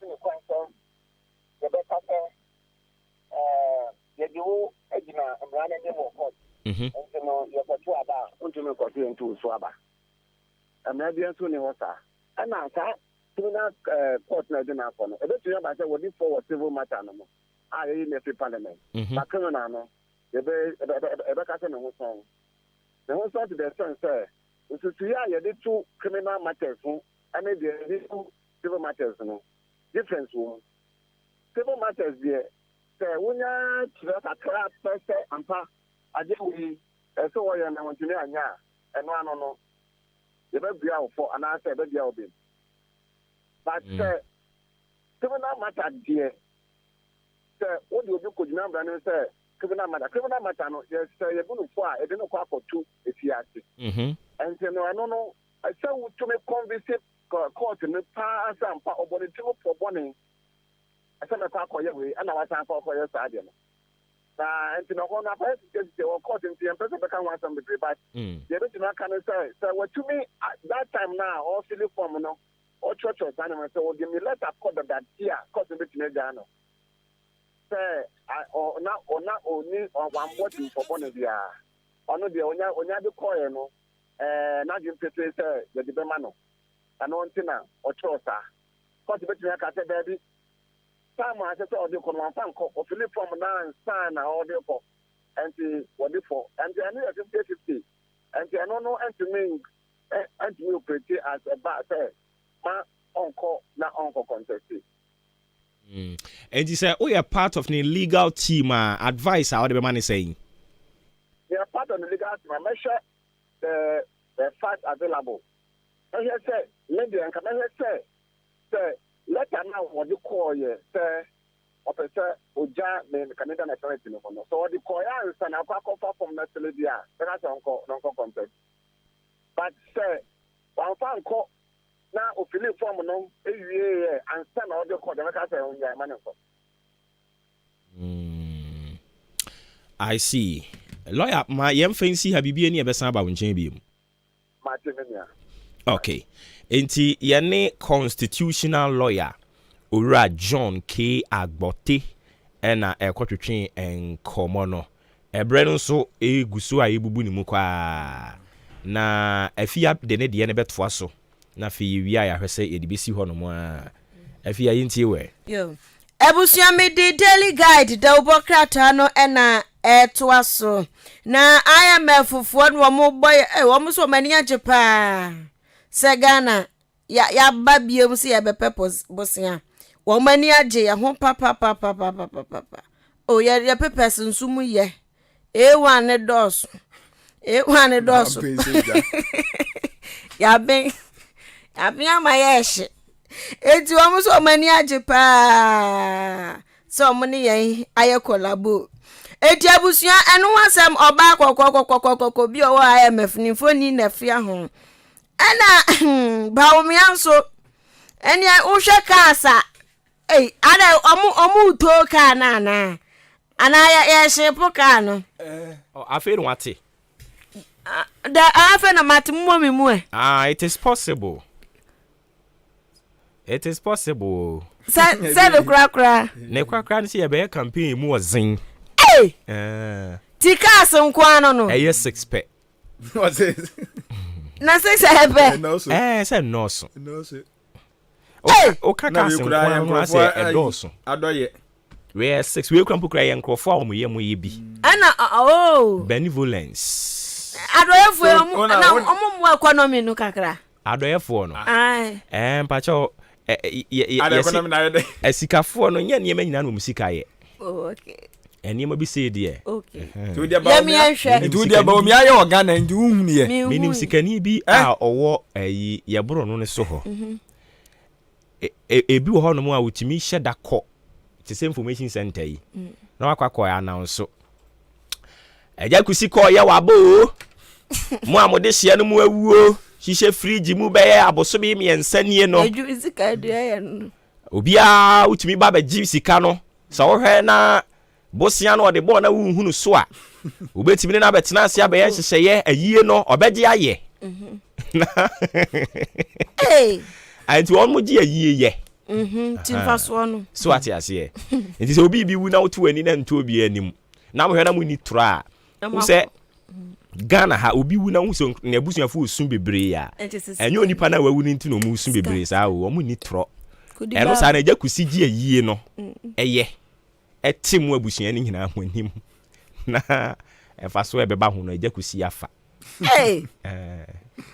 in the council the better the do ejina mrana dem court and no you go to aba unto court into so aba amabia so ni hosa ana sa criminal court na dey na kono ebe tu yaba say we dey for civil matter no in the parliament but criminal no ebe ka say no so the whole sort of the sense say so tu ya ye dey two criminal matters and the two civil matters no difference wo civil matters there say wonya kira kakra pese ampa ade we so wo ya na wontumi anya eno ano no ye be bia for and I say be bia obi. But criminal matter there, what do you could number and say criminal matter no yes you're going to fire, I don't know what for two if you ask it. And say no, I don't know. I say to me convict court in the past and part of the two for warning. I said I call your way and I was for your side. And you know, on a first they were caught in the person become one some degree, but the original can say so what to me at that time now all silly form no. Or church or animal, so give me letter code that here, cause a bit Megano. Say, or not only on one watching for one of the honor the onya the coin, not in say the Debemano, and on Tina or Chosa. Cause a bit Megaka baby. Someone says, oh, you can one fan or Philip from now and all the for, and the what for, and the another 50, and the no and to me, and you pretty as a bad uncle contested. And you say, oh, you're part of the legal team. Advice, how the man is saying. They are part of the legal team. I measure the facts available. And he said, lady, and can I say, let her know what you call you, sir, officer, Oja, the Canadian nationality. So what you call you, and I'll call from Nationalia. That's uncle contest. But, sir, one fan call. Now, if you live from no, and stand out the court, I see. Lawyer, my young fancy have been any best about Jamie. Okay. Enti yene constitutional lawyer Ura John K. Agbote ɛna ɛkɔtwetwe nkɔmɔ no ɛbrɛ no nso egu so a ebubu ne mu kwa na afia de ne de ne bɛtoa so na fi wi a yɛhwɛ sɛ yɛde bɛsi hɔ no mu a afia yintie wɛ yo ebusua me di daily guide da ubokrata no ɛna ɛtoa so na IMF fufuo no mo boy wo so mani agye pa sɛ Ghana ya ba biom se ya bepe bosia wo mani agye ya ho papa o ya pepes nsumu ye e1 ne dos ya ben ama yeshe eti wo so mani agye pa so mo ne yen aye collabo eti abusua enu wasem oba kokokokokoko bi o IMF ni foni na fia ho ana bawo so eni uhwe kasa ada omu to ka na ana ya shepo ka no afi no ate da afi na matmu mi mu it is possible say the krakra ne krakra nsi ye be campaign mu ozin tika asonkwa no 6 pe what is na 6 hebe say no so o kaka asonkwa no say edoso adoye we 6 we krampo kra ye nkrofo a mo ye bi ana benevolence adoye fu na omo economy no kakra adoye fu no mpacho economy na ye esikafo no nya niema nyina no musika ye okay eniema bi say de okay to dia ba mi aye organa ndi unhunu ye minim sikani bi a owo ye boro no ne so ho ebi wo ho no mu a wutimi hye da kɔ te same information center yi na wakakɔ ya announce eja kusi kɔ ye wabo mu amode hye no mu awuo hihye fridge mu bɛyɛ aboso bi miensa nie no eju sika dua ye no obia wutimi ba ba gi sika no sa wo hwɛ na bosia no de bo na wuhunu so a obetimi na betena ase abɛyɛ hyehyɛ ayie no obɛgye ayɛ anti on mo gi ayie ye timfa so no so ati ase nti se obi bi wu na wotu ani na nto obi anim na mo hwɛ na mo ni tra wo se Ghana ha obi wu na wo so na abusuafo osun bebre ya enyo nipa na wawu ni ntino mu osun bebre sa wo mo ni tro eno sa na eja kusi gi ayie no eye etimu abusua ni nyina ho anim na efa so ebeba ho no eja kusi afa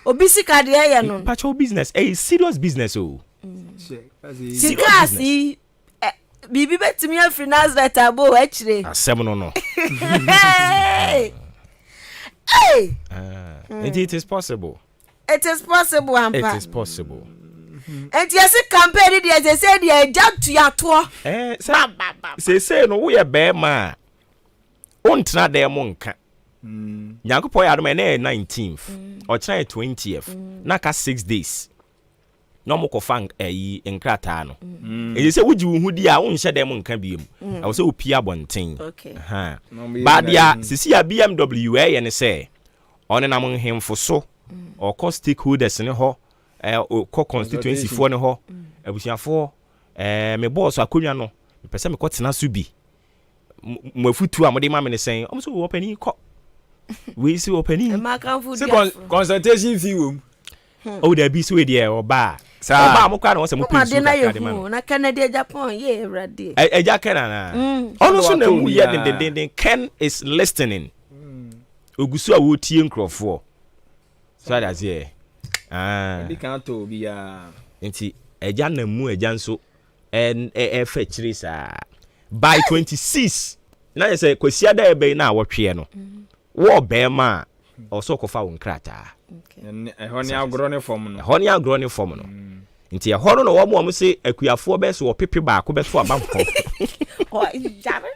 obi sika de ye no pacho business serious business o sikasi bibi betimi afri Nazareth abo achire asem no it is possible ampa it is possible and yes campaign dey say dey jatu yato say no we be ma ontena dem nka nyankopɔ ya adoma na 19th or 20th na ka 6 days no mo ko fang nkrata no e say wuji wu hudi a wonhye dem nka biem I will say opia bonten badia sisi ya BMW ye ne say one na mo hemfo so or cost stakeholders ne ho ko constituency for ne ho abusuafo me boss akonwa no me pese me ko tena so bi mo afutu a mo de ma me ne sen o so wo pani ko we see opening consultation fee wo o da bi so we there oba oba mo kwa na wo se mo pay so na Canada Japan ye ready eja Ken na ono so na mu ye den Ken is listening ogusu a wo tie nkrofo so that's here bi kan to bi ya nti eja na mu eja nso fa chiri sa by 26 na ye say kwasia da ebe na wotwe no wo be ma oso ko fa won krata ehoni agro ne form no nti ehoro no wo mo se akuafo be so wo pepe ba ko be so abamko jare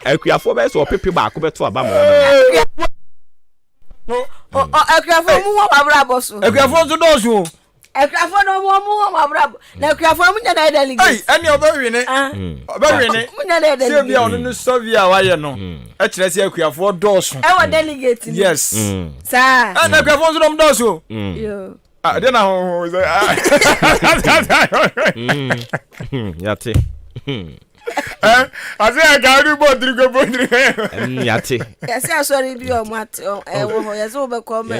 akuafo be so wo pepe ba ko be to abamko akuafo mu wo abrabo so akuafo so do so akuafo no mo mu abrabo na akuafo mu nya na delegate eni obawi ne mu nya na delegate se bia ono no Sovia wa ye no e kire se akuafo do so e wa delegate yes sa na akuafo so do so yo de na ho yate I say I can't do both drink. Yate. Yes, I saw it. Your mat. Yes, overcome.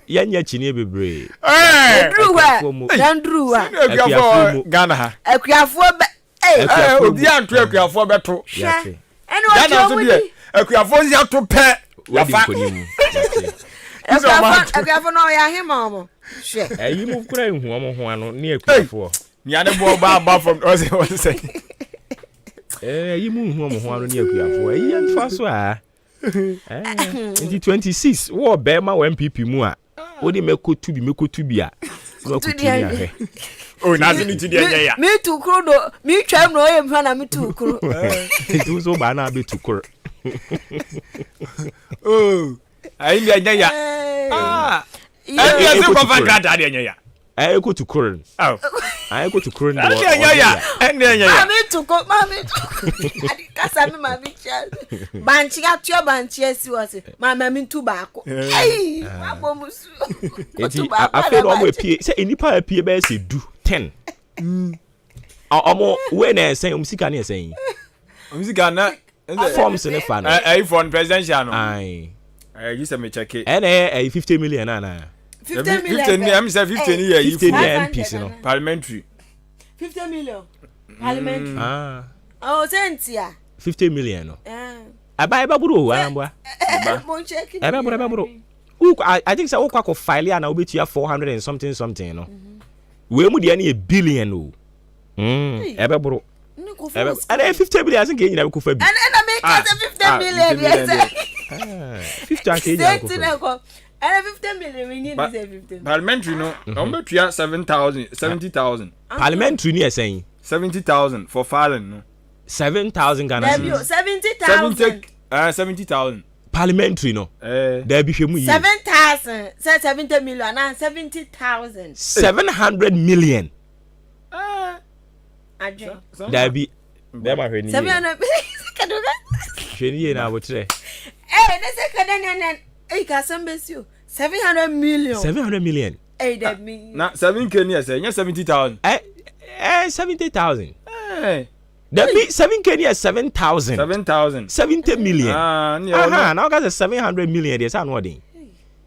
Yen chini bebre. Andrew. Ghana. Obi antu akuafo beto. Yate. Ghana so de akuafo nsi ato pe. Akuafo no ya hema omo. Hwe. Yi mu kura ehu omo ho ano ne akuafo. Nya ne bo ba from what say. Yi mu hu omo ho ano ne akuafo. Yi anfa so a. Inti 26 wo be ma wo MPP mu a. Wo di mekotu bi a. No akutu ni ahe. Oh, nazi ni tidi enya ya. Me tukuru do, me twam no yem na me tukuru. Itu so ba na be tukuru. Oh, ai mi enya ya. Ah. Ai mi ko fa grada de enya ya. Ai ko tukuru. Oh. Ai ko tukuru ndo. Ai enya ya. Enya ya. Ma me tukuru. Adi kasa me ma bi cha. Banchi atio banchi esi wose. Ma me ntu ba ko. Ai, ma bo musu. Eti afi no mo epie, se enipa epie be se du 10. Omo we na esen musika na esen. Musika na forms ne fa no. For presidential no. Ai. You say me check it. And 50 million na. 50 million. 50 I'm say 50 year 50 MPs no. Parliamentary. 50 million. Parliamentary. Ah. Oh, sentia. 50 million no. Aba buru anambwa. Mon check it. Aba buru. I think say o kwa ko file na obetua 400 and something no. We mu de na a billion no. Aba buru. And 50 million I think you na ko fa bi. And make it 50 million yes. 50 and you go. And 50 million we need is 50. Parliamentary no. Obetua 70,000. Parliamentary ni esen 70,000 for filing no. 7,000 Ghana cedis. 70,000. 70,000. Parliamentary no. There be hwemu yi. 7,000. Say 70 million and 70,000. 700 million. Adwe. There be. There ma hweni. 700 kadoga. Hweni ye na wotre. Ne se kadan ka sambesio 700 million. 700 million. That me. Na 7k ni say 70,000. 70,000. That be 7k ni 7,000. 7,000. 70 million. Now got 700 million there say no dey.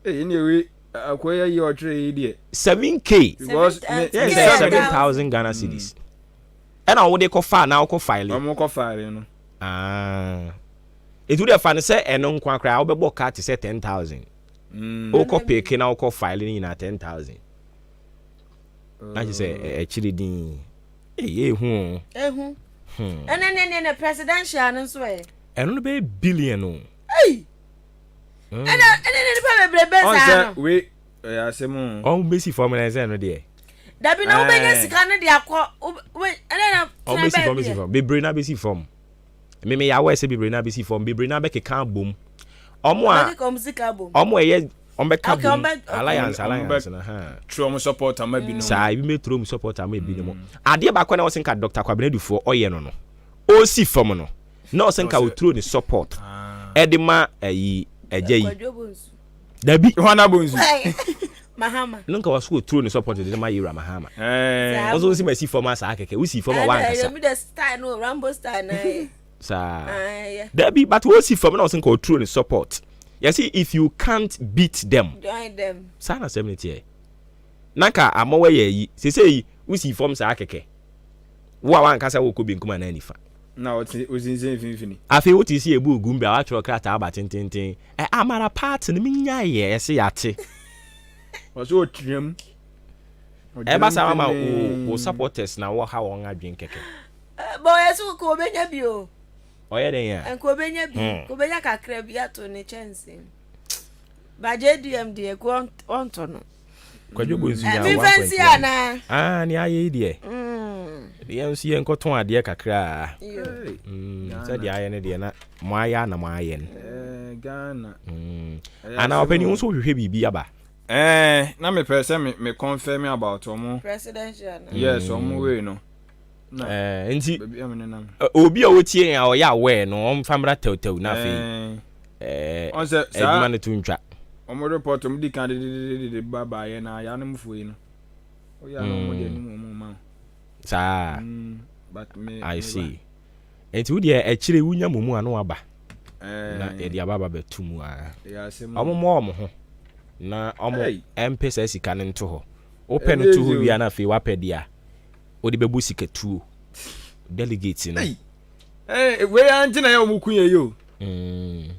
Anyway, akoya yi otre dey. 7k. Because 7,000 Ghana cedis. And I would they file now ko file. I'm ko file no. It would have fun say eno nkwa kra obebo ka te say 10,000. O ko peke na o ko file ni na 10,000. Na je say chiri din. Hu. And presidential no so e. Eno be billion no. Hey. And the brebe we asemu. On besi form na say no there. Da bi na ubenya sika no de akọ na besi form. Bebre na besi form. Me ya we say bebre na besi form. Bebre na be keka bom. Omo eye ombe ka bom. Alliance na ha. True support am bi no. Sa bi me true support am bi no. Ade ba kwa na wosenka Dr. Kwabenadufo oye no. O si form no. Na wosenka wo true ni support. Edema ayi ejeyi. Dabi Hwana bonzu. Mahama. Nunca was go through the support de ma yira Mahama. Also see my see for asa akeke. We see for ma wan kasa. Me the style no Rambo style na. Sa. There be but we see for me no go through the support. You see if you can't beat them. Join them. Sana 70. Naka amowe ye say we see form sa akeke. Wo wan kasa wo ko bi nkuma na nifa. Na ozinze finfini. Afi wo ti see ebu ogumba wa tro krata aba tententen. Amara part ni minya ye se yate. Waso triam. Eba sa mama o supporters na wo ha won adwen keke. Boy so ko benya bi o. Oye den ya. En ko benya bi, ko benya kakra bi ato ne chance. Ba JDM de ko onto no. Kwadwo bonzu ya wa. Mi fancy ana. Ni aye die. Dem si en ko ton ade kakra. Se dia aye ne de na mo aya na mo aye ne. Ghana. Ana opani unso hwehwe bibi aba. Na me person me confirm about omo presidential. Yes, omo we no. Nti obi a wotie ya o ya we no on famra tew na fe. On se Adwuma ne tuntwa. Omo report omo di kan de baba ye na ya no mfuyi no. O ya no mo de ni mo ma. Sa. But me I see. Enti wo de e kire wunya mumu anu aba. Na e de aba betumu a. Omo ho. Na omo empesa sika ne nto ho. Open to ho bia na fe wapɛ dia. Odi bebu sika tuo. Delegate no. We antina ya omukunye yo.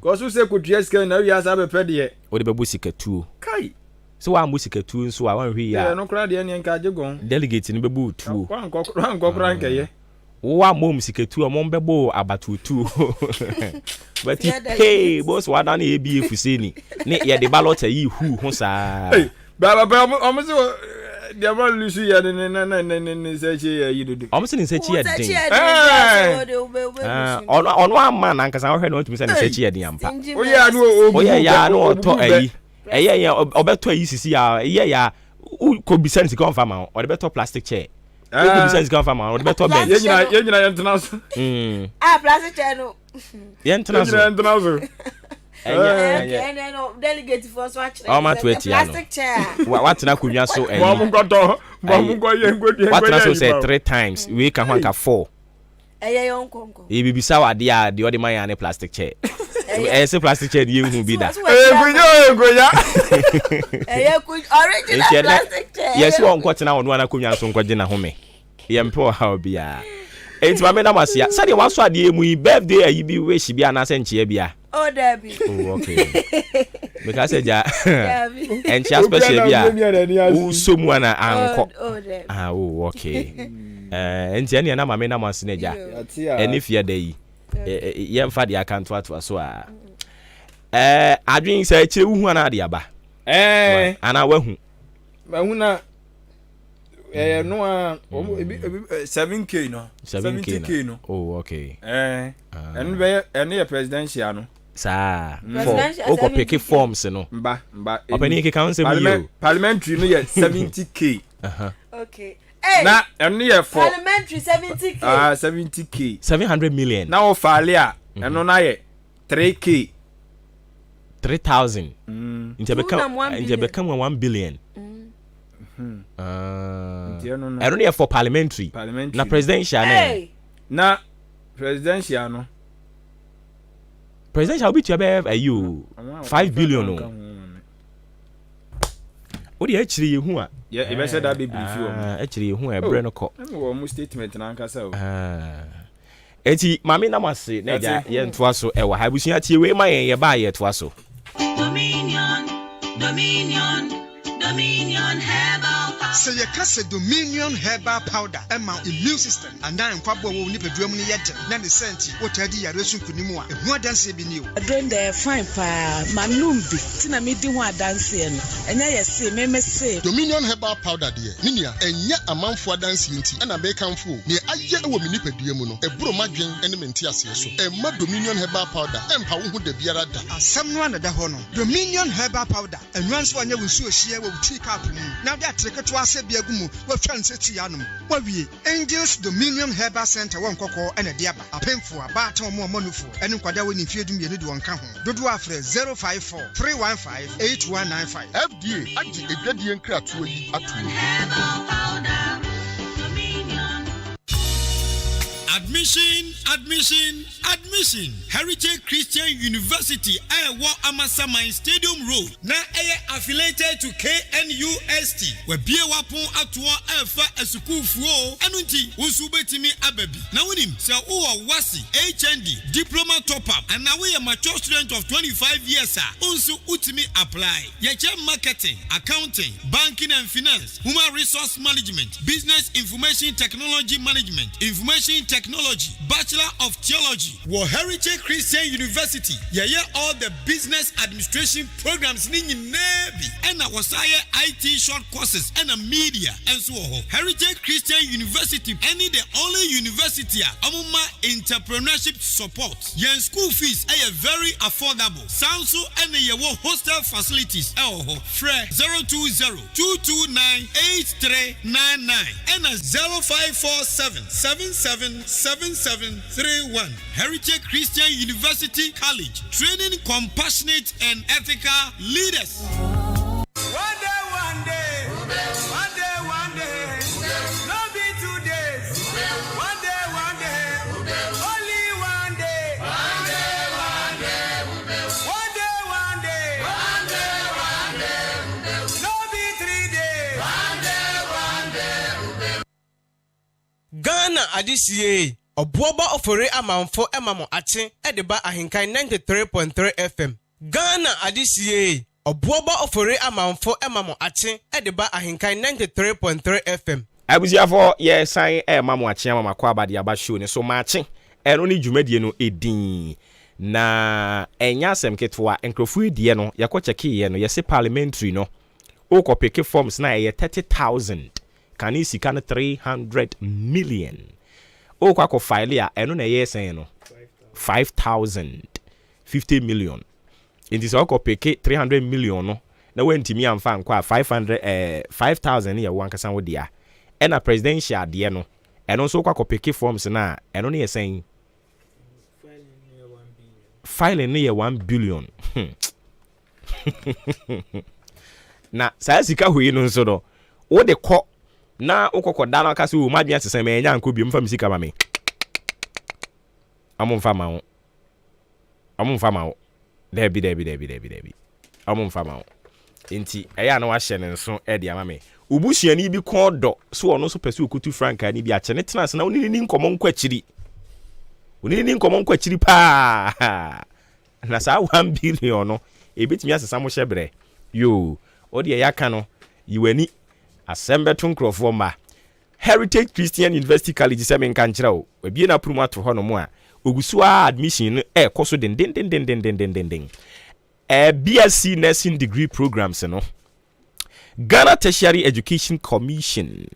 Cause say kutua sika na wi asa bepɛ de. Odi bebu sika tuo. Kai. So wa musika tuo nso a wan hwe ya. No kra de ne nka jegon. Delegate no bebu tuo. Wan kokra nkeye. Wa mom sika tuo mom bebo abatu tuo. But hey, boss wa na e bi efuseni. Ne ye de ballot yi hu ho sa. Hey, baba omo so dia ma lusu ya ne sechi ya yidudu. Omo se ne sechi ya din. Ono amma na nkasa wo hwe no ntumi se ne sechi ya din ampa. Oya no oya ya no to ayi. Eye ya obeto ayi sisi ya eye ya ko bi sense kon fama o de beto plastic chair. Ko bi sense kon fama o de beto bench. Ye nyina yentna so. Plastic chair no. Yentna so. Yentna so. And no delegate for so actually. Plastic chair. What na kunwa so eh. Mom go ye ngodi. What na so say 3 times. We can wanka 4. Yon konko. E bibisa wa dia the other man plastic chair. Say plastic chair dey hu bi da. Goya. Original plastic chair. Yes, won kwoti na won na kunwa so nkwaje na home. Ye mpo ha bia. Enti ma me na masia. Sade wa so ade emu birthday ayi bi wish bia na se nchie bia. Oh, Debbie. Oh, okay. Because ja. And she especially bia. So mu na anko. Ah, oh, okay. Enti ene na ma me na masine ja. Eni fia dey. Ye mfa dia kan to so a. Adwin say kire wu na ade aba. Ana wahu. Wahu na no 7k no 70k no. Oh, okay. And be presidential no. Sa for o pick forms no. Mba. Openi ke kan se mu. Parliamentary no ye 70k. Okay. Na eno ye for parliamentary 70k. 70k. 700 million. Na o faale a eno na ye 3k. 3000. Inje become 1 billion. I don't hear for parliamentary. Na presidential na presidential no. Presidential be to have you 5 billion no. What the actually hu a? Yeah, e be say that be brief you. Actually hu e bre no ko. Wo mu statement na nkasa o. Eti mami na mase na ja ye ntoa so e wa ha busia tie we ma ye ba ye toa so. Dominion Herbal Powder. Say you cast Dominion Herbal Powder. Emma immune system. And then Pablo will nip a drum in yet. Then the senti. What I did, I resume Kunimua. A more dance be new. I don't the fine fire. Manumbi. Tina me do one dancing. And I say, Meme say. Dominion Herbal Powder, dear. Minia, and yet a man for dancing. And a bacon fool. Near I yet a woman nip a diamono. A bro magin and a mentias. So a mud Dominion Herbal Powder. And how would the beer at that? Someone at the honor. Dominion Herbal Powder. And once one you will see a share will take up. Now that trick to us, Biagumu, what fancy Tianum. What we Angels Dominion Herbal Center, one cocoa and a diaba, a painful, a bat or more money for, and Quadawan if you do me one count. Do after 054 315 8195. FDA, a gradient crap to Admission. Heritage Christian University, Iowa Amasaman Stadium Road. Na affiliated to KNUST. Where Bia Wapon Atwa Alpha a school flow. Anunti, Usubetimi Ababi. Now with him, Sir Uwa Wasi, HND, diploma top up. And now we are mature student of 25 years, sir. Also, Utimi apply. Yacha marketing, accounting, banking and finance, human resource management, business information technology management, information technology, Bachelor of Theology. War Heritage Christian University. Yeah, all the business administration programs in Navy. And I was IT short courses and a media and so on. Heritage Christian University. Any the only university amuma entrepreneurship support. Your school fees are very affordable. Sound so and your hostel facilities. Fre 020-229-8399 and a 0547-777731. Heritage Christian University College, training compassionate and ethical leaders. One day, no be 2 days. Adisie Obuoba ofore amanfo emamo ache edeba Ahenkan 93.3 FM. Ghana Adisie Obuoba ofore amanfo emamo ache edeba Ahenkan 93.3 FM. Abusiafo ye san mamo ache mama kwa abade aba show ne so maache eno ni dwumadie no edin na enya asem ketwa enkrofo die no yakocheki ye no yese parliamentary no okopeke forms na ye 30,000 kani sika no 300 million okwa file ya eno na ye sen no 5,000 50 million inti so okopeke 300 million no na wentimi amfa nkwa 5,000 ye wankasa wodia ena presidential de no eno so okopeke forms na eno na ye sen filing near 1 billion. Na saa sika hoyi no nso do wo de kɔ na ukoko dana kasi wo madua sese me nya nko bi mfa misika ma me amumfa ma wo debi amumfa ma wo enti eya na wa hye ne nso e de ama me ubusuani bi kɔ dɔ so ono so pese okutu franka ni bi a kyene tena se na woni ni nkomo nkwachiri pa na saa 1 billion no ebetimi asesa mo hyebre yo odi ya ka no yiwani asembeto nkrofo ma Heritage Christian University College semen kan kira o ebie na promoter ho no mo a ogusu admission no koso den BSc nursing degree programs no Ghana Tertiary Education Commission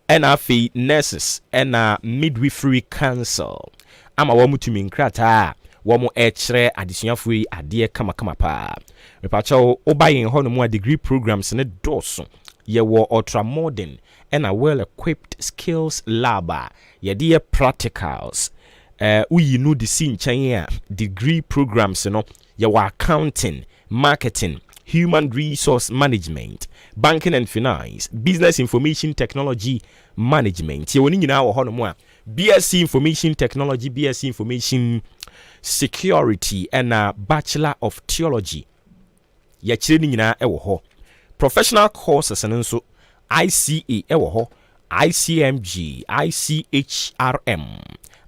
NFA nurses and midwifery council ama wa mutumi nkrata wa mo ekire adesuafo yi ade kama pa mepacha obayen ho no mo degree programs ne doso ye wo ultra modern and a well equipped skills lab ye de practicals uyi no de sin chan degree programs no ye wo accounting marketing human resource management banking and finance business information technology management ye woni nyina wo ho no mo a BSc Information Technology, BSc Information Security, and a Bachelor of Theology. Yachiri nyina ewo ho. Professional courses and also ICA ewo ho, ICMG, ICHRM,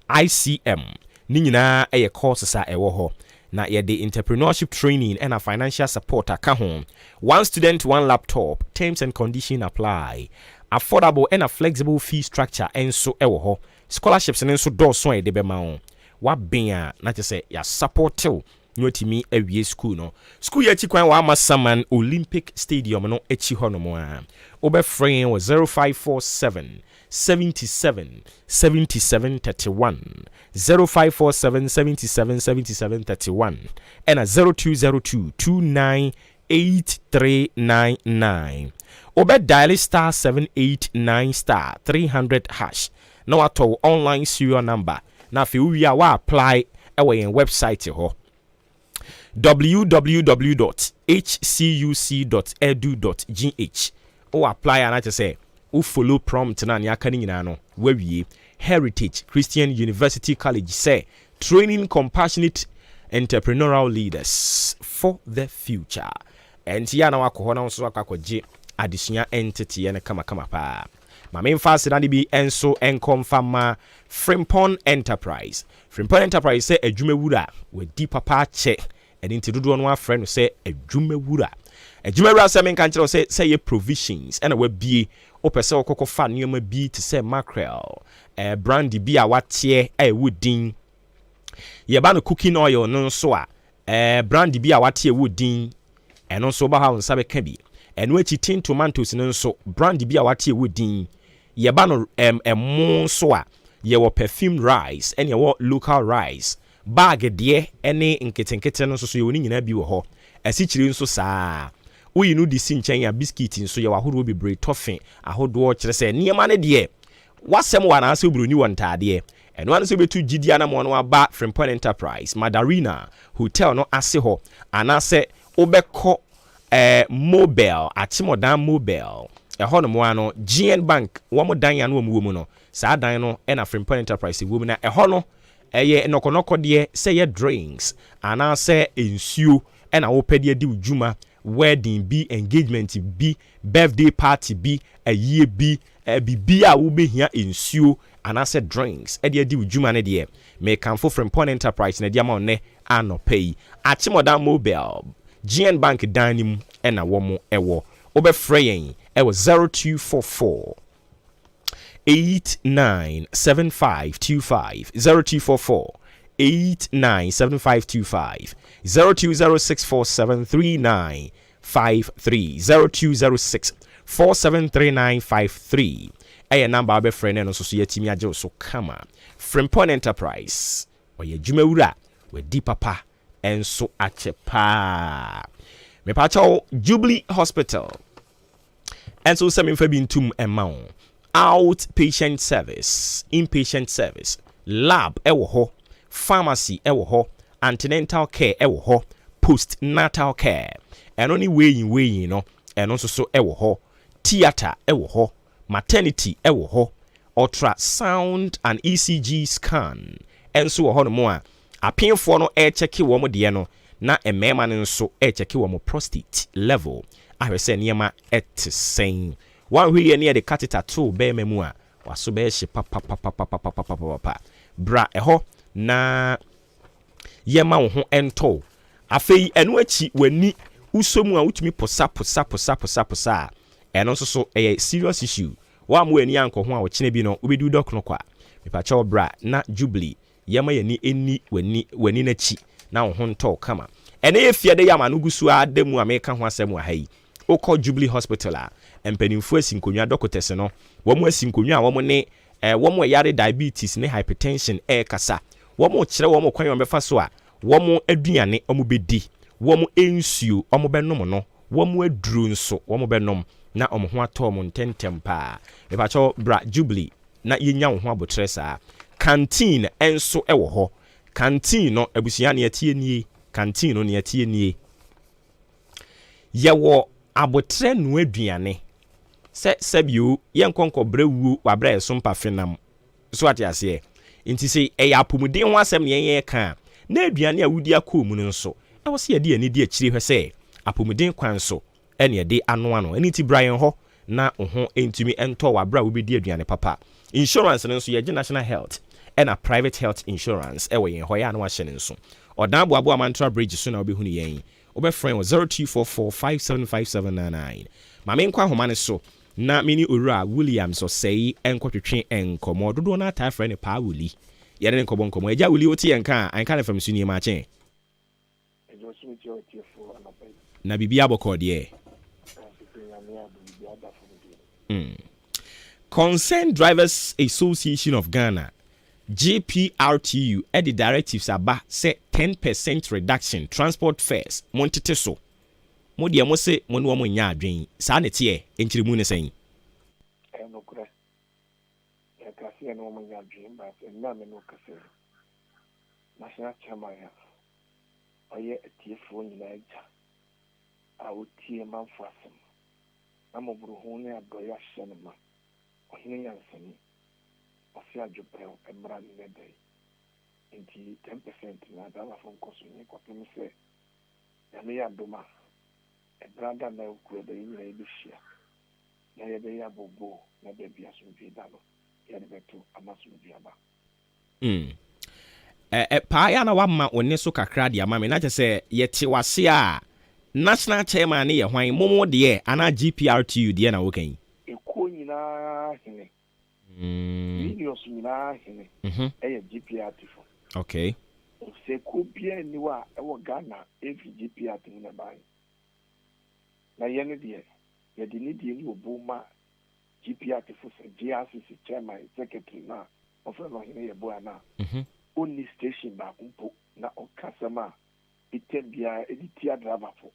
ICM. Ni nyina eye courses a ewo ho. Na ye the entrepreneurship training and a financial support aka ho. One student, one laptop. Terms and conditions apply. Affordable and a flexible fee structure and so ewo ho. Scholarships and so do so e de be ma on wa bia na say ya support you no timi awie school no school ya chi kwan wa Masaman Olympic Stadium no echi ho no mo a obe frame was 0547 77 77 31 0547 77 77 31 and a 0202 298399 obe dial star 789 star 300 hash na wato online serial number na fe wi a wa apply ewe yen website ho www.hcuc.edu.gh o apply and I say o follow prompt na aka ni nyina no wawie Heritage Christian University College say training compassionate entrepreneurial leaders for the future and ya na wakoho na so akwaje adesua entity ene kama pa Mamin fast na bi enso enkonfama Frimpon Enterprise say adwumawura we di papa che enti dodo no afre no say adwumawura say men kan kire say ye provisions and we bie opese okoko fa nioma bi to say mackerel brandy bi a watie wodin ye ba no cooking oil no so a brandy bi a watie wodin eno so ba ha nsa be ka bi eno achi tin tomatoes no so brandy bi a watie wodin ye ba no emo so a ye wo perfume rice and ye wo local rice bag de ene nketenkete no so ye woni nyina bi wo ho asichiri nso saa uyi no di sinchen ya biscuit nso ye wahoro bebre toffee ahodo kire se niema ne de wasem wa na ase obroni wontade eno an so betu gidia na mo no aba Frimpon Enterprise Madarina Hotel no ase ho anase obekọ mobile atimodan mobile ho no mo ano GN Bank wo mo dan ya no mo no saa dan no na Frimpon Enterprise wo mu na ho no eye nokonoko de say ye drinks anase ensuo na wo pede di udwuma wedding bi, engagement bi, birthday party bi, a year bi, bibi a wo be here nsuo anase drinks e de di udwuma ne de me kanfo from Point Enterprise na dia ma ne anopay Achimoda Mobile GN Bank danim e na wo mo ewo obefrɛ yɛn ɛwɔ 0244 897525 0244 897525 0206473953 0206473953 ɛyɛ number abɛfrɛ no so so yɛtimi agye so kama from Point Enterprise ɔyɛ dwumawura wadi papa enso akyɛ paa mepacho Jubilee Hospital and so some infabintum amount outpatient service, inpatient service, lab ewo ho, pharmacy ewo ho, antenatal care ewo ho, postnatal care, and only way you know, and also so ewo ho, theater ewo ho, maternity ewo ho, ultrasound and ECG scan, and so ho no more. A pin for no air check you one no. Na emema nso echeki wo mo prostate level ahwese niema same one we near the catheter to be memu a waso be hye papa bra eho na yema wo ho ento afei eno achi wani usomu a utumi posa eno nso so serious issue wa mo ani anko ho a wo kine bi no obedu dok no kwa mepacha bra na Jubilee yema yani eni wani na chi na wo ho ntɔ kama ene efia de yama no gusu ademu ameka ho asɛm wa hai okɔ Jubilee Hospital a empanimfo asinkonwa doctors no wo mo asinkonwa a wo mo ne wo mo yare diabetes ne hypertension kasa wo mo kyerɛ wo mo kwan yo befa so a wo mo aduane wo mo bedi wo mo ensuo wo mo benom no wo mo aduru nso wo mo benom na wo mo ho atɔ mo ntentem pa e ba cho bra Jubilee na yenya wo ho abotre saa canteen enso ɛwɔ hɔ canteen no abusia ne atie nie canteen no ne atie nie yewo abotre no aduane se sabio yenkonko brewuo wabra eso mpafenam so ate ase nti se eya apomuden ho asem ne yen ka na aduane a wudi akɔ mu no nso e wo se yede ani di akire hwɛ se apomuden kwan so ene yede ano eni ti Brian ho na ho entumi ento wabra wo bedi aduane papa insurance no nso ye national health and a private health insurance ewe yen hoya na wahye nso odan boabo amantra bridge so na obehunu yen obefrɛ 0244575799 mame nkwa homa ne so na mini owura Williams so sei enkotwetwe enkomo dodo na ata frɛ ne pa wuli yere ne nkobo eja wuli oti yenka anka na fam suni ma chen na bibia bokɔ de Concerned Drivers Association of Ghana GPRTU the directives aba say 10% reduction transport fares montete so mo de mo se mo no mo nya adwen sa ne tie enkyiri mu ne sen no kura ya kasi no mo nya adwen ba se na me no kase national chairman ya oye atiefo nyina ja a otie manfo asem na mo buru ho ne adoya hye ne ma ohine yansani ofia jopel emra ne dey inti 10% na dala from koso ni ko pem se ya me ya doma branda na ukwe da yire ibishia na yebe ya bobo na bebi asumbi dalo ya beto amasumbi aba pa ya na wama one so kakra dia ma me na kyese yete wase a national chairman ne ye hwan momo de ana GPRTU de na wokan eko nyina hene videos nyina hene GPRTU okay se ko bia ni wa ewo Ghana GPRTU na bai na yene de ye de ni de ni obuma GPRTU se GRCC chairman secretary na ofre no hene ye bo ana only station ba kumpo na okasema itembia editi adraba fo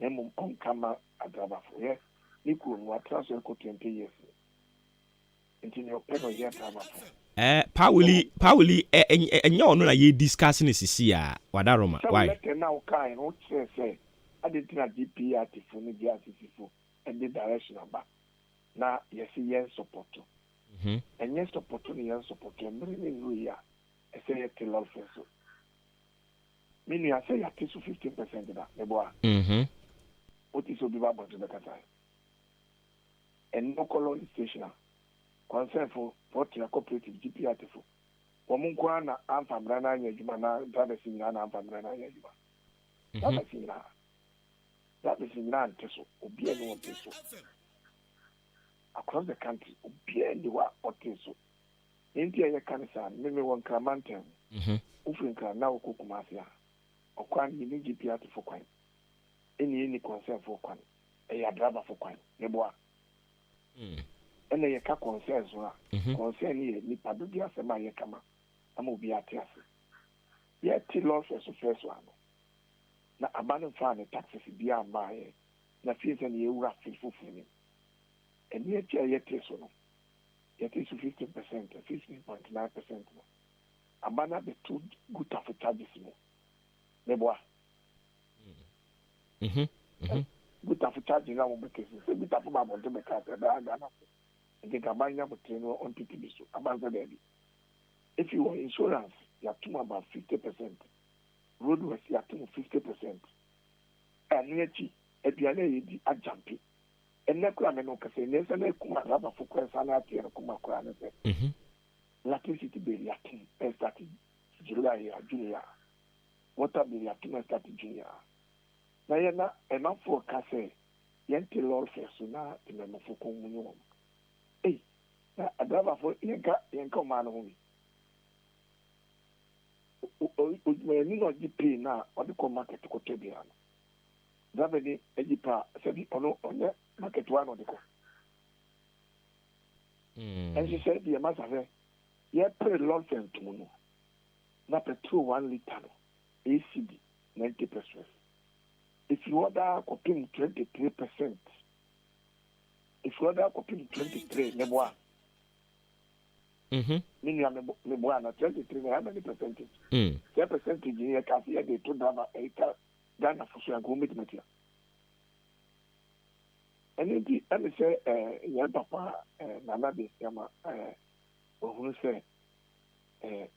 nemu onkama adraba fo ye ni ku no transfer ko 20 years intini openo ye adraba fo Pauli enya ono na ye discuss ne sisi a wadaroma why na o kai no say adetina GPRTU ni GRCC fo and the direction aba na yesi yen support and yen support ni yen support emre ni ruya I say it to love so. Meaning I say you have to 15% of that, the boy. what is obi about to the kasa and no color station concern for your cooperative GPR for woman kwana am famra na anya juma na driver sinna na am famra na anya juma that is in land so obi eno o so across the country obi eno wa o so India ya kanisa mimi won kramanten ufin kra na okukumafia okwan ni GPR for kwan any concern for kwan e driver for kwan ne boa ene ye ka concern so concern ni padu dia sema ye kama ama obi atiase ye ti loss so first one na abandon fa ne taxes bia ma ye na fees na ye wura fifufu ni ene ye tia ye ti so no ye ti so 15%, 15.9% no abana be too good of charges no ne boa good of charges na mo be kesi se bi tapo ba mo de be ka da na nke kabanya mo train on PTB so abanza there. If you want insurance, you have to about 50%. Roadworks, you have to 50%. And yet, if you are a jumpy, and Nekula Menokase, Nesane Kuma Raba for Kwansanati and Kuma Kwan, Latin City Baby Yakin, and started July, Junior. Water Baby Yakin and started Junior. Nayana, and not for Casse, Yanti Lord Fesuna, the member for Comunion. Hey, a driver for Yanko Man only. Ni no GP na o de ko market ko tebia no da be ni ejipa se bi ono onye market wa no de ko and she said the matter say ye pre lot and to no na petrol 1 liter no ACD 90%. If you order copy 23%, if you order copy 23 nebo Mini me boa na 23 how many percentage? 10% here kasi ya de to dama eka Ghana for so go meet metia. And it say ya papa na na de yama ohunu say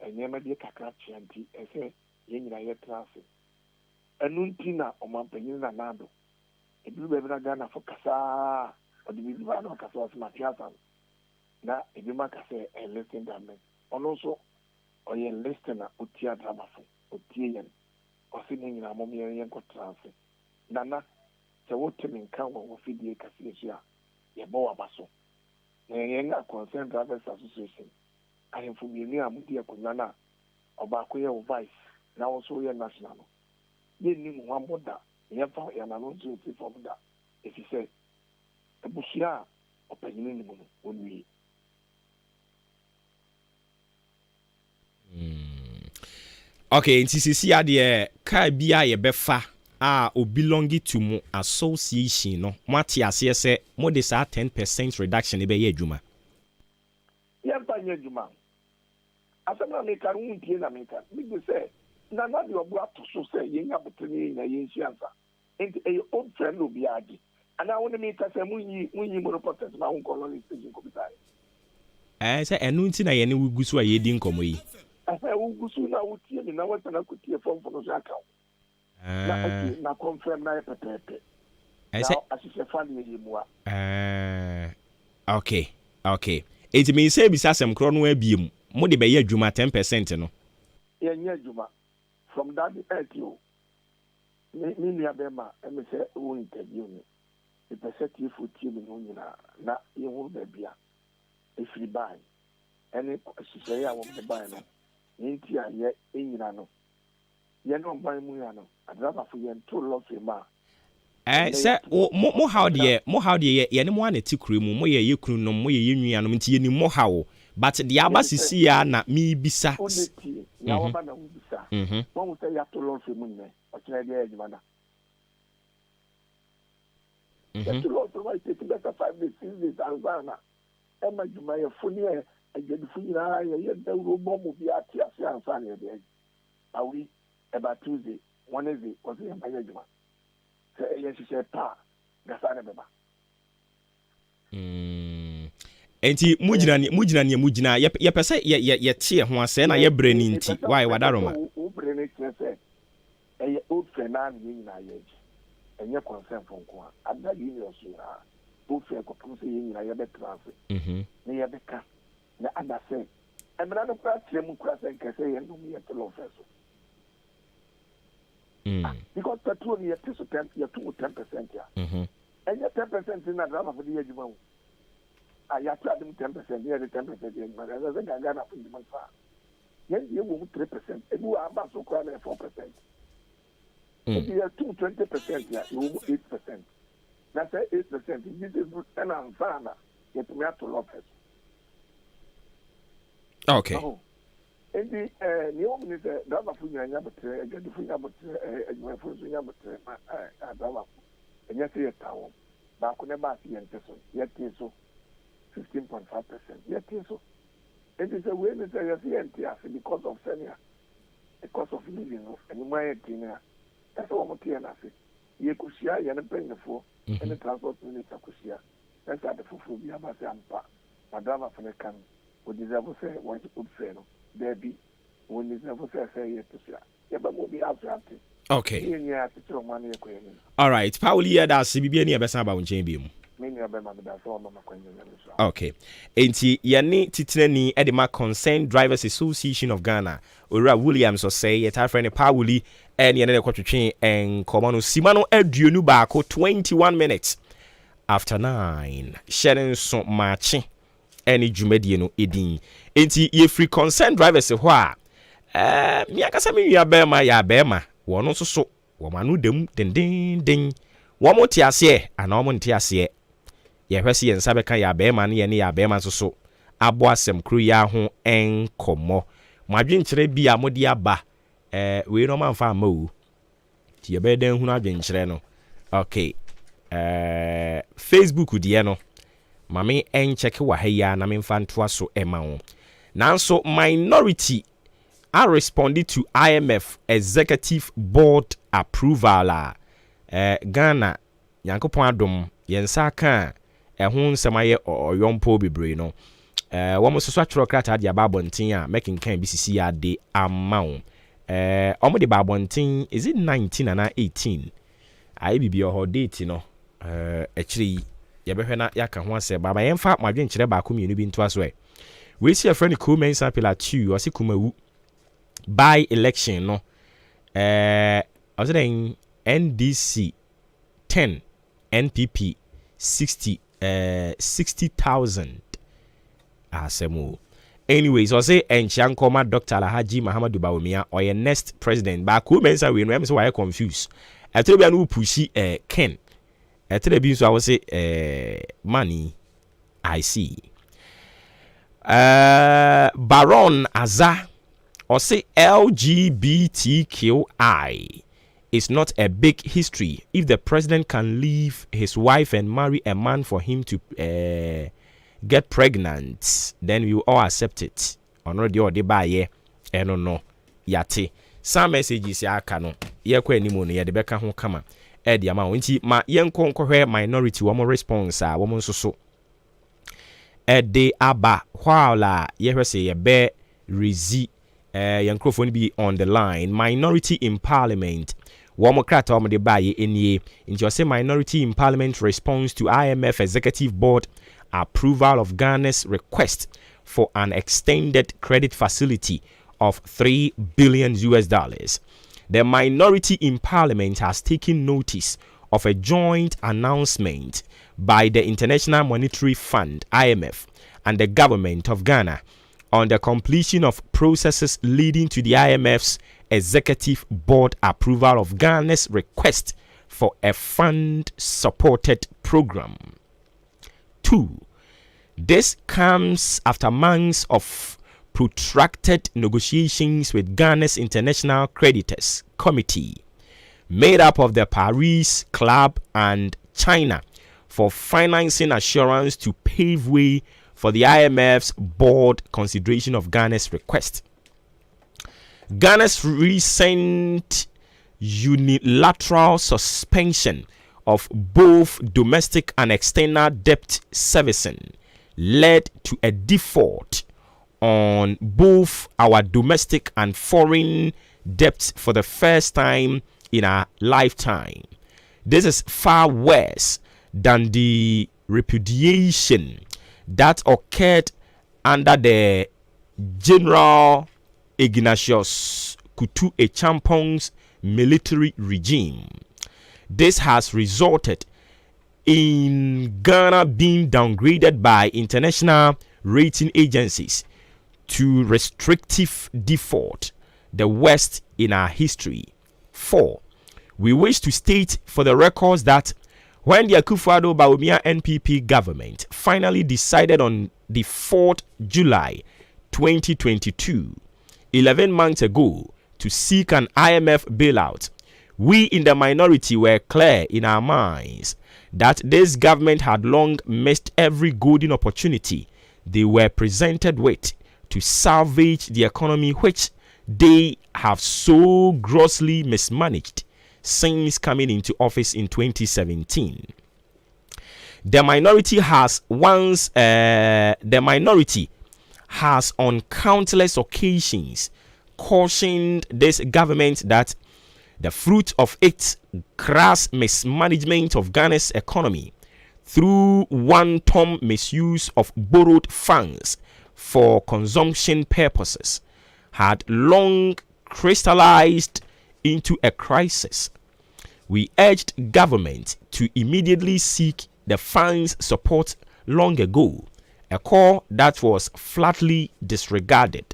enyema de kakra chianti say ye nyina ye trance. Anunti na omampanyin na nado. Ebi be na Ghana for kasa odi bi ba na kasa o ma tiasa. Na ebi maka say listen that man also oye listen na otia drama fo otie yen osini nyina mom yen ko trance nana se wotemi nka wo fidie kase esia ye bo wa baso na yen na concern drivers association ahemfo bienu amudi akonya na oba ko ye vice na also ye national no ye ni mu amboda ye fa ya na no nso ti from da if you say ebusia opanyini ni mu no onwi. Okay, nti sisi ade ka bia ye befa a obelongi to mu association no mati ase se mo de sa 10% reduction be ye adwuma. Ye pa nye adwuma. Asema me ka runtie na me ka. Me say na na de obu ato so say ye nya botani na ye nsiansa. Enti e old friend obi adi. Ana woni me ka say munyi mo reporters ma won colony station ko bitai. Say enu nti na ye ne wugusu a ye di nkomo yi. Ugusu na utie ni na wata na kutie form for no zaka. Na confirm na pepepe. Now asise fund ye mua. Okay. Enti me say bisa sem kro no abiem. Mo de be ye adwuma 10% no. Ye nya adwuma from that LTO. Ni nia be ma me say won interview ni. The percentage for team no nyina na ye ho be bia. Efiri ban. Any asise ya wo be ban no. Inti aye enyina no ye no ban mu ya no adraba fo ye to lo fe ma say mo how de ye ne mo aneti kure mu mo ye kunu no mo ye nwia no nti ye ni mo how but the abasisi ya na mi bisa ya wo ba na wo bisa mo mo say ya to lo fe mu ne o kire de ejuma na ya to lo fe ma take better 5 days 6 days alzana e ma juma ye funi e agedi funyina ye da robo mo bi ati ase ansa ne de awi about Tuesday Wednesday was ye ma yejuma se ye sise pa gasa ne beba enti mujina ye pese ye tie ho ase na ye bre ni nti why wadaroma o bre ne tse e old friend na ni nyina ye and your concern from Kwa. At that union, both fair couples in your better. Near the car. The other say, I'm not a class, Democrat, and can say, and me at the law vessel. Because petrol, you're 10%, you're 10%. And you're 10% in that drama for the year you want. I have tried them 10%, near the 10%, but I think I got up in the month. Yes, you will 3%, and you are about to cry 4%. If you are 20%, you will 8%. That's 8%. This is good, and I'm fine. Yet we have to love it. Okay. And the new minister, Dava Funya, but I get the Funya, but my first Funya, but Dava, and yet a town. Bakuneba, yet so 15.5%. Yet so. It is a way that I see because of senior, the cost of living, and my dinner. That's all I'm saying. You could share, you're not paying for, and the transport minister could share. That's at the full be about Ampa. Madame from the can, would deserve to say what you could say, there be, when you never say yes to share. Yeah, but we'll be out to okay. Money. All right. Paulia, that's CBN, a best about Jambium. Okay. Enti yani titreni edema Concerned Drivers Association of Ghana. Ora Williams or say yet our friend Pauli and yene kwatwetwe en komano simano aduonu baako 21 minutes after 9. Sharing so machi any dwumadie no edin. Enti ye free Concerned Drivers ho a mi akasa mi ya bema wono so womanu dem den womo ti ase ana womo nti ase ye hwese yen sabeka ya bema ne ya bema so abo asem kru ya ho enkomo mwadwenkyere bia mode aba we no manfa amawu ti ye beden hunu adwenkyere no okay Facebook die no mame encheck wa ha ya na memfa ntoa so ema wo nanso minority are responded to IMF executive board approval Ghana yankopon adom yensa kan ehun nsemaye oyompo bebre no womo soso atworo krata de ababontin a making kan BCC ya de amawo omo de babontin is it 19 and 18 ai bibi ho date no actually yebehwe na yaka ho ase baba yemfa madwenkyere ba ko mienu bi nto aso we see a friend cool men sample 2 o se kumawu by election no I was saying NDC 10 NPP 60,000 asemu. Anyways, I say Enchankoma Dr. Alhaji Muhammadu Bawumia or your next president. But who mensa we remember so why confused. I tell you pushy Ken. I tell you so I will say money. I see. Baron Azar or say LGBTQI. It's not a big history. If the president can leave his wife and marry a man for him to get pregnant, then we will all accept it. Already or they buy ye, no yate. Some messages ya kano. Ye kwe ni mo no ye de beka ho kama. E de ama nti ma yen konko hwe minority wo mo response a wo mo so. E de aba while ye hwe se ye be rezi young Crawford be on the line. Minority in Parliament. Womokrata omde baye enye. In your say minority in Parliament response to IMF Executive Board approval of Ghana's request for an extended credit facility of $3 billion. The minority in Parliament has taken notice of a joint announcement by the International Monetary Fund (IMF) and the government of Ghana on the completion of processes leading to the IMF's Executive Board approval of Ghana's request for a fund-supported program. 2. This comes after months of protracted negotiations with Ghana's International Creditors Committee, made up of the Paris Club and China, for financing assurance to pave way for the IMF's board consideration of Ghana's request. Ghana's recent unilateral suspension of both domestic and external debt servicing led to a default on both our domestic and foreign debts for the first time in our lifetime. This is far worse than the repudiation that occurred under the General Ignatius Kutu Echampong's military regime. This has resulted in Ghana being downgraded by international rating agencies to restrictive default, the worst in our history. 4. We wish to state for the records that when the Akufo-Addo NPP government finally decided on the 4th July 2022, 11 months ago, to seek an IMF bailout, we in the minority were clear in our minds that this government had long missed every golden opportunity they were presented with to salvage the economy, which they have so grossly mismanaged since coming into office in 2017. The minority has on countless occasions cautioned this government that the fruit of its crass mismanagement of Ghana's economy through wanton misuse of borrowed funds for consumption purposes had long crystallized into a crisis. We urged government to immediately seek the funds support long ago, a call that was flatly disregarded.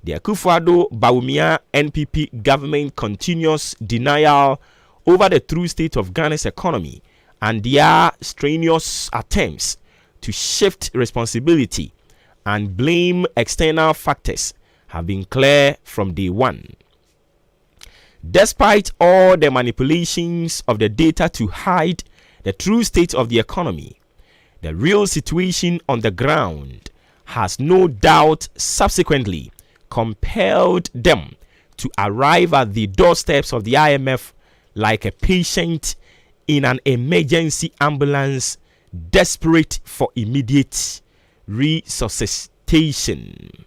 The Akufo-Addo Bawumia NPP government continuous denial over the true state of Ghana's economy and their strenuous attempts to shift responsibility and blame external factors have been clear from day one. Despite all the manipulations of the data to hide the true state of the economy, the real situation on the ground has no doubt subsequently compelled them to arrive at the doorsteps of the IMF like a patient in an emergency ambulance desperate for immediate resuscitation.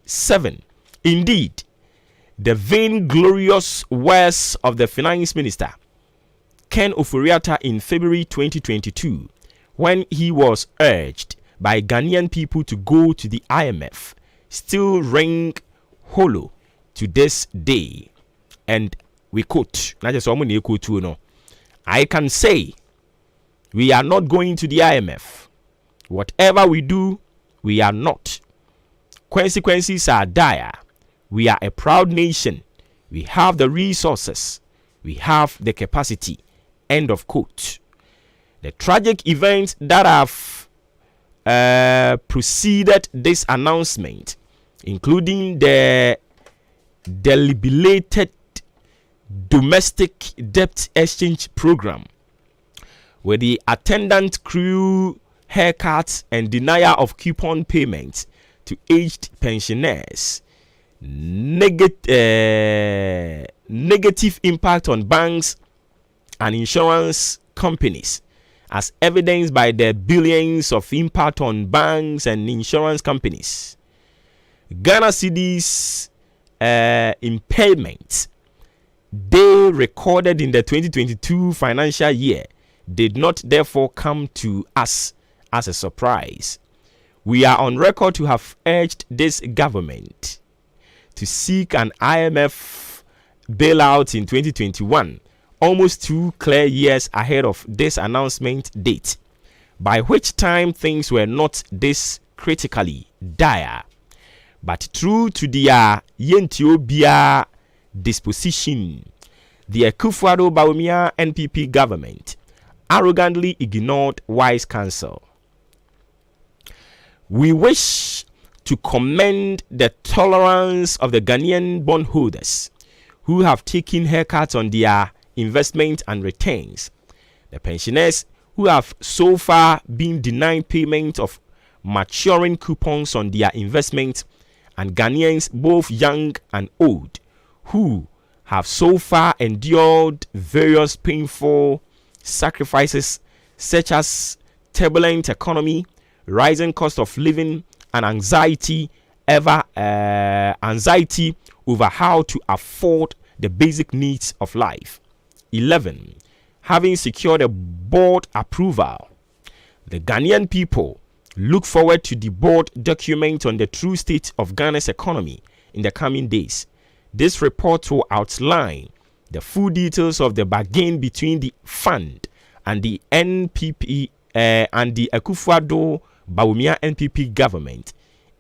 7. Indeed, the vainglorious words of the finance minister Ken Ofori-Atta in February 2022, when he was urged by Ghanaian people to go to the IMF, still ring hollow to this day. And we quote, I can say we are not going to the IMF. Whatever we do, we are not. Consequences are dire. We are a proud nation. We have the resources. We have the capacity. End of quote. The tragic events that have preceded this announcement, including the deliberated domestic debt exchange program, with the attendant crew haircuts and denial of coupon payments to aged pensioners, negative impact on banks and insurance companies, as evidenced by the billions of impact on banks and insurance companies. Ghana cedis impairments they recorded in the 2022 financial year did not therefore come to us as a surprise. We are on record to have urged this government to seek an IMF bailout in 2021, almost 2 clear years ahead of this announcement date, by which time things were not this critically dire. But true to their Yentiobia disposition, the Akufo-Addo Bawumia NPP government arrogantly ignored wise counsel. We wish to commend the tolerance of the Ghanaian bondholders who have taken haircuts on their investment and returns, the pensioners who have so far been denied payment of maturing coupons on their investment, and Ghanaians both young and old who have so far endured various painful sacrifices such as turbulent economy, rising cost of living, and anxiety over how to afford the basic needs of life. 2011, having secured a board approval. The Ghanaian people look forward to the board document on the true state of Ghana's economy in the coming days. This report will outline the full details of the bargain between the fund and the NPP and the Akufo-Addo Bawumia NPP government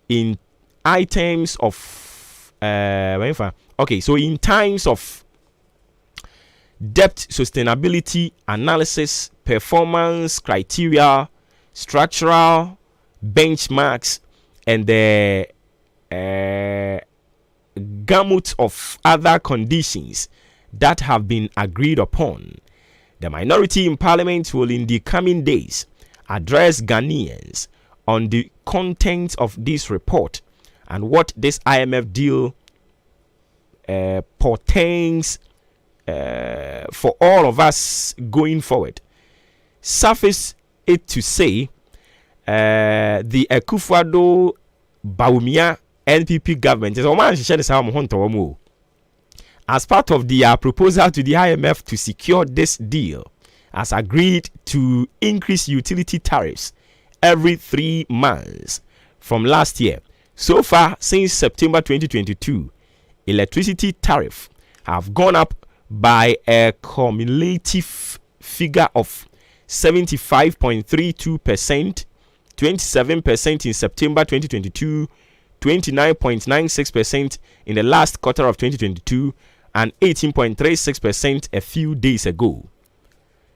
in items of in times of debt sustainability analysis, performance criteria, structural benchmarks, and the gamut of other conditions that have been agreed upon. The minority in parliament will in the coming days address Ghanaians on the content of this report and what this IMF deal portends for all of us going forward. Suffice it to say, the Akufo-Addo Bawumia NPP government is as part of the proposal to the IMF to secure this deal, has agreed to increase utility tariffs every 3 months from last year. So far, since September 2022, electricity tariff have gone up by a cumulative figure of 75.32%, 27% in September 2022, 29.96% in the last quarter of 2022, and 18.36% a few days ago.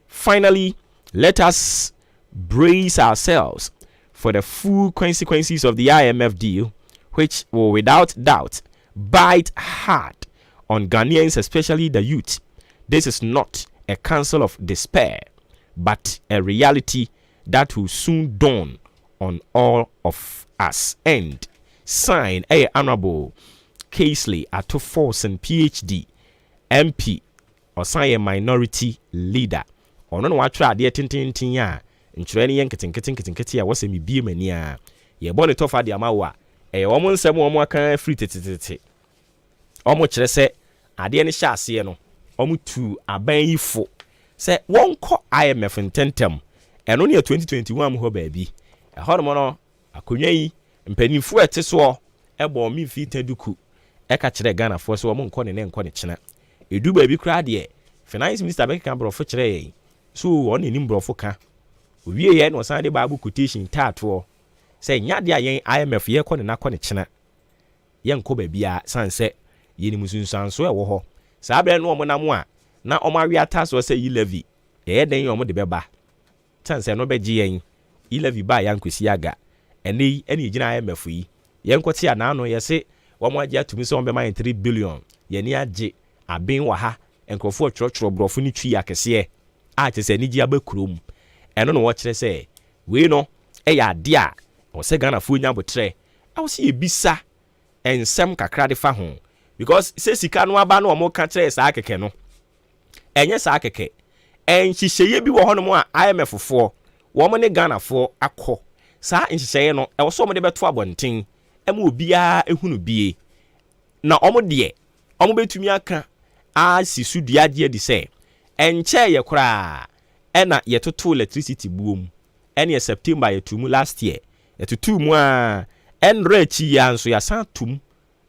Finally, let us brace ourselves for the full consequences of the IMF deal, which will without doubt bite hard on Ghanaians, especially the youth. This is not a counsel of despair, but a reality that will soon dawn on all of us. And sign a Honorable Kingsley Atoforson, PhD, MP, or sign a minority leader. Or no one try dear tintin ya, in training kitty, I was a me mania. Ye bonnet of the Amawa, a woman some more can free titty. Almost say, I didn't shall see no, almost to a bay for. Say, won't call IMF in tentem, and only a 2021 ho baby. A hormono, a cunye, and penny for a tesor, a bomb me feet duku. Eka chere Ghana for so among corny and corny china. You do baby crowd ye. Finance Mr. Beckham for chere. So on in Imbrofoka. We yen was Sunday Bible quotation tattoo. Say, Yadia yen IMF ye corny na corny china. Young Kobe bia, sunset. Yeni musun san so e wo ho sabre no mo na mo a na o ma wi atas o se yi levy ye den yo mo de beba chance no be gi yen yi levy ba yan kwesi aga ene gina IMF yi yen kwoti ana no ye se wo mo agi atumi se on be man 3 billion ye ni agi aben wa ha enkrofo chorotro brofo ni twi akese a che se ni gi abakrom eno no wo kire se we no e ya de a o se Ghana fo nya botre a wo se ye bisa ensem kakra de fa ho. Because say sika no aba no mo ka kire sa akeke no enye sa akeke enhihye bi wo ho no mo a IMF fo wo mo ne Ghana fo akọ sa enhihye no e wo so mo de beto abonten e ma obia ehunu bie na omo de omo betumi aka a sisudua de di se enche ye kura e na ye toto electricity buom ene September ye tumu last year ye tutu mu a enra chi ya nso ya san tum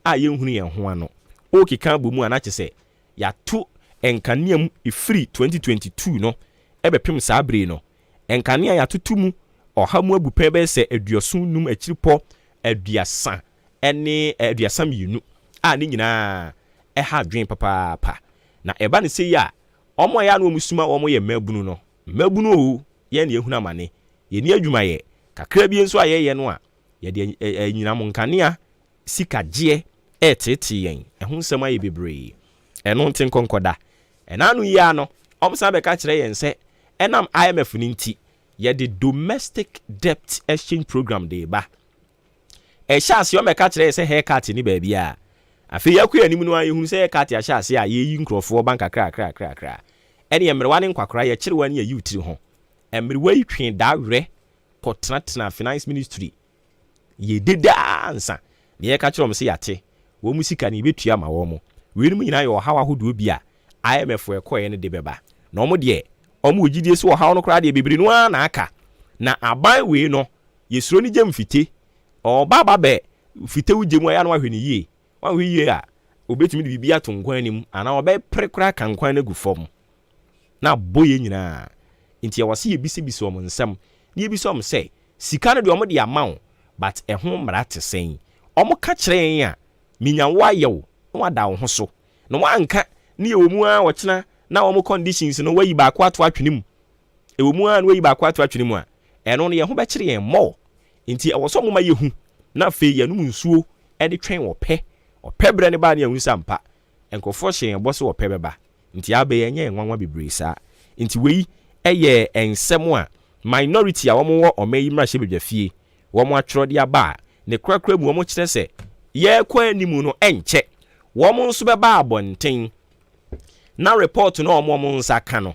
a ye hunu ye ho ano oki kan bu mu anache se ya to enkaniam ifri 2022 no ebepem sabre no enkania ya tutu mu ohamu abupe be se aduosun num akiripo aduasa ene aduasa minu a ni nyina e ha dwen papa na eba ne se ya omo ya no musuma omo ye mabunu o ye ne ehuna mane ye ni adwuma ye kakra bi enso aye no a ye de nyina mo nkania sikaje etete yen ehun sema ye bebre eno ntin konkoda enanu ya no omsa be ka kire yen se enam IMF ni nti ye the domestic debt exchange program de ba e chance yo me ka kire se haircut ni ba bia afi yakua ni mu no ayehun se haircut ya chance a ye yi nkrofo banka kra ene emrewa ne nkwakra ye kire wani ya yutiri ho emrewa yi twen da wre kotena finance ministry ye deda ansa ne ye ka kire om se yate wo musika ni betua ma wo mo we ni nyina yo hawa hodo bia IMF ekɔ ne de beba na ɔmo de ɔmo gidie so ɔhaw no kra de bibiri no na aka na aban we no yesuro ni gem fite ɔba be fite wo gem ya no ahwe ne yie wa hwe yie a obetumi de bibia to nkwan anim ana ɔbɛ prekra kan kwan na gu fam na boye nyina nti yɛwɔse yɛbisibisi ɔmo nsɛm ne yɛbisi ɔmo sɛ sika no de ɔmo de amaw but ɛho mmara te sɛn ɔmo ka kyerɛ yɛn a minyanwo ayɛwo na wada wo ho so na wanka ne yɛwɔ mu a wɔkyena na ɔmo conditions no wayi baako ato atwene mu ɛwɔ mu a no wayi baako ato atwene mu a ɛno no yɛho bɛkyerɛ yɛn mmɔ nti ɛwɔ sɛ ɔmo ma yɛhu na afei yɛnom nsuo ɛde twɛn ɔpɛ brɛ ne ba ne yɛhu sampa nkɔfoɔ hyɛ yɛn bɔ so ɔpɛ bɛba nti abɛyɛ nyɛ nwanwa bebree saa nti wei ɛyɛ ensɛm a minority a wɔn wɔ ɔma yi mmarahyɛ bedwa fie wɔn atwerɛ de aba ne korakora mu wɔn kyerɛ sɛ yɛkɔ anim no ɛnkyɛ wɔn nso bɛba abɔnten na report no wɔn nsa ka no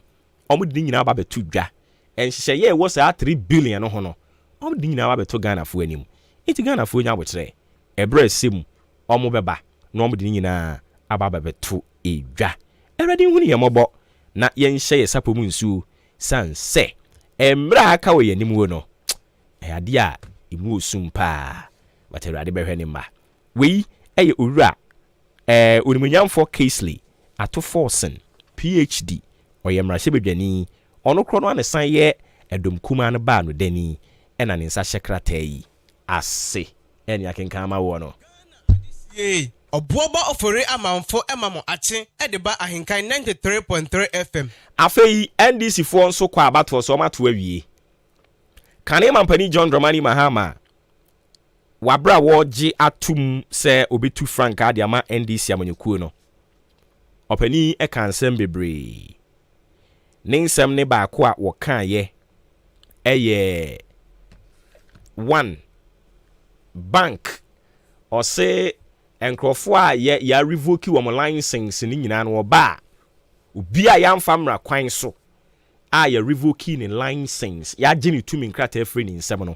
wɔn de nyinaa ba bɛto dwa nhyehyɛeɛ ɛwɔ saa 3 billion no ho no wɔn de nyinaa ba bɛto Ghanafoɔ anim nti Ghanafoɔ nya abokyerɛ ɛbrɛ ɛsɛm wɔn bɛba na wɔn de nyinaa aba bɛto edwa ɛwɛde hu ne yɛ mɔbɔ na yɛnhyɛ yɛ sapo mu nsuo sanse emra aka wo yanim wo no ade a emu osum pa but Awurade bɛhwɛ ne ma wei ɛyɛ owura onimunyamfo Casely ato Forsen PhD ɔyɛ mmarahyɛ bedwani ɔno kro no anesan yɛ ɛdom kuma no ba no dani ɛna ne nsa hyɛ krataa yi ase ɛne akenkan ma wo no Obuoba ofore amanfo emamo ache ediba ahenkan 93.3 FM. Afei NDC fo nso kwa abato so mato awie. Kane mampani John Dramani Mahama wabra woji atum se obetu frank adiama NDC amanyekuo no. Opani e kansem bebre. Ninsem ne ba ko a wo kan ye. Eye 1 bank or say enkrofo a ya revoke wo license ni nyina no ba obi a ya mfa mra kwan so a ya revoke ni license ya gye ni tumi nkrata afri ni nsem no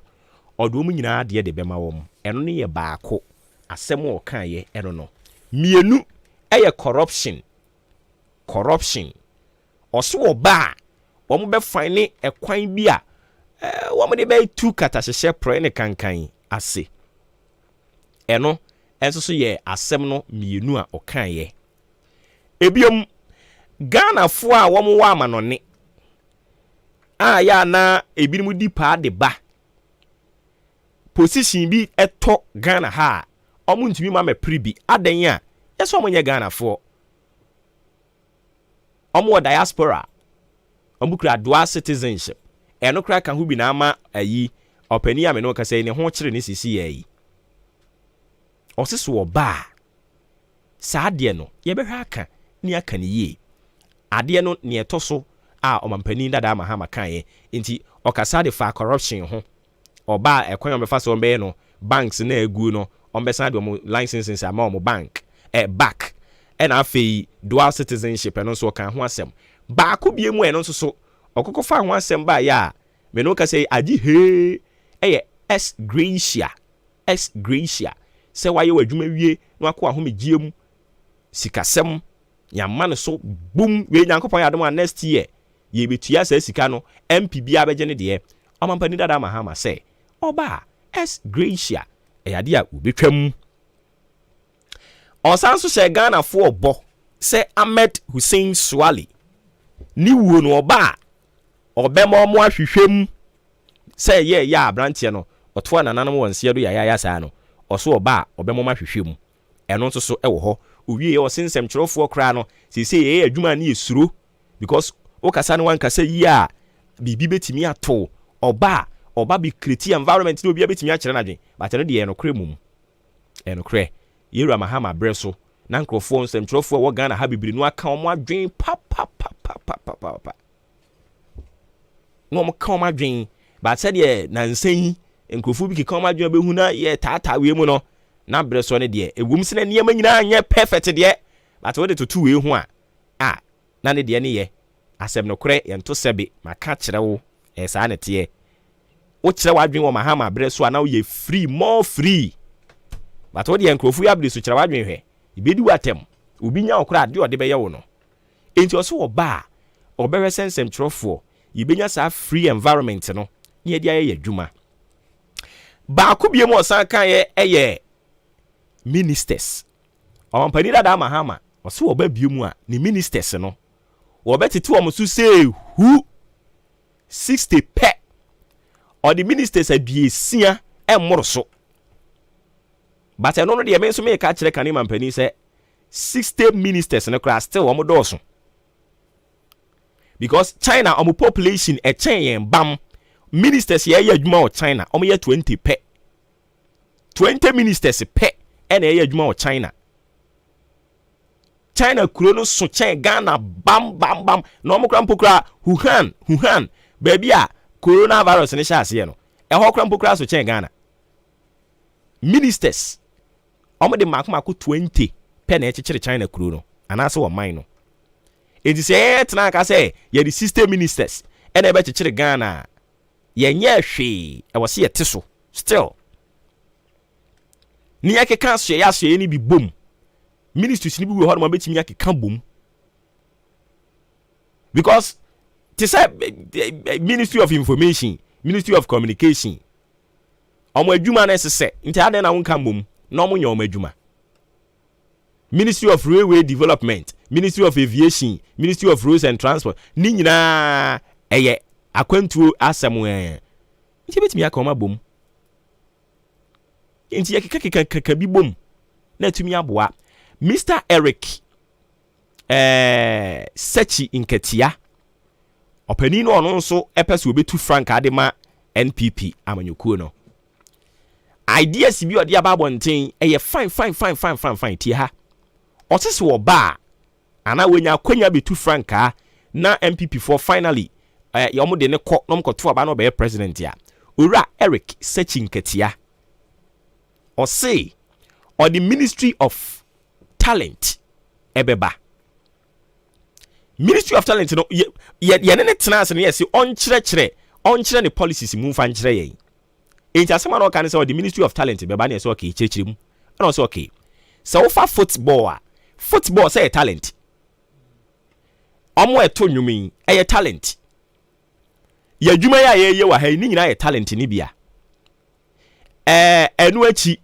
odo mu nyina de bema wo eno ne ye baako asem o kan ye eno no mienu eye corruption oso wo ba wo mo be fine ekwan bi a wo mo de be tu kata hyehye pro ne kankan ase eno enso so ye asem no mienu a okan ye ebiom Ghana fo a wo mo wa amanone a ya na ebinim di pa de ba position bi eto Ghana ha omo ntumi ma mepribi adan a yeso omo nye Ghana fo omo diaspora omo kura dual citizenship eno kra kan hu bi na ama ayi opani a me no ka say ne ho kire ne sisi yi osiso oba saade no ye behwa aka ni aka ne ye ade no ne etoso a omampani dada Mahama kan ye nti okasa de fa corruption ho oba ekwan omefa so ombe no banks na egu no ombesa de omo licenses ama omo bank back na afei dual citizenship no so kan ho asem ba ko bie mu eno so okokofa ho asem ba ya me no ka say agi he eye S Gracia se waye wadwuma wie no akọ ahomegye mu sikasem nyama no so boom we nyankopon yadom next year ye betua sa sika no MP bia beje ne de amampani dada Mahama se oba S Gracia eyade a obetwam osanso she Ghana fo obo se Ahmed Hussein Swali ni wuo no oba obema omo ahwehwem se ye ya abrantie no oto ananam wonse do ya saa no oso oba obemoma hwehwem eno nso so ewo ho owie ye osensem kyerofo kra no sese ye adwuma na yesuro because okasa ne wankasa yi a bibi betimi ato oba bi create environment na obi betimi a kyerɛ na dwen but no de ye no kra mum eno kra Yera Mahama breso na nkrofo nsem kyerofo wo Ghana ha bibiri no aka omo adwen pa no mo ka omo adwen but said ye na nsen nkrofo bi keka omo adwen behu na ye tata we mu no na breso ne de ewum se na niam nyina anye perfect de but wo de totu we hu a na ne de ne ye asem no kre ye nto sebe maka kyerɛ wo saa ne te wo kyerɛ wadwen wo Mahama breso na wo ye free more free but wo de nkrofo ya breso kyerɛ wadwen hwe ibedi watem obi nya okra de ode beye wo no enti oso oba obere sensem trofo yibenya sa free environment no ye dia ye adwuma ba ko biem osan kan ye ministers ompani da mahama oso oba biem a ni ministers no obetete o musu say who 60 pe or the ministers abiesia emmoroso but I no dey men so make ka kire kan mampani say 60 ministers no class still omo doso because China omo population e chen yen bam ministers ye adwuma o China omo ye 20 pe 20 ministers pe e na ye adwuma o China kuro no so chen Ghana bam na omo kra mpokra Wuhan baby a coronavirus ne sha ase no e ho kra mpokra so chen Ghana ministers omo de makoma ko 20 pe na e chekere China kuro no anase wo man no enti se tena ka se ye the system ministers e na be chekere Ghana ye nye hwe e wo se ye teso still ni yake kan so ya so ye ni bi bom ministers ni bi we ho no betimi yake kan bom because this Ministry of Information, Ministry of Communication omo adwuma na sese nti ade na wonka mbom na omo nya omo adwuma Ministry of Railway Development, Ministry of Aviation, Ministry of Roads and Transport ni nyina eye akwantuo asem nti betimi akoma bom nti yakeka bi bom na tumi aboa Mr. Eric Sechi Nketia opani no ono nso epese obetu frank adema NPP amanyokuo no ideas bi odi ababonten eye fine tie ha otese wo ba ana wenya kwanya betu frank na MPP for finally yomo de ne kɔ nom kɔto aba no be president ya owura Eric Sechinketia o say or the Ministry of Talent ebeba Ministry of Talent no ye ne tenase no yes on kyerɛ ne policies mu fa nkyerɛ yɛn enti asema no kan sɛ the Ministry of Talent beba na sɛ okay kyerɛkyerɛ mu na sɛ okay sɛ wo fa football say talent omo eto nwumi talent ya dwuma ya ye wa ha ni nyina ye talent ni bia enu achi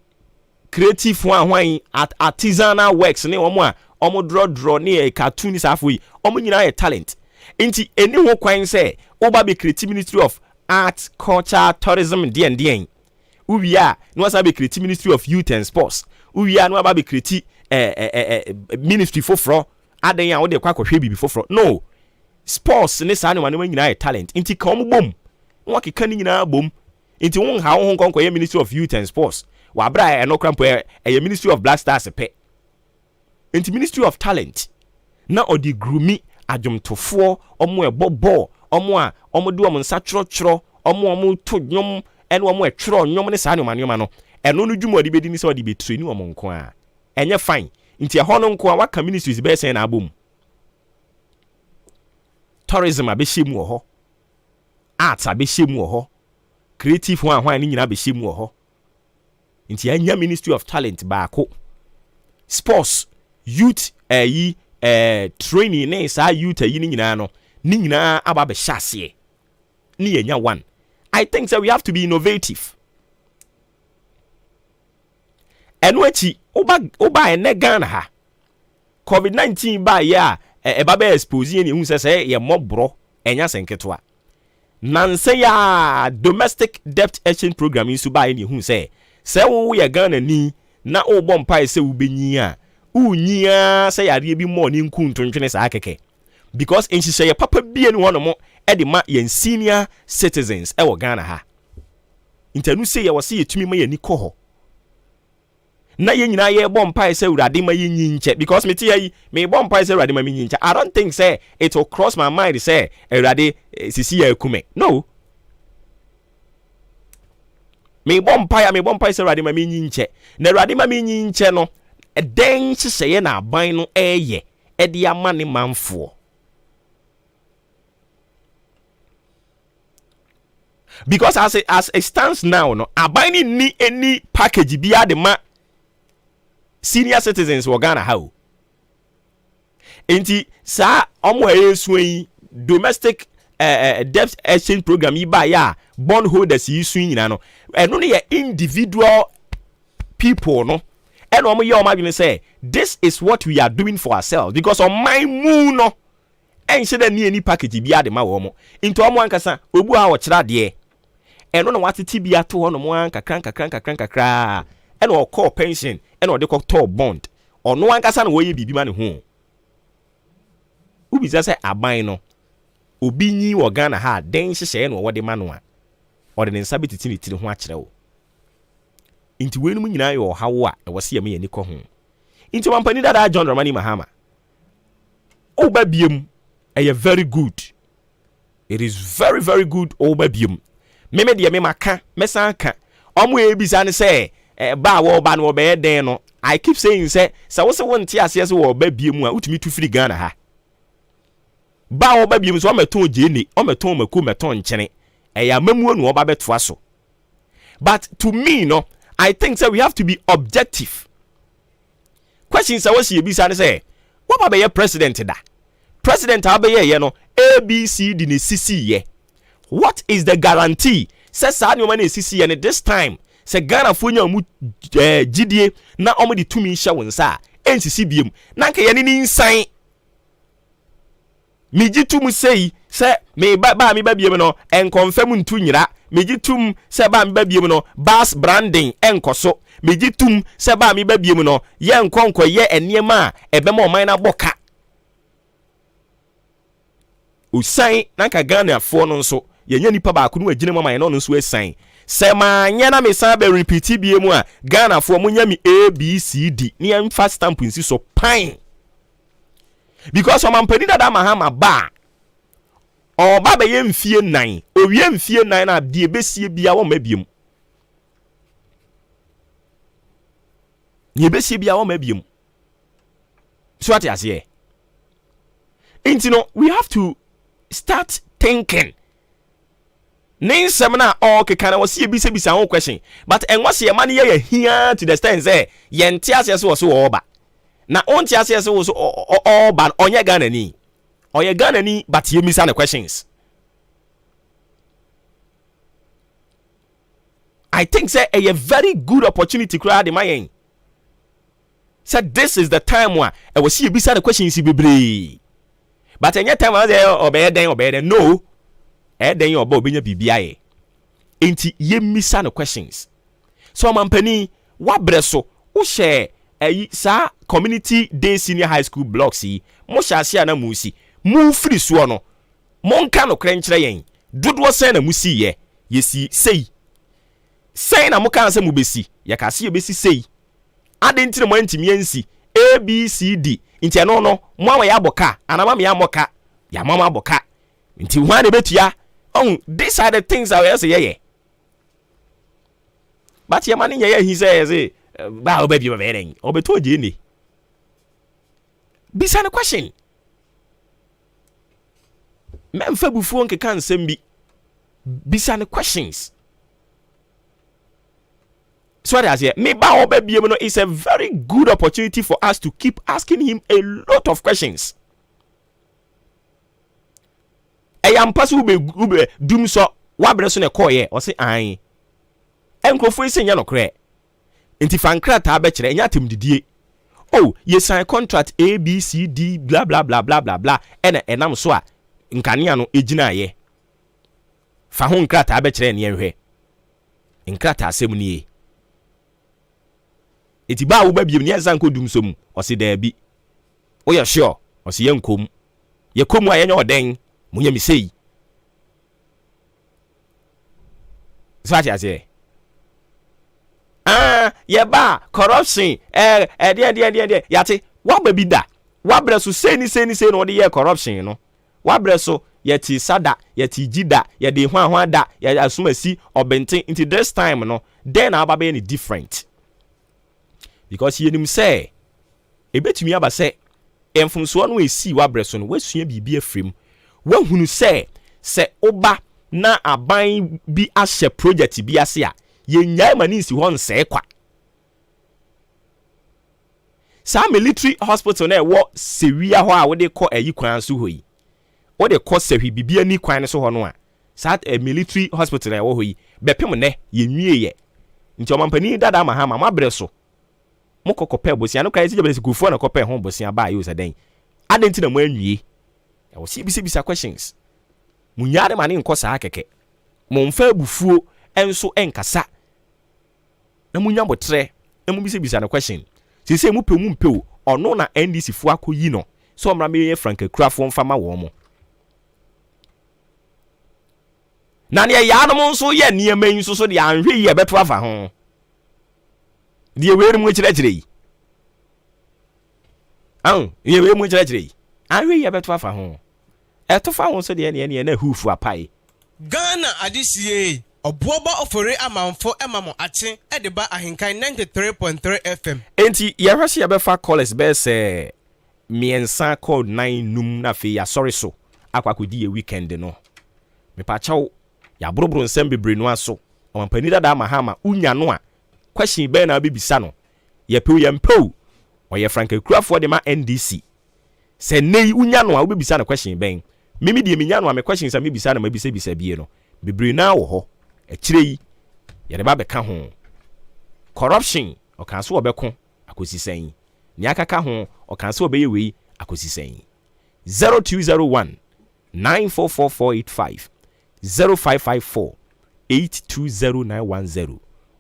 creative hwan artisanal works ne omo draw ne cartoon safo yi omo nyina ye talent enti eni ho kwan se oba be creative Ministry of Art, Culture, Tourism dien uwia no wasa be creative Ministry of Youth and Sports uwia no aba be creative ministry foforo adan ya wo de kwa kwahwe bibi foforo no sports ne sa ne ma nyina ye talent enti ka omo bom wo keka ni nyina bom enti won ha wo nkonko ye Ministry of Youth and Sports wa bra e no krampo ye Ministry of Black Stars pe enti Ministry of Talent na odi grumi adwomtofo omo ebobo omo de omo nsa choro omo to dwom ene omo etworo dwom ne sa ne ma no eno no dwuma odi bedi ni se odi betri ni omo nko a enye fine nti ho no nko a waka ministries be sen na abom tourism abehye ho arts abehye ho creative hwan ni nyina abehye ho nti anya Ministry of Talent baako sports youth training ne sa youth ni nyina no ni nyina aba be hyase ni yenya one. I think that we have to be innovative. Enwechi oba ene Ghana ha COVID-19 ba ya eba be expose ni hu se ye mobro enya senketwa nanse ya domestic debt exchange program insu ba ni hu se wo ye Ghana ni na obom pai se ubenyi a unyia se yare bi mo ni nku ntontwene sa akeke because in she papa bie ni wono mo e de ma yen senior citizens e wo Ghana ha intanu se ye wo se yetumi ma yani kɔ hɔ na ye nyina ye bom pai se urade ma yin nche because me tie yi me bom pai se urade ma yin nche I don't think say it will cross my mind say urade sisi ya ekume no me bom pai se urade ma yin nche na urade ma yin nche no den hyehyɛ na aban no ɛyɛ ɛde ama ne manfo because as it stands now no aban ni any package bi ade ma senior citizens wɔ Ghana ha o enti sa omo esu yi domestic debt exchange program yi ba ya bond holders yi su nyina no eno ne ye individual people no eno omo ye omo adwene say this is what we are doing for ourselves because on my moon no ense da ni package bi ade ma wo mo into omo ankasa obu a wo kira de eno na watete bi ato ho no mo ankakran eno o call pension eno o de call bond ono ankasa na wo ye bibi ma ne ho ubi say aban no obi nyi wo Ghana ha den hyehye no wo de ma no a o de ne nsa betiti ne tiri ho a kire wo inti we no mu nyina yo hawo a e wo se ye me ye ni ko ho inti wampani dada John Dramani Mahama o ba biem e very good, it is very very good o ba biem me de me maka mesan ka omo e bisa ne say ba wo ba no be den no I keep saying say wo se wonte ase wo ba biem a utumi tu free Ghana ha ba wo ba biem so o meton jeni o meton maku meton nkyene ya mamuo no ba beto aso. But to me no, I think say we have to be objective. Questions I was here say what about your president da? President abeye ye no ABCD ni CC ye. What is the guarantee? Say sa ni o ma na CC ye this time. Say Ghana fo nya mu gidie na o mo di tumi hye wonsa NCC biem. Na nka ye ni nsan. Mijitum say me ba biem no en confirm ntu nyira. Mijitum say ba biem no bas branding enkoso. Mijitum say ba biem no ye nkonko ye eniema ebema o man na boka. Usain nanka Ghana fo no nso yenya nipa ba ko no agine mama no nso asan se ma nya na me san be repeat bie mu a Ghana fo mo nya mi ABCD ni em fast stamp nsi so pan because o man pani dada Mahama ba o ba be ye mfie 9 o wie mfie 9 na de besie bia wo mabiem ni besie bia wo mabiem so what you say we have to start thinking. Nin semina okay kana was see bisa won question but en was ye man ye here to the stand say ye ntia se so oba na on tia se so oba onye Ghana ni but ye misa the questions. I think say a very good opportunity crowd in my end. Said this is the time where I was see bisa the questions be. But any time I say obey then no then you obo benya bibia ye enti ye misa no questions so mampani wa breso wo share sa community day senior high school blocks yi mo share na musi mu free so no monka no krenkyere yen dodo sen na musi ye yesi sei na mo kan se mu besi ye ka se ye besi sei adentire mo antimi ansi ABCD nti no mo awa ya boka anama me ya moka ya mama boka nti hwan na betua on these are the things I will say yeah but your money yeah he say ba obabi ba beren obeto je ni bisa na question memfa bufuo nke kan nsem bi bisa na questions so what I say me ba obabi no is a very good opportunity for us to keep asking him a lot of questions. Am pasu ube dum so wabre so ne koye o se an enkrofo ise nya no kre enti fankra ta ba kire nya tem didie oh ye sign contract ABCD blah blah blah blah blah blah enam so a nkania no ejina ye fa ho nkra ta ba kire ne ehwe nkra ta asem ni eti ba wo ba biem ne ansan ko dum so mu o se da bi o ye sure o se ye nkom ye komu a ye nya oden munya mi sei sati ase ye ba corruption de yate wa ba bi da wa bre so sei ni no de ye corruption no wa bre so ye ti sada ye ti gida ye de hwan da ye asumasi obenten into this time no then aba be any different because ye nim say e betumi aba say emfumso no esi wa bre so no wasua bibia frem wahunu se oba na aban bi ahye project bi ase a ye nyaa mani nsi ho nse kwa Sa military hospital na wo sewia ho a wo de kɔ ayi kwan so ho yi wo de kɔ sewi bibia ni kwan so ho no a sa military hospital na wo ho yi bepem ne ye nwie ye nti omampani dada mahama mabre so mo kokopɛ bosia no kai sije kufuo na kopɛ ho bosia ba yi osaden adenti na mo anwie e wo si bisa questions munyare mane nkɔ saa keke mo mfa bufuo enso enkasa na munya botre na mu bisa na question sisi mu pe mu mpeo ono na NDC fu akoyi no so mra me ye Frank Akurafo mfama wo mo na ne ya no nso ye niema yin so de anhwe ye beto afa ho de we mu kyerɛkyerɛ yi ye we mu kyerɛkyerɛ yi anhwe ye beto afa ho eto fa ho so de ne na hufu apai Ghana adisiye Obuoba ofore amanfo emamo ache edeba Ahenkan 93.3 FM. Enti yehwase yebefa callers be se miensa code 9 num na fe ya sorry so akwakodi ye weekend no. Me pa chawo ya boroboro nsem bebre no aso. Omampani dada mahama unya no a question be na bibisa no. Ye pe ye mpo. Oye Frank Akurafo de ma NDC. Se nei unya no a ubibisa na question ben. Mimi de minya no a me question sa mebisa na mabisa bie no. Bebre na wo ho. Echirei yere ba beka ho corruption okanso obeko akosisan ni akaka ho okanso obeye wei akosisan 0201 944485 0554 820910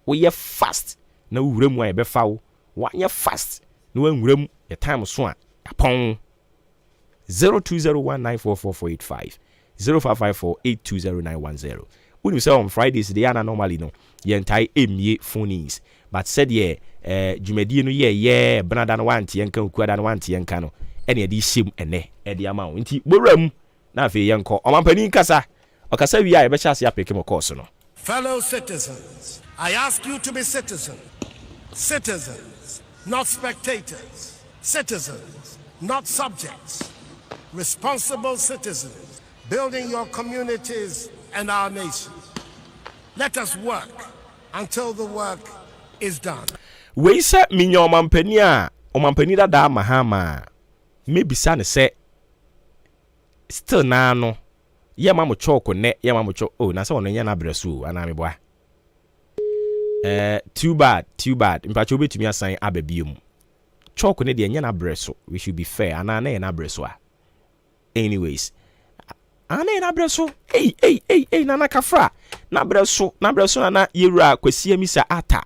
oye fast na wuram wa ebe fawo wanye fast na wanwuram ye time so a apon 0201 944485 0554 820910 when you say on Fridays they are normally no ye entai emie phonies but said ye dwumadi no ye Bernard no want ye nka okuada no want ye nka no ene ye di hyem ene e di ama wo nti boram na afi ye nko omampani kasa okasa wi a ye be chase apeke mo course no. Fellow citizens, I ask you to be citizens, not spectators, citizens, not subjects, responsible citizens, building your communities and our nation. Let us work until the work is done. We say minya omampani dada mahama maybe san say still na no ye ma mo choko ne ye ma mo cho oh na say ono nya na bresu ana me boa too bad mpacho betumi asan ababiem choko ne de nya na bresu we should be fair ana na na bresu anyways ana na breso nana kafra na breso na yewura kwasia misa ata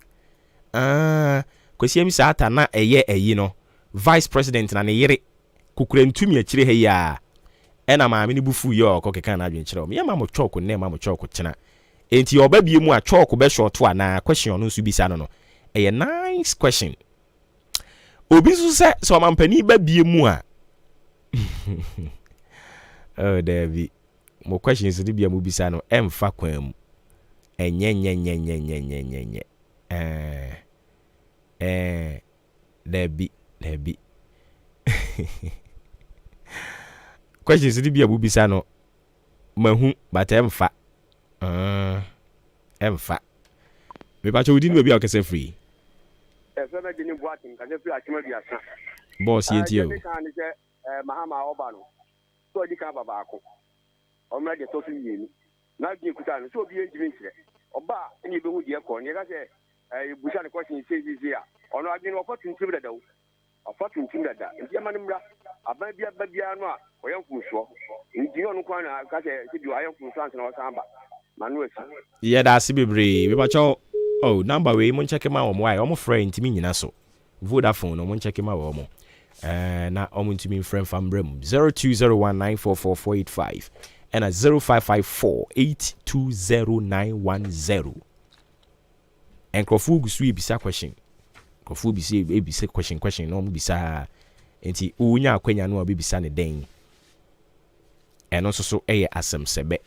kwasia misa ata na eyi no vice president na ne yere kukura ntumi akire he ya ena maame ni bufu yo kokeka na adwenkyerɛ me ma mo choko ne ma mo choko kyena enti oba bie mu a choko be short na question no nso bisa no eye nice question obi so se omampani ba bie mu a oh David mo questions di bia mo bisa no emfa kwan mu enye David questions di bia mo bisa no mahu but emfa me pa chodi no bia o kese free ese na gini buatin ka je free akima biasa boss yeti o mahama oba no so di ka baba ako omra de so yeni na gini kuta no so bi enjimi nsire oba ni be hu de ko ni ka se busa ne question se a ono agini o fotin tim dada o fotin tim dada ndi ma nimra aban bia no a oyamfu so ndi ono kwa na ka se bi oyamfu so anse na wasamba manu esi ye da si bebre we ba cho oh number we mo check ma wo mo ai o mo friend ntimi nyina so Vodafone no mo check ma wo mo na omo ntimi friend fambrem 0201944485 and at 0554820910 and Krofu gusu ebisa question Krofu ebisa question no mo bisa enti unya akwanya no obisa ne den eno so eye asem sebe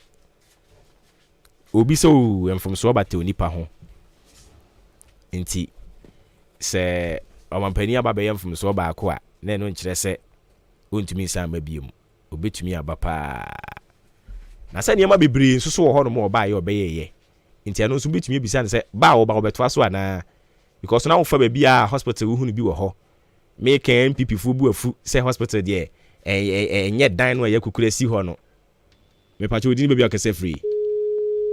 obi so emfom so obate onipa ho enti se omampani aba be emfom so ba ko a na eno nkire se ontumi nsa mabiem obetumi aba pa na se niam bebre nso so wo ho no mo ba ye obeye enti eno nso betumi ebisa ne se ba wo ba obeto aso ana because na wo fa ba bia hospital wo hu no bi wo ho make MPP fu bu afu say hospital there enye dan no yakukura si ho no me pa che odin be bi akase free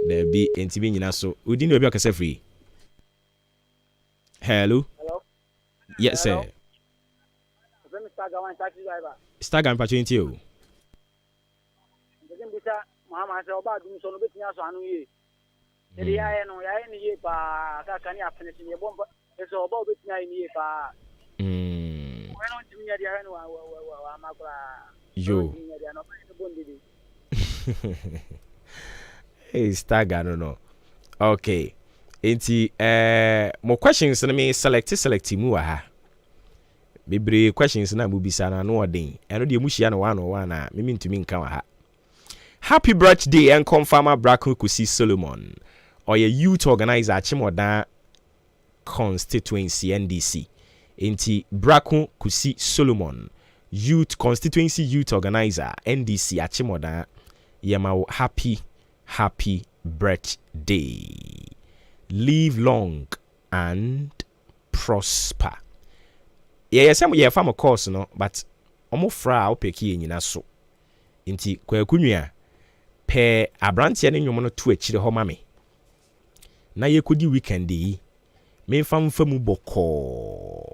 there be entibi nyina so odin be bi akase free. Hello. Yes sir. Stagan pa che ntio. Mama say oba dum so no betumi aso anu ye. Ede ya no ya ni ye pa ka kan ya finish ni bomba. Eso oba betumi ayi ni ye pa. When on timi ya dia no wa makura. Yo. Hey Stagan no. Okay. Enti mo questions na me select mu wa ha. Bebre questions na mu bisa na no odin. Eno de mu hia no wa na me ntumi nka wa ha. Happy birthday and confirmer Braku Kusi Solomon or your youth organizer Chimoda constituency NDC. Inti Braku Kusi Solomon youth constituency youth organizer NDC Achimoda Yamao happy birthday. Live long and prosper. Yeah, some yeah farm course no, but omo fra opeki nyina so. Inti kwa kunua pe abrantie ne nwomo no to akire ho ma me na ye kodi weekend yi me mfa mu boko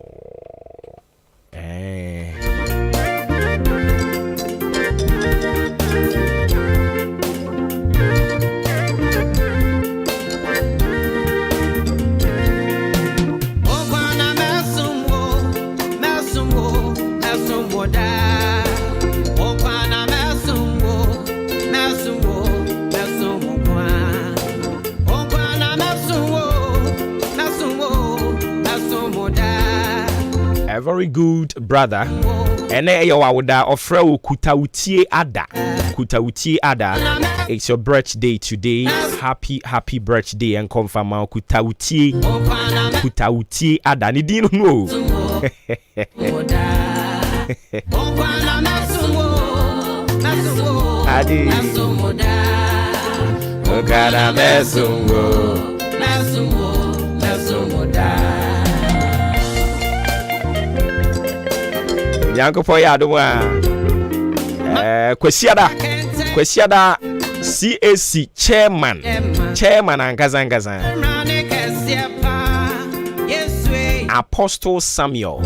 a very good brother. And Kutautie Ada. It's your birthday today. Happy birthday and confirm Kutautie Ada. Ni didn't know. Adi. Ogana mesungo. Yanko for Adwuma. Kwesiada CAC chairman Angazangaza. Apostle Samuel.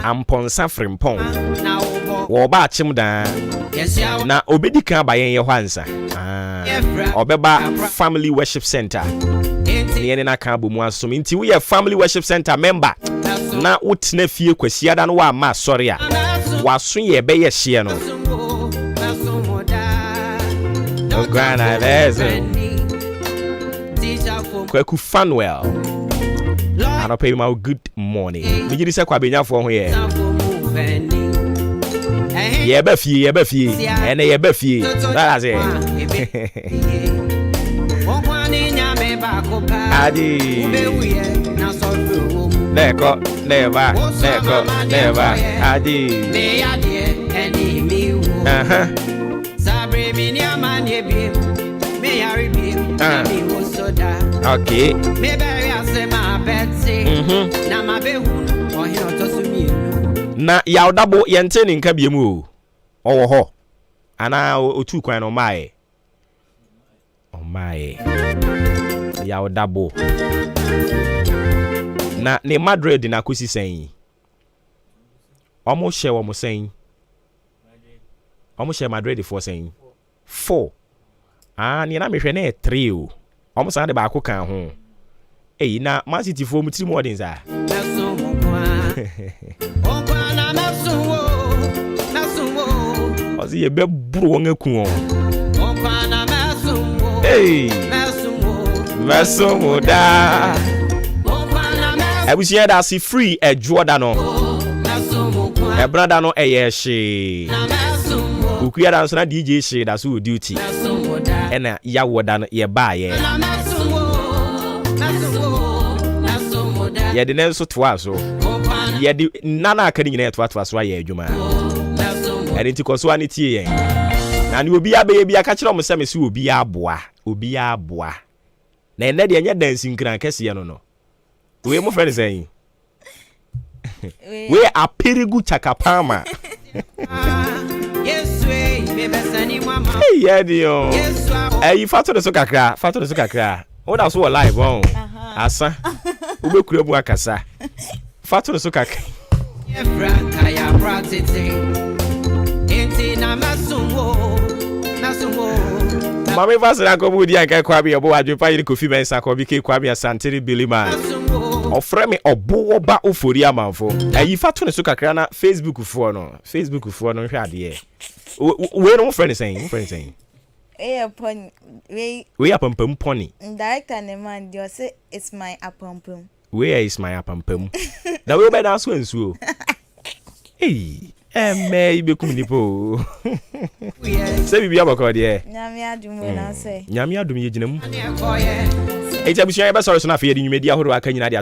Amponsa Frimpong. Woba chimda. Na obedika bayen Yohansa. Obeba Family Worship Center. Niene na kambu muasum. Inti we a Family Worship Center member. Na utne fie kwesiada no wa ma sorry a waso ye be ye hye no ogana lezo kwaku Fanuel anope ma good morning mijiri se kwa benyafo ho ye ye ba fie ene ye ba fie that's it adi Neko, never, Adi. Okay. Na ya double yenteni nka biemu owo ho ana otu kwan no mae ya double na ne Madrid na kusi sen omo share wo sen omo share Madrid for sen 4 ni na mehwe na 3 o omo san de ba ko kan ho na Man City for mu 3 modern za ozi ye be buru won aku won mesumo da Ebusia da si free Juoda no. Brother no she. Ukuya da so na DJ she da so duty. Ena ya woda no ye ba ye. Ye de nenso toa so. Ye de nana aka ni nyina toa so ye adwuma. Eri nti koso ani tie ye. Na ni obi abe bi aka kire mo se me se obi aboa. Na ene de enye dancing kran kese ye no. We mo friend saying We apirigu chakapama. Yeah, dio. You fato de so kakra. Oh, that's what live on. Asa. Ube kure mu akasa. Fato de so kakra. Mami vasira ko budi anka kwa bi obo adwepa yiri kofi mensa ko bi ke kwa bi asantiri bilima. Ofre me obo oba ofori amanfo. Fato ne so kakra na Facebook fo no hwe ade. We no friend saying. We apampam pony. Director ne man do say it's my apampam. Where is my apampam? That we be dance when so. Hey, me be kum nipo. Say bibia bako de. Nyame adum na say. Nyame adum ye ginam. Eja busia be sorry so na fe ye di nwumedi ahoro aka nyina de